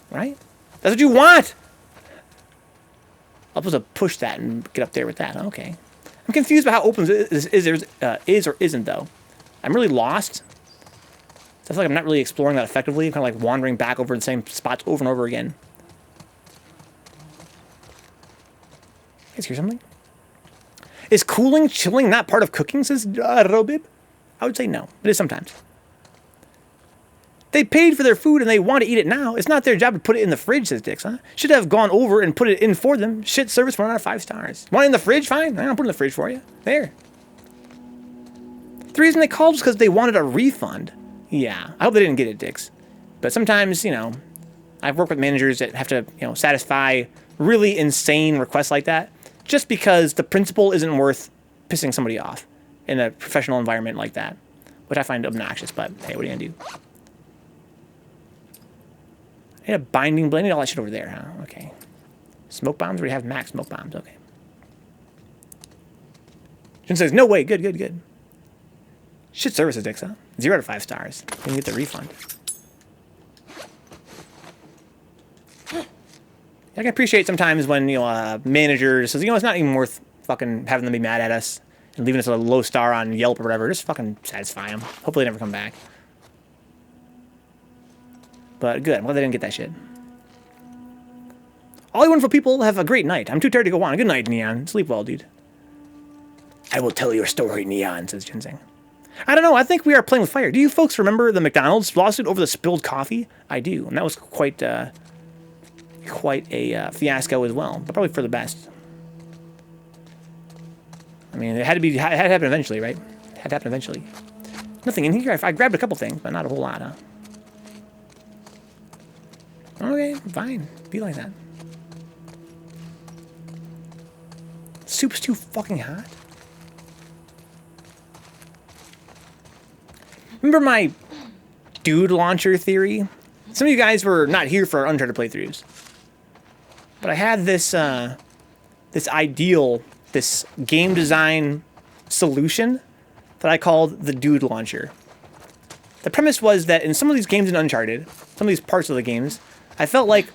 Right? That's what you want. I'm supposed to push that and get up there with that. Okay. I'm confused about how open this is or isn't, though. I'm really lost. I feel like I'm not really exploring that effectively. I'm kind of like wandering back over the same spots over and over again. You guys hear something? Is cooling, chilling not part of cooking, says Robib? I would say no. It is sometimes. They paid for their food and they want to eat it now. It's not their job to put it in the fridge, says Dix, huh? Should have gone over and put it in for them. Shit service 1 out of 5 stars. Want it in the fridge? Fine. I'll put it in the fridge for you. There. The reason they called was because they wanted a refund. Yeah. I hope they didn't get it, Dix. But sometimes, you know, I've worked with managers that have to, you know, satisfy really insane requests like that just because the principle isn't worth pissing somebody off in a professional environment like that, which I find obnoxious, but hey, what are you gonna do? I need a binding blade. I need all that shit over there, huh? Okay. Smoke bombs? We have max smoke bombs. Okay. Jin says, no way. Good, good, good. Shit services, Dix, huh? 0 out of 5 stars. You can get the refund. Yeah, I can appreciate sometimes when, you know, a manager says, you know, it's not even worth fucking having them be mad at us and leaving us a low star on Yelp or whatever. Just fucking satisfy them. Hopefully they never come back. But good. Well, they didn't get that shit. All you wonderful people have a great night. I'm too tired to go on. Good night, Neon. Sleep well, dude. I will tell your story, Neon, says Ginseng. I don't know. I think we are playing with fire. Do you folks remember the McDonald's lawsuit over the spilled coffee? I do. And that was quite a fiasco as well. But probably for the best. I mean, it had to happen eventually, right? It had to happen eventually. Nothing in here. I grabbed a couple things, but not a whole lot, huh? Okay, fine. Be like that. Soup's too fucking hot. Remember my dude launcher theory? Some of you guys were not here for our Uncharted playthroughs. But I had this this game design solution that I called the dude launcher. The premise was that in some of these games in Uncharted, some of these parts of the games, I felt like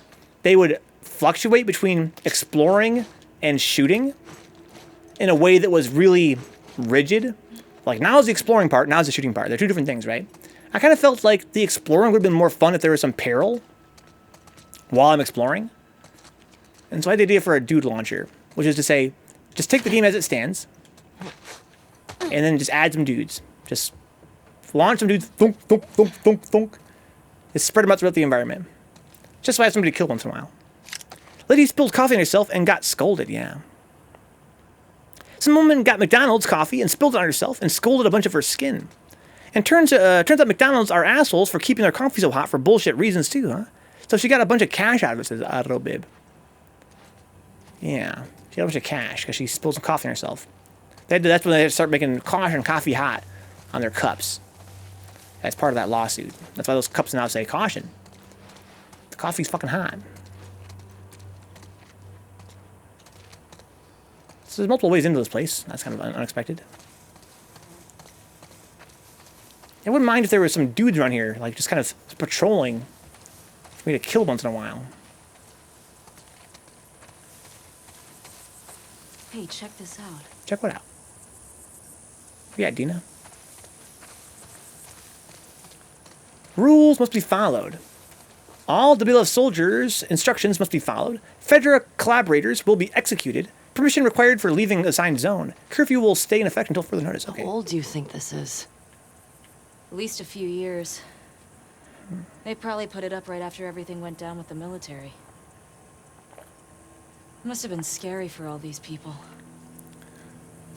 they would fluctuate between exploring and shooting in a way that was really rigid. Like, now is the exploring part, now is the shooting part. They're two different things, right? I kind of felt like the exploring would have been more fun if there was some peril while I'm exploring. And so I had the idea for a dude launcher, which is to say, just take the game as it stands, and then just add some dudes. Just launch some dudes, thunk, thunk, thunk, thunk, thunk. Just spread them out throughout the environment. Just so I have somebody to kill once in a while. Lady spilled coffee on herself and got scolded, yeah. Some woman got McDonald's coffee and spilled it on herself and scolded a bunch of her skin. And turns out McDonald's are assholes for keeping their coffee so hot for bullshit reasons too, huh? So she got a bunch of cash out of it, says Otto Bib. Yeah, she got a bunch of cash because she spilled some coffee on herself. That's when they start making caution coffee hot on their cups. That's part of that lawsuit. That's why those cups now say caution. The coffee's fucking hot. So there's multiple ways into this place. That's kind of unexpected. I wouldn't mind if there was some dudes around here, like just kind of patrolling for me to kill once in a while. Hey, check this out. Check what out? Yeah, Dina. Rules must be followed. All WLF soldiers' instructions must be followed. Fedra collaborators will be executed. Permission required for leaving assigned zone. Curfew will stay in effect until further notice. Okay. How old do you think this is? At least a few years. They probably put it up right after everything went down with the military. It must have been scary for all these people.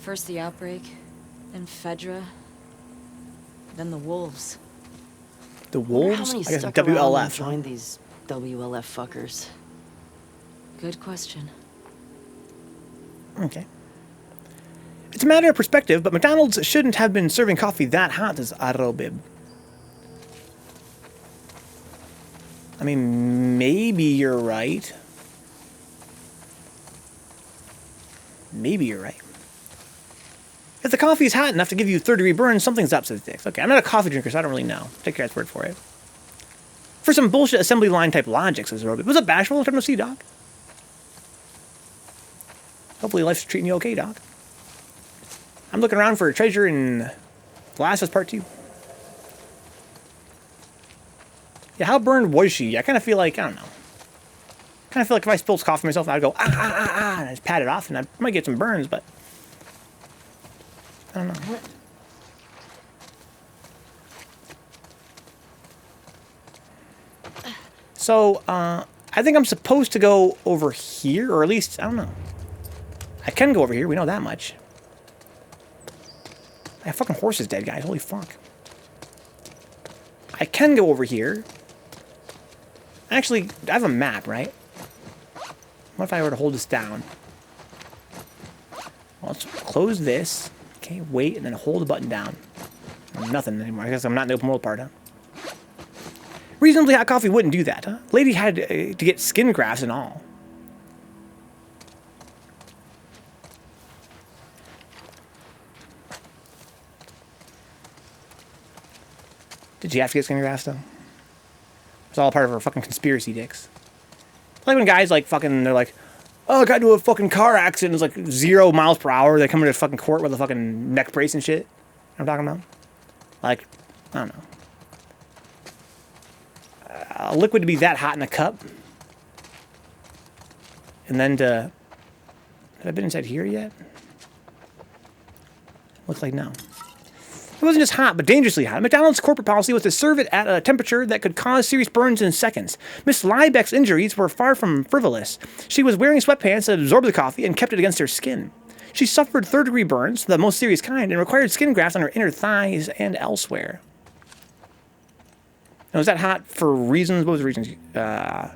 First the outbreak, then Fedra, then the wolves. The Wonder wolves? how many I guess stuck around and WLF. joined these WLF fuckers. Good question. Okay. It's a matter of perspective, but McDonald's shouldn't have been serving coffee that hot, says Arobib. I mean, maybe you're right. Maybe you're right. If the coffee is hot enough to give you third-degree burns, something's up, says Dix. Okay, I'm not a coffee drinker, so I don't really know. Take your guys' word for it. For some bullshit assembly line type logic, says Arobib. Was it bashful? I'm trying to see, Doc. Hopefully life's treating you okay, Doc. I'm looking around for a treasure in The Last of Us Part 2. Yeah, how burned was she? I kind of feel like, I don't know. I kind of feel like if I spilled coffee myself, I'd go, and I just pat it off, and I might get some burns, but I don't know. So, I think I'm supposed to go over here, or at least, I don't know. I can go over here, we know that much. That fucking horse is dead, guys. Holy fuck. I can go over here. Actually, I have a map, right? What if I were to hold this down? Well, let's close this. Okay, wait, and then hold the button down. Nothing anymore. I guess I'm not in the open world part, huh? Reasonably hot coffee wouldn't do that, huh? Lady had to get skin grafts and all. Did she have to get skin grafts, though? It's all part of her fucking conspiracy, dicks. Like when guys like fucking, they're like, oh, I got into a fucking car accident. It's like 0 miles per hour. They come into fucking court with a fucking neck brace and shit. You know what I'm talking about? Like, I don't know. A liquid to be that hot in a cup. And then to... Have I been inside here yet? Looks like no. It wasn't just hot, but dangerously hot. McDonald's corporate policy was to serve it at a temperature that could cause serious burns in seconds. Miss Liebeck's injuries were far from frivolous. She was wearing sweatpants that absorbed the coffee and kept it against her skin. She suffered third-degree burns, the most serious kind, and required skin grafts on her inner thighs and elsewhere. Now, was that hot for reasons? What was the reasons? Yeah,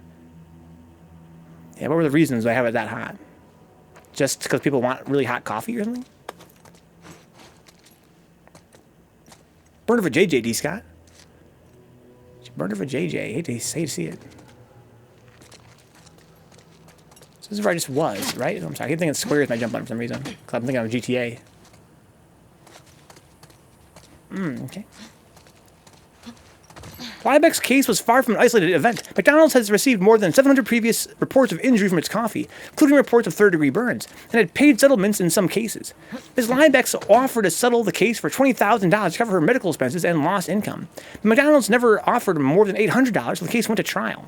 what were the reasons I have it that hot? Just because people want really hot coffee or something? Burner for JJ, D. Scott. Burner for JJ. Hate to see it. So this is where I just was, right? I'm sorry. I keep thinking squares when I jump on for some reason. Because I'm thinking of GTA. Okay. Liebeck's case was far from an isolated event. McDonald's has received more than 700 previous reports of injury from its coffee, including reports of third-degree burns, and had paid settlements in some cases. Ms. Liebeck's offered to settle the case for $20,000 to cover her medical expenses and lost income. But McDonald's never offered more than $800, so the case went to trial.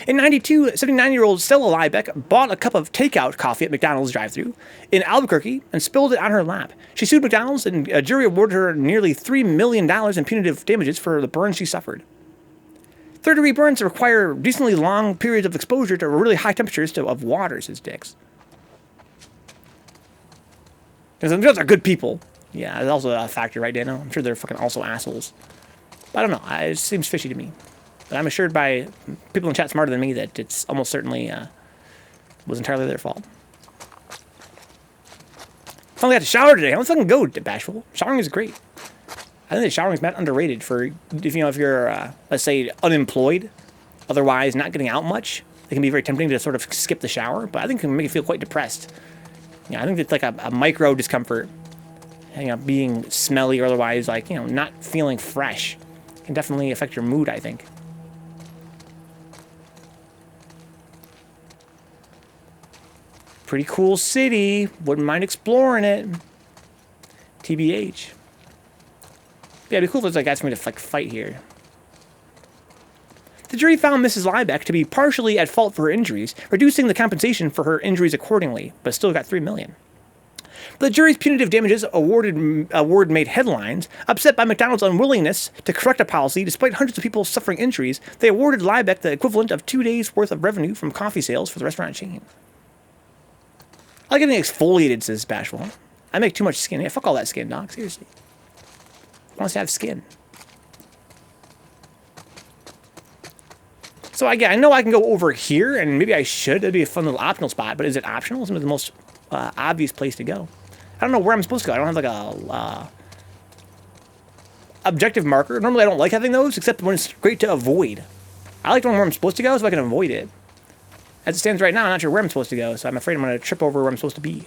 In '92, 79-year-old Stella Liebeck bought a cup of takeout coffee at McDonald's drive-thru in Albuquerque and spilled it on her lap. She sued McDonald's, and a jury awarded her nearly $3 million in punitive damages for the burns she suffered. Third-degree burns require decently long periods of exposure to really high temperatures of water, says Dix. Because those are good people. Yeah, that's also a factor, right, Dano? I'm sure they're fucking also assholes. But I don't know. It seems fishy to me. But I'm assured by people in chat smarter than me that it's almost certainly was entirely their fault. Finally got to shower today. Let's fucking go, Bashful. Showering is great. I think that showering is underrated for, if you're, let's say, unemployed, otherwise not getting out much. It can be very tempting to sort of skip the shower, but I think it can make you feel quite depressed. Yeah, I think it's like a micro discomfort. You know, being smelly or otherwise, like, not feeling fresh can definitely affect your mood, I think. Pretty cool city. Wouldn't mind exploring it. TBH. Yeah, it'd be cool if there's like guys for me to like fight here. The jury found Mrs. Liebeck to be partially at fault for her injuries, reducing the compensation for her injuries accordingly, but still got $3 million. The jury's punitive damages award made headlines. Upset by McDonald's unwillingness to correct a policy despite hundreds of people suffering injuries, they awarded Liebeck the equivalent of 2 days' worth of revenue from coffee sales for the restaurant chain. I like getting exfoliated, says Bashful. I make too much skin. Yeah, fuck all that skin, Doc. Seriously. Who wants to have skin? So I know I can go over here, and maybe I should. That'd be a fun little optional spot, but is it optional? It's the most obvious place to go. I don't know where I'm supposed to go. I don't have like a objective marker. Normally I don't like having those, except when it's great to avoid. I like to know where I'm supposed to go so I can avoid it. As it stands right now, I'm not sure where I'm supposed to go, so I'm afraid I'm going to trip over where I'm supposed to be.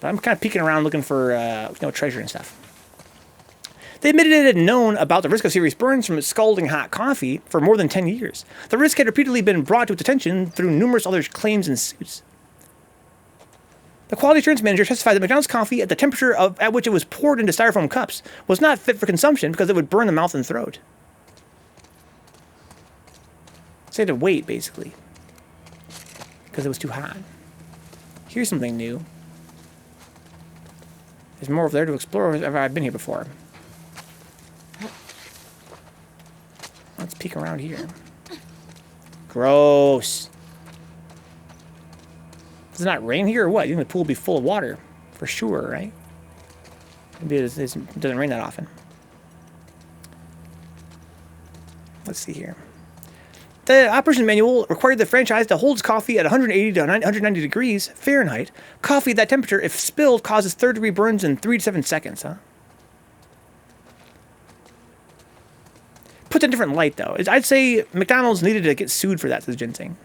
But I'm kind of peeking around looking for, treasure and stuff. They admitted it had known about the risk of serious burns from scalding hot coffee for more than 10 years. The risk had repeatedly been brought to its attention through numerous other claims and suits. The quality assurance manager testified that McDonald's coffee, at the temperature at which it was poured into styrofoam cups, was not fit for consumption because it would burn the mouth and throat. So they had to wait, basically, because it was too hot. Here's something new. There's more over there to explore. Have I been here before? Let's peek around here. Gross. Does it not rain here or what? You think the pool will be full of water? For sure, right? Maybe it doesn't rain that often. Let's see here. The operation manual required the franchise to hold its coffee at 180 to 190 degrees Fahrenheit. Coffee at that temperature, if spilled, causes third-degree burns in 3 to 7 seconds, huh? Puts in a different light, though. I'd say McDonald's needed to get sued for that, says Ginseng.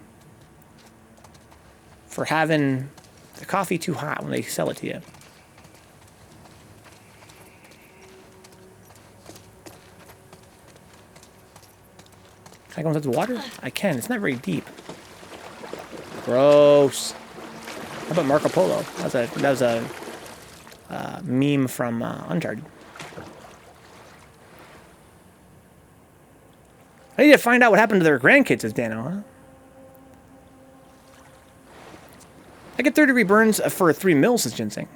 For having the coffee too hot when they sell it to you. Can I go inside the water? I can. It's not very deep. Gross. How about Marco Polo? That was a meme from Uncharted. I need to find out what happened to their grandkids, says Dano, huh? I get 3rd-degree burns for 3 mils, says Ginseng.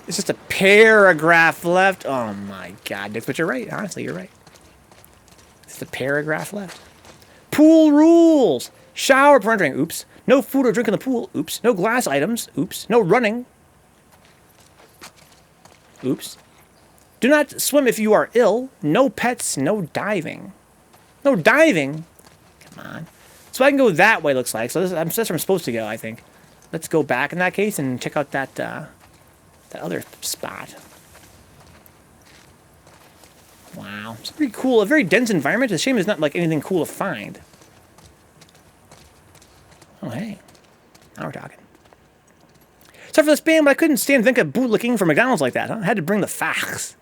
It's just a paragraph left. Oh my god, Dick, but you're right. Honestly, you're right. It's a paragraph left. Pool rules. Shower before entering. Oops. No food or drink in the pool. Oops. No glass items. Oops. No running. Oops. Do not swim if you are ill. No pets. No diving. No diving? Come on. So I can go that way, looks like. So that's where I'm supposed to go, I think. Let's go back in that case and check out that, that other spot. Wow. It's pretty cool. A very dense environment. It's a shame it's not like anything cool to find. Oh, hey. Now we're talking. Sorry for the spam, but I couldn't stand Vencabot bootlicking for McDonald's like that, huh? I had to bring the facts.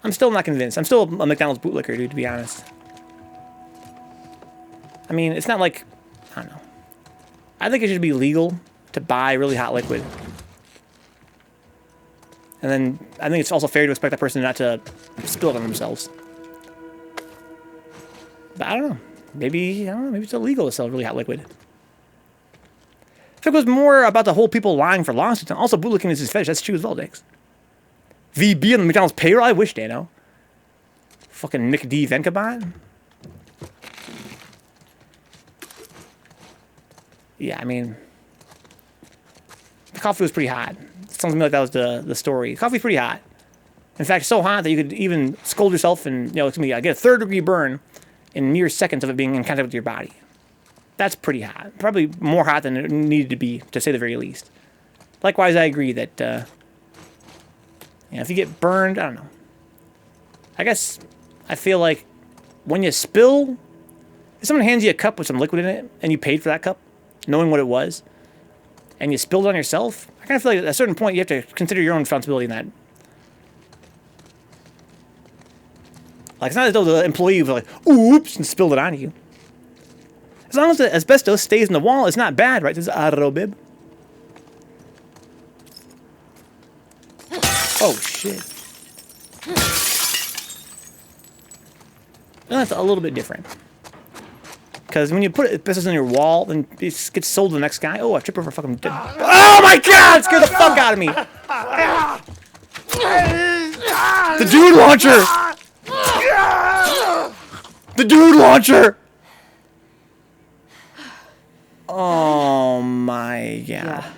I'm still not convinced. I'm still a McDonald's bootlicker, dude, to be honest. I mean, it's not like... I don't know. I think it should be legal to buy really hot liquid. And then I think it's also fair to expect that person not to spill it on themselves. But I don't know. Maybe, I don't know, maybe it's illegal to sell really hot liquid. If it was more about the whole people lying for lawsuits, and also bootlicking is his fetish, that's true as well, Dix. VB on the McDonald's payroll? I wish, Dano. Fucking Nick D. Vencabot? Yeah, I mean... The coffee was pretty hot. It sounds to me like that was the story. The coffee's pretty hot. In fact, so hot that you could even scold yourself and, you know, it's gonna get a 3rd-degree burn in mere seconds of it being in contact with your body. That's pretty hot. Probably more hot than it needed to be, to say the very least. Likewise, I agree that, you know, if you get burned, I don't know. I guess I feel like when you spill, if someone hands you a cup with some liquid in it, and you paid for that cup, knowing what it was, and you spilled it on yourself, I kind of feel like at a certain point you have to consider your own responsibility in that. Like, it's not as though the employee was like, oops, and spilled it on you. As long as the asbestos stays in the wall, it's not bad, right? This is Arrobib. Oh, shit. Well, that's a little bit different. Because when you put asbestos in your wall, then it gets sold to the next guy. Oh, I tripped over fucking... Oh my god! It scared the fuck out of me! The dude launcher! The dude launcher! Oh my god. Yeah.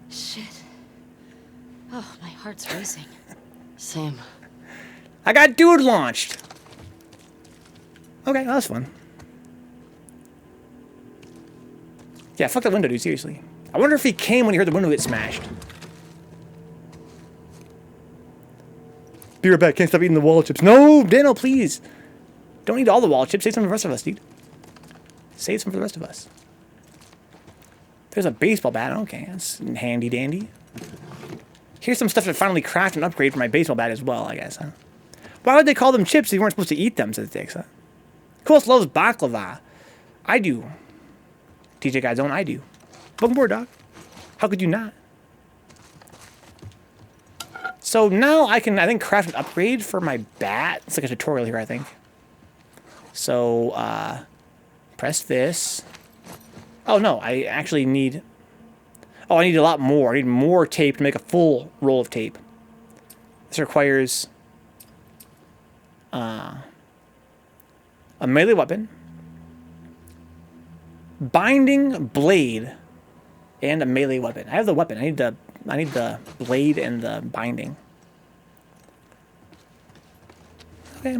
Shit. Oh, my heart's racing. Same. I got dude launched. Okay, well, that's fun. Yeah, fuck that window, dude, seriously. I wonder if he came when he heard the window get smashed. Be right back, can't stop eating the wall chips. No, Dano, please. Don't eat all the wall chips, save some for the rest of us, dude. Save some for the rest of us. There's a baseball bat, okay, that's handy dandy. Here's some stuff to finally craft and upgrade for my baseball bat as well, I guess, huh? Why would they call them chips if you weren't supposed to eat them, says Dix, huh? Who else loves baklava? I do. TJ Guys Own, I do. Welcome aboard, dog. How could you not? So now I can, I think, craft an upgrade for my bat. It's like a tutorial here, I think. So, press this. Oh, no, I actually need... Oh, I need a lot more. I need more tape to make a full roll of tape. This requires... a melee weapon, binding blade, and a melee weapon. I have the weapon. I need the blade and the binding. Okay.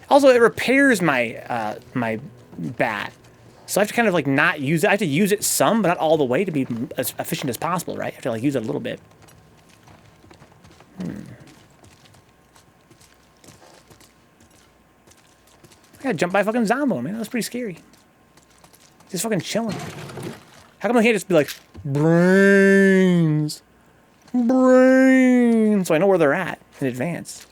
Also, it repairs my my bat, so I have to kind of like not use it. I have to use it some, but not all the way to be as efficient as possible, right? I have to like use it a little bit. I got jumped by a fucking zombie, man. That was pretty scary. Just fucking chilling. How come I can't just be like, brains? Brains. So I know where they're at in advance.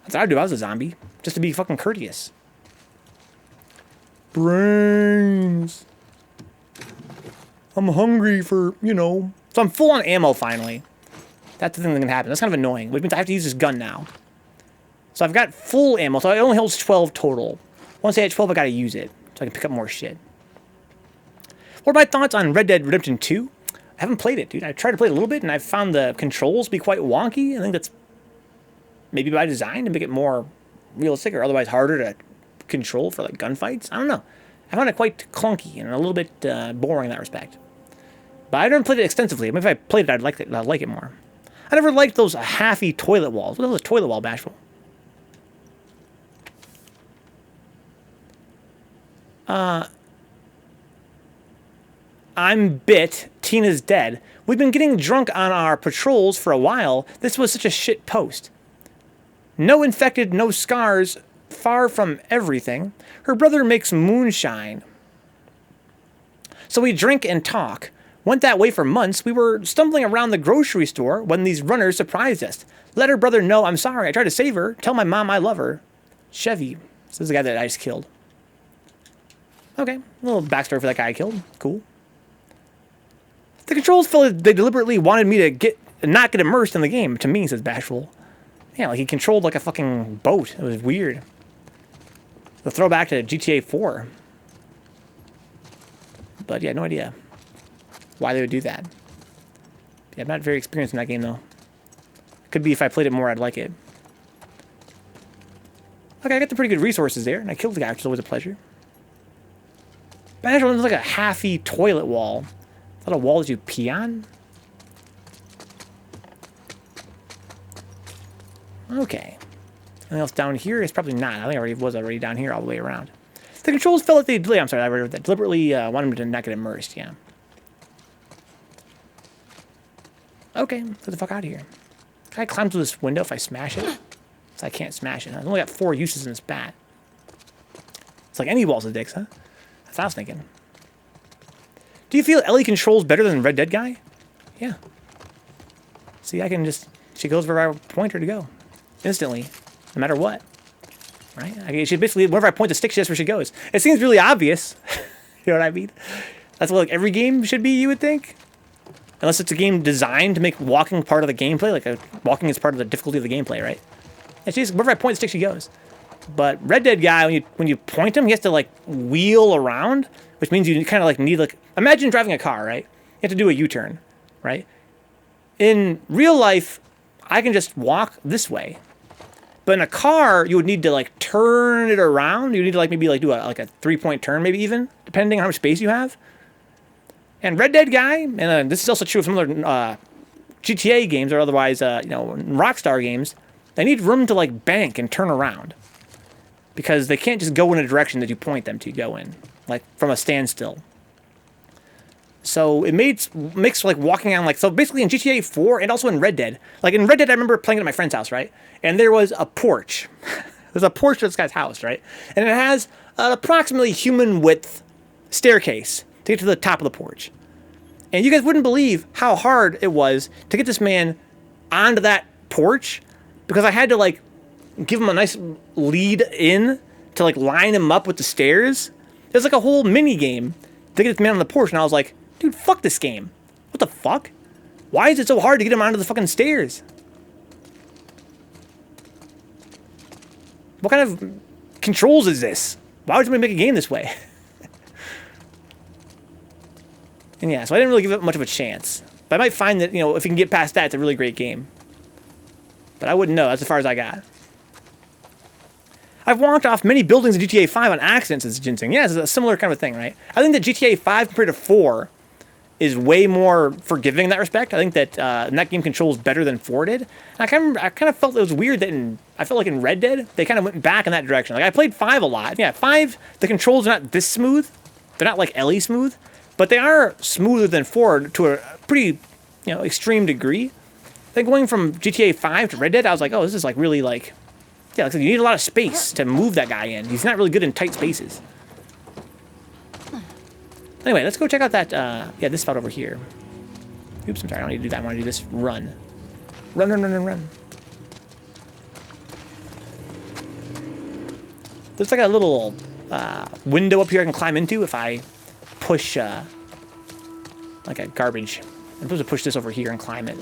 That's what I'd do if I was a zombie. Just to be fucking courteous. Brains. I'm hungry for, you know. So I'm full on ammo finally. That's the thing that can happen. That's kind of annoying, which means I have to use this gun now. So I've got full ammo, so it only holds 12 total. Once I hit 12, I gotta use it, so I can pick up more shit. What are my thoughts on Red Dead Redemption 2? I haven't played it, dude. I tried to play it a little bit, and I found the controls to be quite wonky. I think that's maybe by design to make it more realistic, or otherwise harder to control for, like, gunfights. I don't know. I found it quite clunky and a little bit boring in that respect. But I never played it extensively. Maybe if I played it, I'd like it more. I never liked those halfy toilet walls. What was a toilet wall, Bashful? I'm bit. Tina's dead. We've been getting drunk on our patrols for a while. This was such a shit post. No infected, no scars. Far from everything. Her brother makes moonshine. So we drink and talk. Went that way for months. We were stumbling around the grocery store when these runners surprised us. Let her brother know I'm sorry. I tried to save her. Tell my mom I love her. Chevy. This is the guy that I just killed. Okay. A little backstory for that guy I killed. Cool. The controls feel like they deliberately wanted me to not get immersed in the game. To me, says Bashful. Yeah, like he controlled like a fucking boat. It was weird. The throwback to GTA 4. But yeah, no idea why they would do that. Yeah, I'm not very experienced in that game, though. Could be if I played it more, I'd like it. Okay, I got the pretty good resources there, and I killed the guy, which is always a pleasure. But actually, it's like a halfy toilet wall. Is that a wall that you pee on? Okay. Anything else down here? It's probably not. I think I was already down here all the way around. The controls felt like they... I'm sorry, I read that. Deliberately wanted me to not get immersed, yeah. Okay, get the fuck out of here. Can I climb through this window if I smash it? So I can't smash it. I've only got 4 uses in this bat. It's like any walls of dicks, huh? That's what I was thinking. Do you feel Ellie controls better than Red Dead guy? Yeah. See, I can just... She goes wherever I point her to go. Instantly. No matter what. Right? She basically, wherever I point the stick, that's where she goes. It seems really obvious. You know what I mean? That's what like every game should be, you would think. Unless it's a game designed to make walking part of the gameplay. Like walking is part of the difficulty of the gameplay, right? And she's, wherever I point the stick, she goes. But Red Dead guy, when you point him, he has to like wheel around, which means you kind of like need like... Imagine driving a car, right? You have to do a U-turn, right? In real life, I can just walk this way. But in a car, you would need to like turn it around. You need to like maybe like do a 3-point turn, maybe even, depending on how much space you have. And Red Dead guy, and this is also true of some other GTA games or otherwise, you know, Rockstar games, they need room to like bank and turn around. Because they can't just go in a direction that you point them to go in, like from a standstill. So it makes like walking on like, so basically in GTA 4 and also in Red Dead. Like in Red Dead, I remember playing it at my friend's house, right? And there was a porch. There's a porch to this guy's house, right? And it has an approximately human width staircase to get to the top of the porch. And you guys wouldn't believe how hard it was to get this man onto that porch because I had to like give him a nice lead in to like line him up with the stairs. There's like a whole mini game to get this man on the porch, and I was like, dude, fuck this game. What the fuck? Why is it so hard to get him onto the fucking stairs? What kind of controls is this? Why would somebody make a game this way? And yeah, so I didn't really give it much of a chance. But I might find that, you know, if you can get past that, it's a really great game. But I wouldn't know. That's as far as I got. I've walked off many buildings in GTA 5 on accidents, as Ginseng. Yeah, it's a similar kind of thing, right? I think that GTA 5 compared to 4 is way more forgiving in that respect. I think that that game controls better than 4 did. And I kind of felt it was weird that I felt like in Red Dead, they kind of went back in that direction. Like, I played 5 a lot. Yeah, 5, the controls are not this smooth. They're not like Ellie smooth. But they are smoother than 4 to a pretty, you know, extreme degree. I think going from GTA 5 to Red Dead, I was like, oh, this is like really like... Yeah, like you need a lot of space to move that guy in. He's not really good in tight spaces. Anyway, let's go check out that, yeah, this spot over here. Oops, I'm sorry, I don't need to do that. I want to do this run. Run, run, run, run, run. There's like a little window up here I can climb into if I push like a garbage. I'm supposed to push this over here and climb it.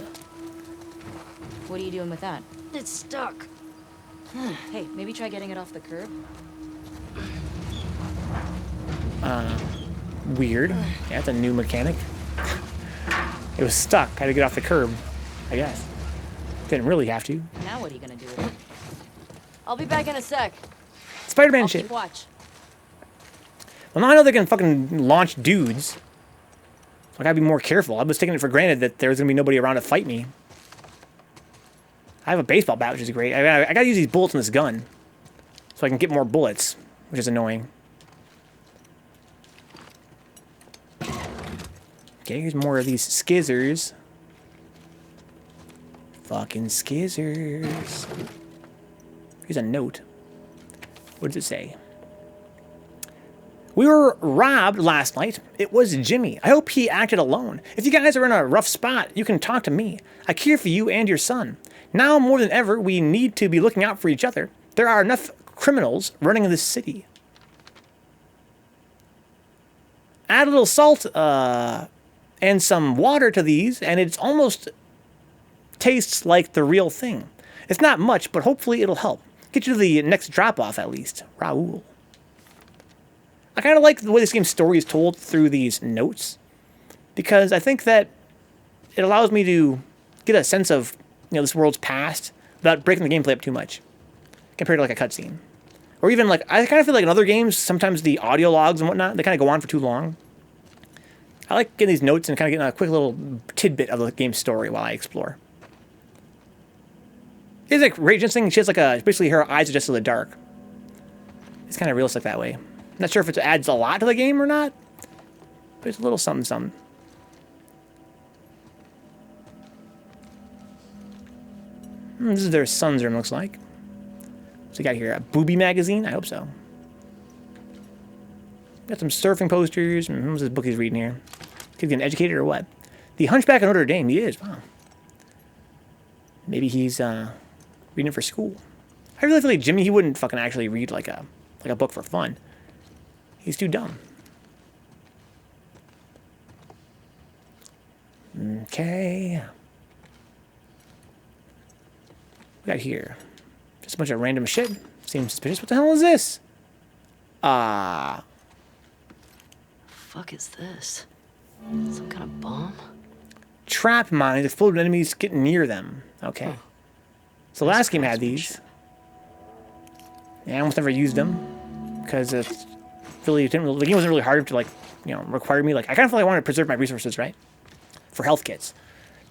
What are you doing with that? It's stuck. Hey, maybe try getting it off the curb. Weird. Yeah, that's a new mechanic. It was stuck. I had to get off the curb, I guess. Didn't really have to. Now what are you gonna do with it? I'll be back in a sec. Spider-Man I'll shit. keep watch. Well, now I know they can fucking launch dudes. So I gotta be more careful. I was taking it for granted that there was gonna be nobody around to fight me. I have a baseball bat, which is great. I gotta use these bullets in this gun so I can get more bullets, which is annoying. Okay, here's more of these skizzers. Fucking skizzers. Here's a note. What does it say? We were robbed last night. It was Jimmy. I hope he acted alone. If you guys are in a rough spot, you can talk to me. I care for you and your son. Now more than ever, we need to be looking out for each other. There are enough criminals running this city. Add a little salt and some water to these, and it's almost tastes like the real thing. It's not much, but hopefully it'll help. Get you to the next drop-off, at least. Raoul. I kind of like the way this game's story is told through these notes, because I think that it allows me to get a sense of, you know, this world's past without breaking the gameplay up too much, compared to like a cutscene. Or even like, I kind of feel like in other games, sometimes the audio logs and whatnot, they kind of go on for too long. I like getting these notes and kind of getting a quick little tidbit of the game's story while I explore. It's like Rage thing. She has like a, basically her eyes adjust to the dark. It's kind of realistic that way. I'm not sure if it adds a lot to the game or not, but it's a little something, something. This is their son's room, looks like. So we got here a booby magazine. I hope so. Got some surfing posters. What's this book he's reading here? Kid getting educated or what? The Hunchback of Notre Dame. He is. Wow. Maybe he's reading it for school. I really feel like Jimmy, he wouldn't fucking actually read like a book for fun. He's too dumb. Okay. We got here just a bunch of random shit. Seems suspicious. What the hell is this? Fuck is this? Some kind of bomb? Trap mines explode when enemies get near them. Okay. So the last game had these. Yeah, I almost never used them because it's really the game wasn't really hard to like, you know, require me. Like I kind of feel like I wanted to preserve my resources, right? For health kits.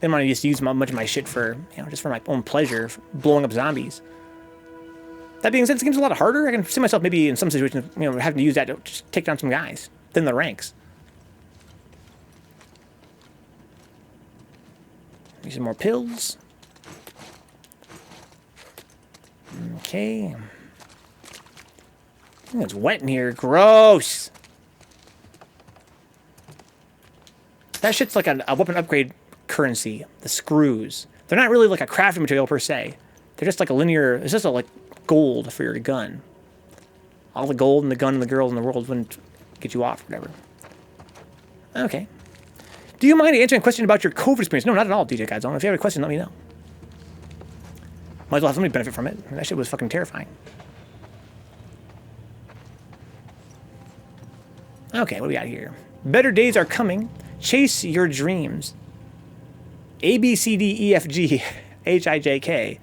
Didn't want to just use much of my shit for, you know, just for my own pleasure, blowing up zombies. That being said, this game's a lot harder. I can see myself maybe in some situations, you know, having to use that to just take down some guys. Thin the ranks. Need some more pills. Okay. I think it's wet in here. Gross. That shit's like a weapon upgrade currency. The screws. They're not really like a crafting material per se. They're just like a linear. It's just a, like gold for your gun. All the gold and the gun and the girls in the world wouldn't get you off or whatever. Okay. Do you mind answering a question about your COVID experience? No, not at all, DJ Godzone. If you have a question, let me know. Might as well have somebody benefit from it. That shit was fucking terrifying. Okay, what do we got here? Better days are coming. Chase your dreams. A, B, C, D, E, F, G, H, I, J, K,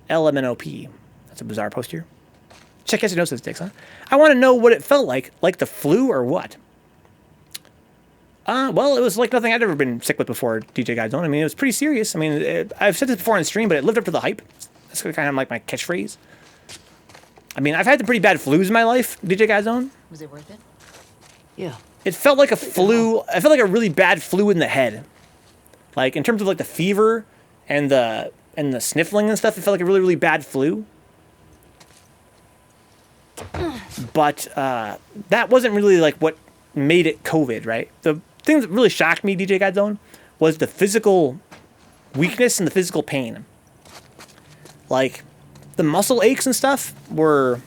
L, M, N, O, P. That's a bizarre poster. Check yes or no statistics, huh? I want to know what it felt like the flu or what? Well, it was like nothing I'd ever been sick with before, DJ Godzone. I mean, it was pretty serious. I mean, I've said this before on stream, but it lived up to the hype. That's kind of like my catchphrase. I mean, I've had the pretty bad flus in my life, DJ Godzone. Was it worth it? Yeah. It felt like a flu. I felt like a really bad flu in the head. Like, in terms of, like, the fever and the sniffling and stuff, it felt like a really, really bad flu. But that wasn't really, like, what made it COVID, right? The thing that really shocked me, DJ Godzone, was the physical weakness and the physical pain. Like, the muscle aches and stuff were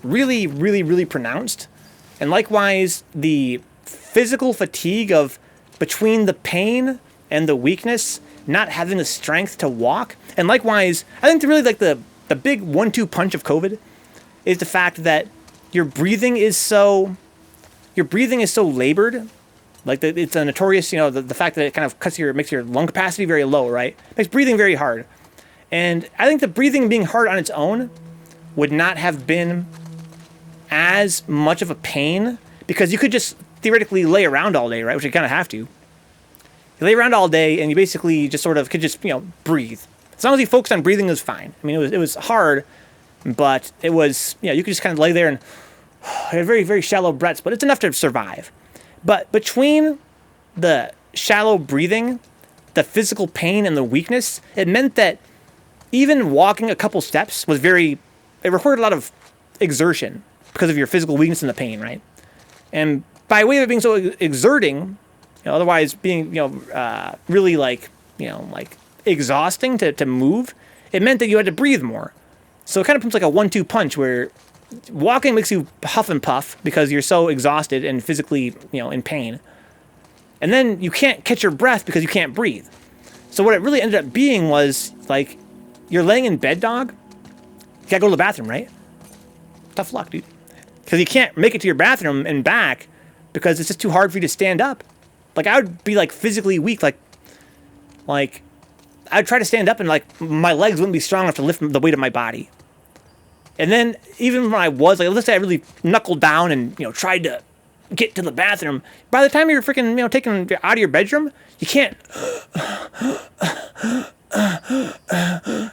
really, really, really pronounced. And likewise, the physical fatigue of between the pain and the weakness, not having the strength to walk. And likewise, I think really like the big 1-2 punch of COVID is the fact that your breathing is so labored. Like it's a notorious, you know, the fact that it kind of makes your lung capacity very low, right? Makes breathing very hard. And I think the breathing being hard on its own would not have been as much of a pain because you could just theoretically lay around all day, right? Which you kind of have to. You lay around all day and you basically just sort of could just, you know, breathe. As long as you focus on breathing, it was fine. I mean, it was hard, but it was, you know, you could just kind of lay there and had very, very shallow breaths, but it's enough to survive. But between the shallow breathing, the physical pain, and the weakness, it meant that even walking a couple steps was it required a lot of exertion because of your physical weakness and the pain, right? And by way of it being so exerting, you know, otherwise being, you know, really like, you know, like exhausting to move, it meant that you had to breathe more. So it kind of becomes like a 1-2 punch where walking makes you huff and puff because you're so exhausted and physically, you know, in pain. And then you can't catch your breath because you can't breathe. So what it really ended up being was like, you're laying in bed, dog. You gotta go to the bathroom, right? Tough luck, dude. Because you can't make it to your bathroom and back because it's just too hard for you to stand up. Like I would be like physically weak, like I'd try to stand up and like my legs wouldn't be strong enough to lift the weight of my body. And then even when I was like, let's say I really knuckled down and, you know, tried to get to the bathroom, by the time you're freaking, you know, taken out of your bedroom, you can't,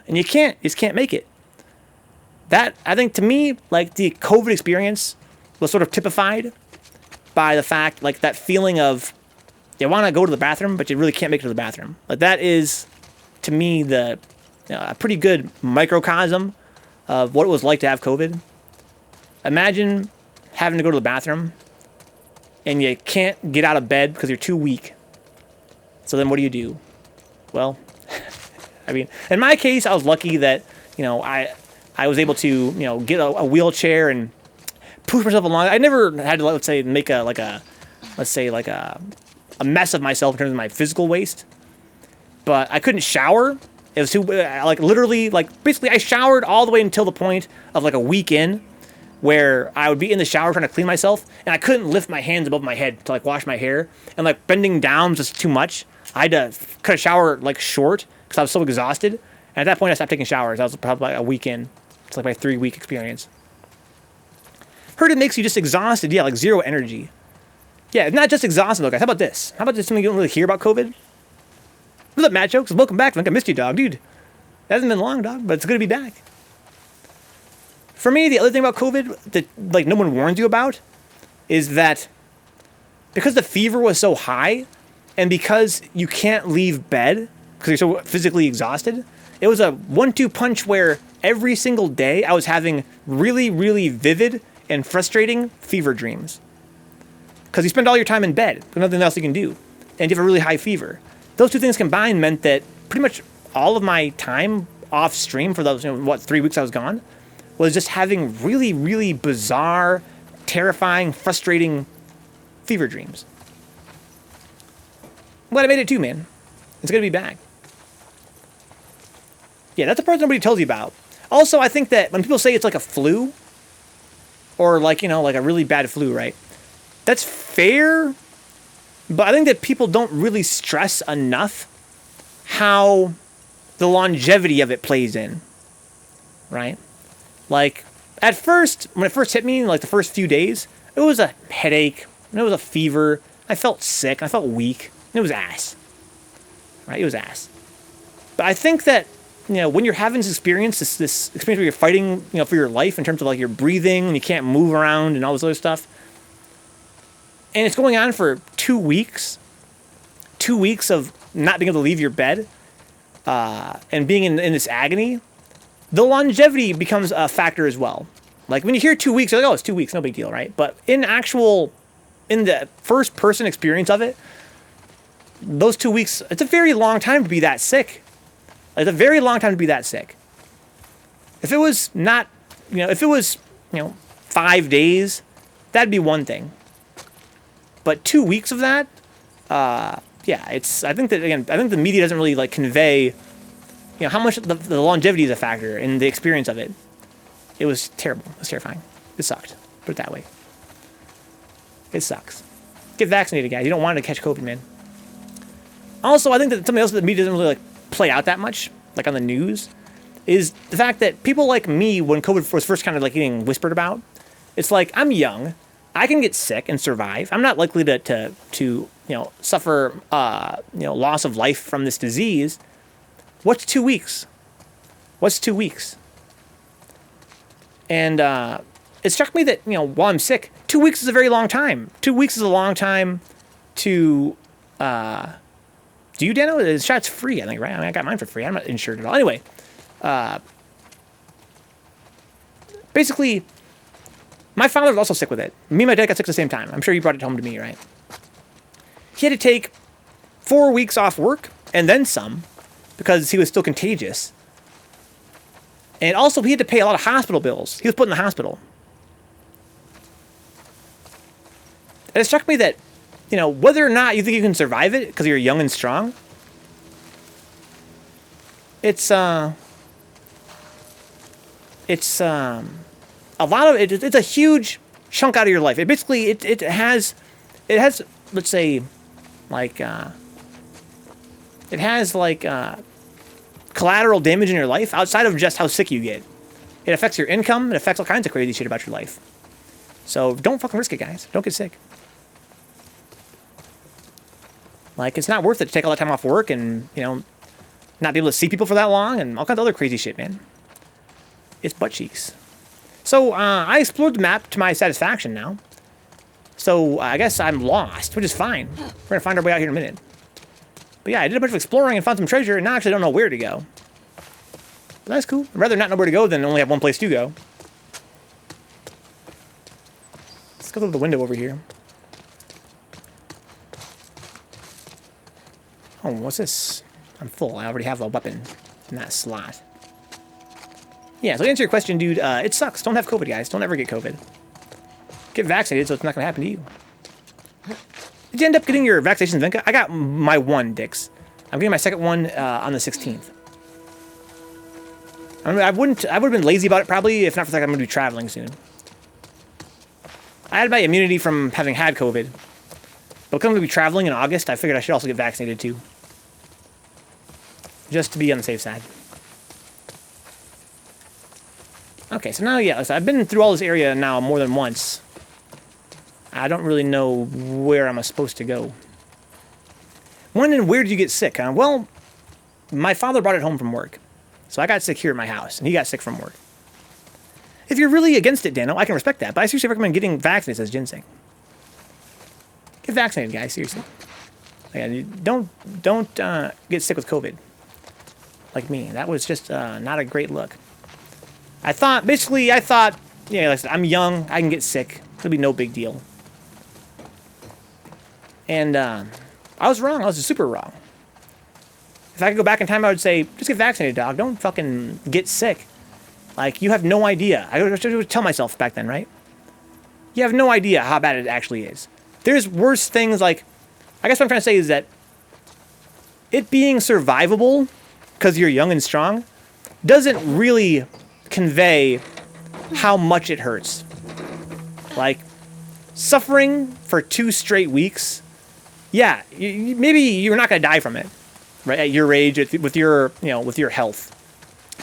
and you just can't make it. That, I think to me, like the COVID experience was sort of typified by the fact, like that feeling of you want to go to the bathroom, but you really can't make it to the bathroom. Like that is, to me, a pretty good microcosm of what it was like to have COVID. Imagine having to go to the bathroom and you can't get out of bed because you're too weak. So then what do? Well, I mean, in my case, I was lucky that, you know, I was able to, you know, get a wheelchair and push myself along. I never had to, let's say, make a mess of myself in terms of my physical waste. But I couldn't shower. It was too, like, literally, like, basically I showered all the way until the point of, like, a week in where I would be in the shower trying to clean myself, and I couldn't lift my hands above my head to, like, wash my hair. And, like, bending down was just too much. I had to cut a shower, like, short because I was so exhausted. And at that point, I stopped taking showers. I was probably like a week in. It's like my 3-week experience. Heard it makes you just exhausted. Yeah, like zero energy. Yeah, not just exhausted, though, guys. How about this? How about this something you don't really hear about COVID? What's up, Matt Jokes? Welcome back. I think I missed you, dog. Dude, it hasn't been long, dog, but it's good to be back. For me, the other thing about COVID that, like, no one warns you about is that because the fever was so high and because you can't leave bed because you're so physically exhausted, it was a 1-2 punch where every single day I was having really, really vivid and frustrating fever dreams. Because you spend all your time in bed. There's nothing else you can do. And you have a really high fever. Those two things combined meant that pretty much all of my time off stream for those, 3 weeks I was gone, was just having really, really bizarre, terrifying, frustrating fever dreams. I'm glad I made it too, man. It's good to be back. Yeah, that's the part nobody tells you about. Also, I think that when people say it's like a flu, or like, like a really bad flu, right? That's fair, but I think that people don't really stress enough how the longevity of it plays in, right? Like, at first, when it first hit me, like the first few days, it was a headache, and it was a fever, I felt sick, I felt weak, and it was ass, right? It was ass. But I think that, when you're having this experience where you're fighting, for your life in terms of like your breathing and you can't move around and all this other stuff, and it's going on for 2 weeks, 2 weeks of not being able to leave your bed, and being in this agony, the longevity becomes a factor as well. Like when you hear 2 weeks, you're like, oh, it's 2 weeks, no big deal, right? But in the first person experience of it, those 2 weeks, it's a very long time to be that sick. It's a very long time to be that sick. If it was not, if it was, 5 days, that'd be one thing. But 2 weeks of that, yeah, it's. I think that again, I think the media doesn't really like convey, you know, how much the longevity is a factor in the experience of it. It was terrible. It was terrifying. It sucked. Put it that way. It sucks. Get vaccinated, guys. You don't want to catch COVID, man. Also, I think that something else that the media doesn't really like play out that much, like on the news, is the fact that people like me, when COVID was first kind of like getting whispered about, it's like, I'm young, I can get sick and survive. I'm not likely to you know, suffer you know, loss of life from this disease. What's 2 weeks? What's 2 weeks? And it struck me that, you know, while I'm sick, 2 weeks is a very long time. 2 weeks is a long time to do you, Dano? The shot's free, I think, right? I mean, I got mine for free. I'm not insured at all. Anyway, basically, my father was also sick with it. Me and my dad got sick at the same time. I'm sure you brought it home to me, right? He had to take 4 weeks off work and then some because he was still contagious. And also, he had to pay a lot of hospital bills. He was put in the hospital. And it struck me that, you know, whether or not you think you can survive it because you're young and strong, it's a lot of it. It's a huge chunk out of your life. It basically it has let's say like it has like collateral damage in your life outside of just how sick you get. It affects your income. It affects all kinds of crazy shit about your life. So don't fucking risk it, guys. Don't get sick. Like, it's not worth it to take all that time off work and, you know, not be able to see people for that long and all kinds of other crazy shit, man. It's butt cheeks. So, I explored the map to my satisfaction now. So, I guess I'm lost, which is fine. We're gonna find our way out here in a minute. But yeah, I did a bunch of exploring and found some treasure, and now I actually don't know where to go. But that's cool. I'd rather not know where to go than only have one place to go. Let's go through the window over here. Oh, what's this? I'm full. I already have a weapon in that slot. Yeah, so to answer your question, dude, it sucks. Don't have COVID, guys. Don't ever get COVID. Get vaccinated so it's not going to happen to you. Did you end up getting your vaccination, Venka? I got my one, Dix. I'm getting my second one on the 16th. I mean, I would have been lazy about it probably if not for the fact I'm going to be traveling soon. I had my immunity from having had COVID. But because I'm going to be traveling in August, I figured I should also get vaccinated too. Just to be on the safe side. Okay, so now, yeah, so I've been through all this area now more than once. I don't really know where I'm supposed to go. When and where did you get sick, huh? Well, my father brought it home from work. So I got sick here at my house, and he got sick from work. If you're really against it, Dano, I can respect that, but I seriously recommend getting vaccinated, says Ginseng. Get vaccinated, guys, seriously. Yeah, don't get sick with COVID. Like me. That was just not a great look. I thought, yeah, like I said, I'm young, I can get sick. It'll be no big deal. And I was wrong. I was super wrong. If I could go back in time, I would say, just get vaccinated, dog. Don't fucking get sick. Like, you have no idea. I would tell myself back then, right? You have no idea how bad it actually is. There's worse things, like, I guess what I'm trying to say is that it being survivable, because you're young and strong, doesn't really convey how much it hurts. Like, suffering for 2 straight weeks, yeah, maybe you're not going to die from it, right? At your age, with your, you know, with your health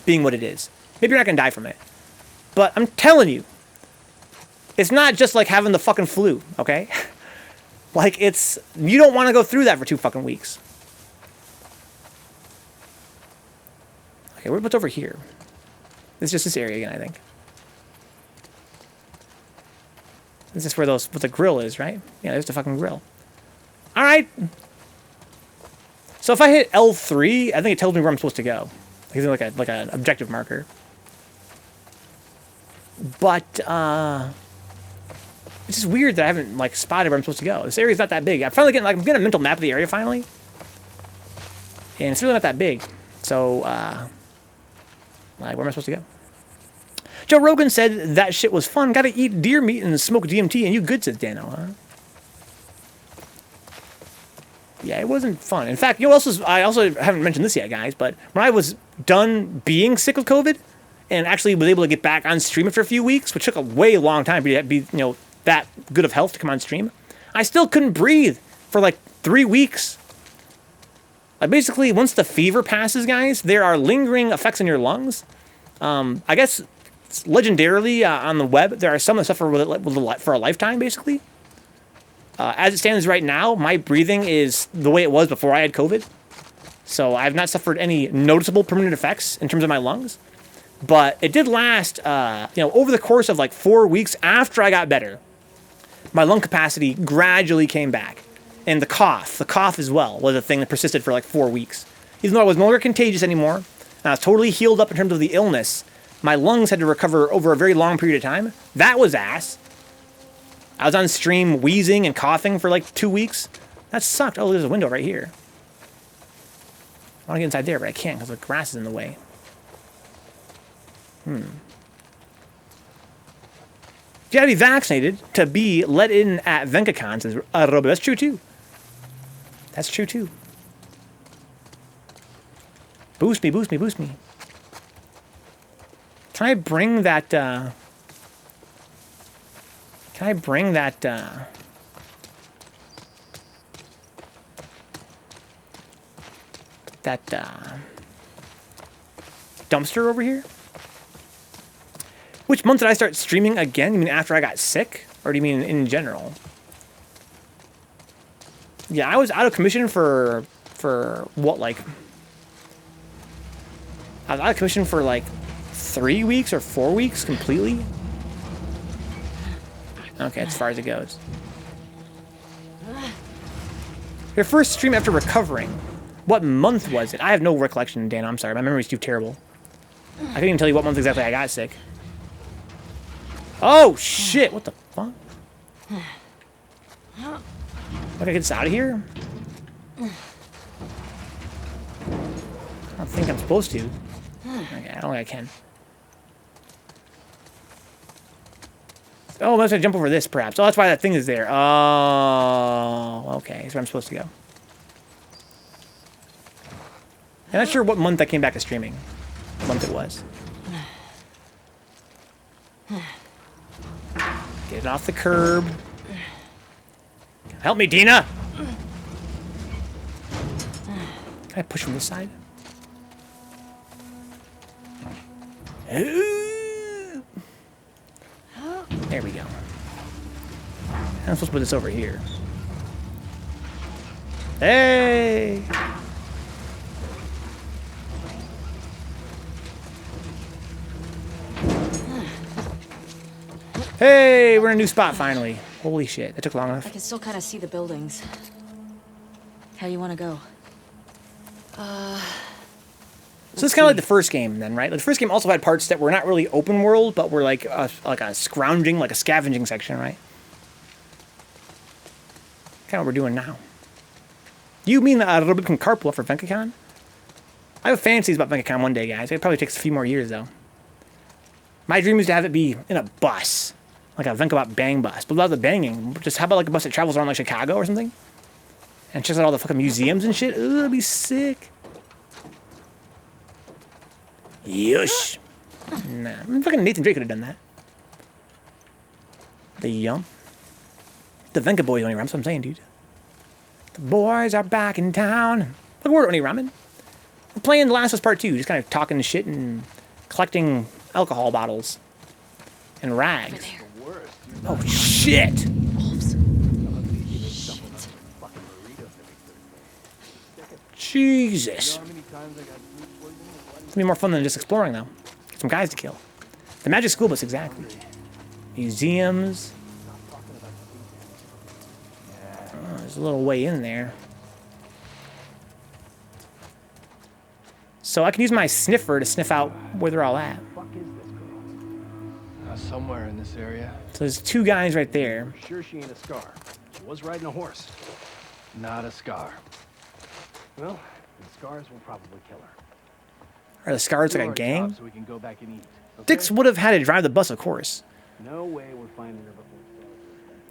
being what it is. Maybe you're not going to die from it. But I'm telling you, it's not just like having the fucking flu, okay? Like, you don't want to go through that for 2 fucking weeks. Okay, what's over here? It's just this area again, I think. This is where what the grill is, right? Yeah, there's the fucking grill. Alright. So if I hit L3, I think it tells me where I'm supposed to go. Like an objective marker. But, it's just weird that I haven't, like, spotted where I'm supposed to go. This area's not that big. I'm getting a mental map of the area, finally. And it's really not that big. So, like, where am I supposed to go? Joe Rogan said that shit was fun. Gotta eat deer meat and smoke DMT and you good, says Dano, huh? Yeah, it wasn't fun. In fact, you know what else was, I also haven't mentioned this yet, guys, but when I was done being sick of COVID and actually was able to get back on stream after a few weeks, which took a way long time to be that good of health to come on stream, I still couldn't breathe for like 3 weeks. Like basically, once the fever passes, guys, there are lingering effects in your lungs. I guess legendarily on the web, there are some that suffer with it for a lifetime, basically. As it stands right now, my breathing is the way it was before I had COVID. So I've not suffered any noticeable permanent effects in terms of my lungs. But it did last, over the course of like 4 weeks after I got better. My lung capacity gradually came back. And the cough as well, was a thing that persisted for like 4 weeks. Even though I was no longer contagious anymore, and I was totally healed up in terms of the illness, my lungs had to recover over a very long period of time. That was ass. I was on stream wheezing and coughing for like 2 weeks. That sucked. Oh, there's a window right here. I want to get inside there, but I can't because the grass is in the way. You gotta be vaccinated to be let in at Vencacon, says Robo. That's true too. That's true too. Boost me, boost me, boost me. Can I bring that, dumpster over here? Which month did I start streaming again? You mean after I got sick? Or do you mean in general? Yeah, I was out of commission for what, like... I was out of commission for like 3 weeks or 4 weeks completely. Okay, as far as it goes. Your first stream after recovering. What month was it? I have no recollection, Dan. I'm sorry. My memory's too terrible. I couldn't even tell you what month exactly I got sick. Oh, shit. What the fuck? I gotta get this out of here? I don't think I'm supposed to. Okay, I don't think I can. Oh, I'm gonna jump over this, perhaps. Oh, that's why that thing is there. Oh, okay. That's where I'm supposed to go. I'm not sure what month I came back to streaming. What month it was. Get it off the curb. Help me, Dina! Can I push from this side? There we go. I'm supposed to put this over here. Hey! Hey, we're in a new spot finally. Holy shit, that took long enough. I can still kind of see the buildings. How you want to go? So it's kind of like the first game then, right? Like the first game also had parts that were not really open world, but were like a scrounging, like a scavenging section, right? Kind of what we're doing now. You mean that a little bit can carpool for Vencacon? I have fantasies about Vencacon one day, guys. It probably takes a few more years, though. My dream is to have it be in a bus. Like a Vencabot bang bus. But without the banging, just how about like a bus that travels around like Chicago or something? And checks out all the fucking museums and shit? Ooh, that'd be sick. Yush. Nah, I mean, fucking Nathan Drake could have done that. The yum. The Venka boys only ramen, that's what I'm saying, dude. The boys are back in town. Look, we're only ramen. We're playing The Last of Us Part 2, just kind of talking shit and collecting alcohol bottles and rags. Oh shit! Jesus. It's gonna be more fun than just exploring, though. Get some guys to kill. The Magic School Bus, exactly. Museums. Oh, there's a little way in there. So I can use my sniffer to sniff out where they're all at. Somewhere in this area. So there's two guys right there. Sure she ain't a Scar. She was riding a horse. Not a Scar. Well, the Scars will probably kill her. Are the Scars like a gang? So we can go back and eat. Sticks would have had to drive the bus, of course. No way we're finding her before.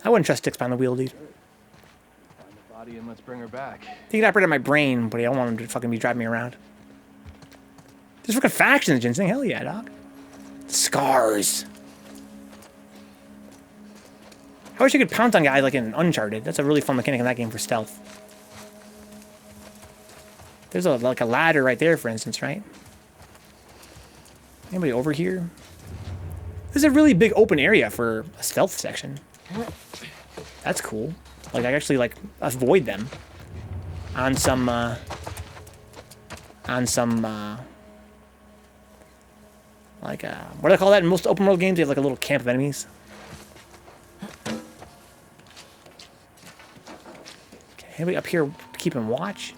I wouldn't trust Sticks behind the wheel, dude. Find the body and let's bring her back. He can operate on my brain, but I don't want him to fucking be driving me around. There's fucking factions, ginseng. Hell yeah, dog. Scars. I wish you could pounce on guys like in Uncharted. That's a really fun mechanic in that game for stealth. There's like a ladder right there, for instance, right? Anybody over here? This is a really big open area for a stealth section. That's cool. Like I actually like avoid them on some like what do they call that in most open world games? They have like a little camp of enemies. Okay, anybody up here keeping watch?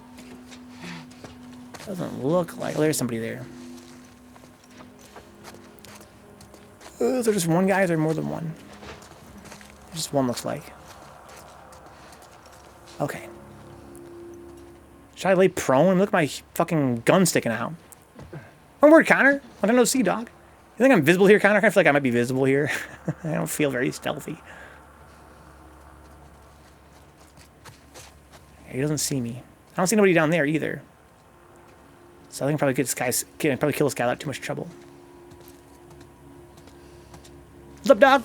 Doesn't look like. Oh, there's somebody there. Is there just one guy? Or is there more than one? Just one looks like. Okay. Should I lay prone? Look at my fucking gun sticking out. One word, Connor. I don't know, see, dog. You think I'm visible here, Connor? I feel like I might be visible here. I don't feel very stealthy. He doesn't see me. I don't see nobody down there either. So I think probably probably kill this guy without too much trouble. What's up, dog?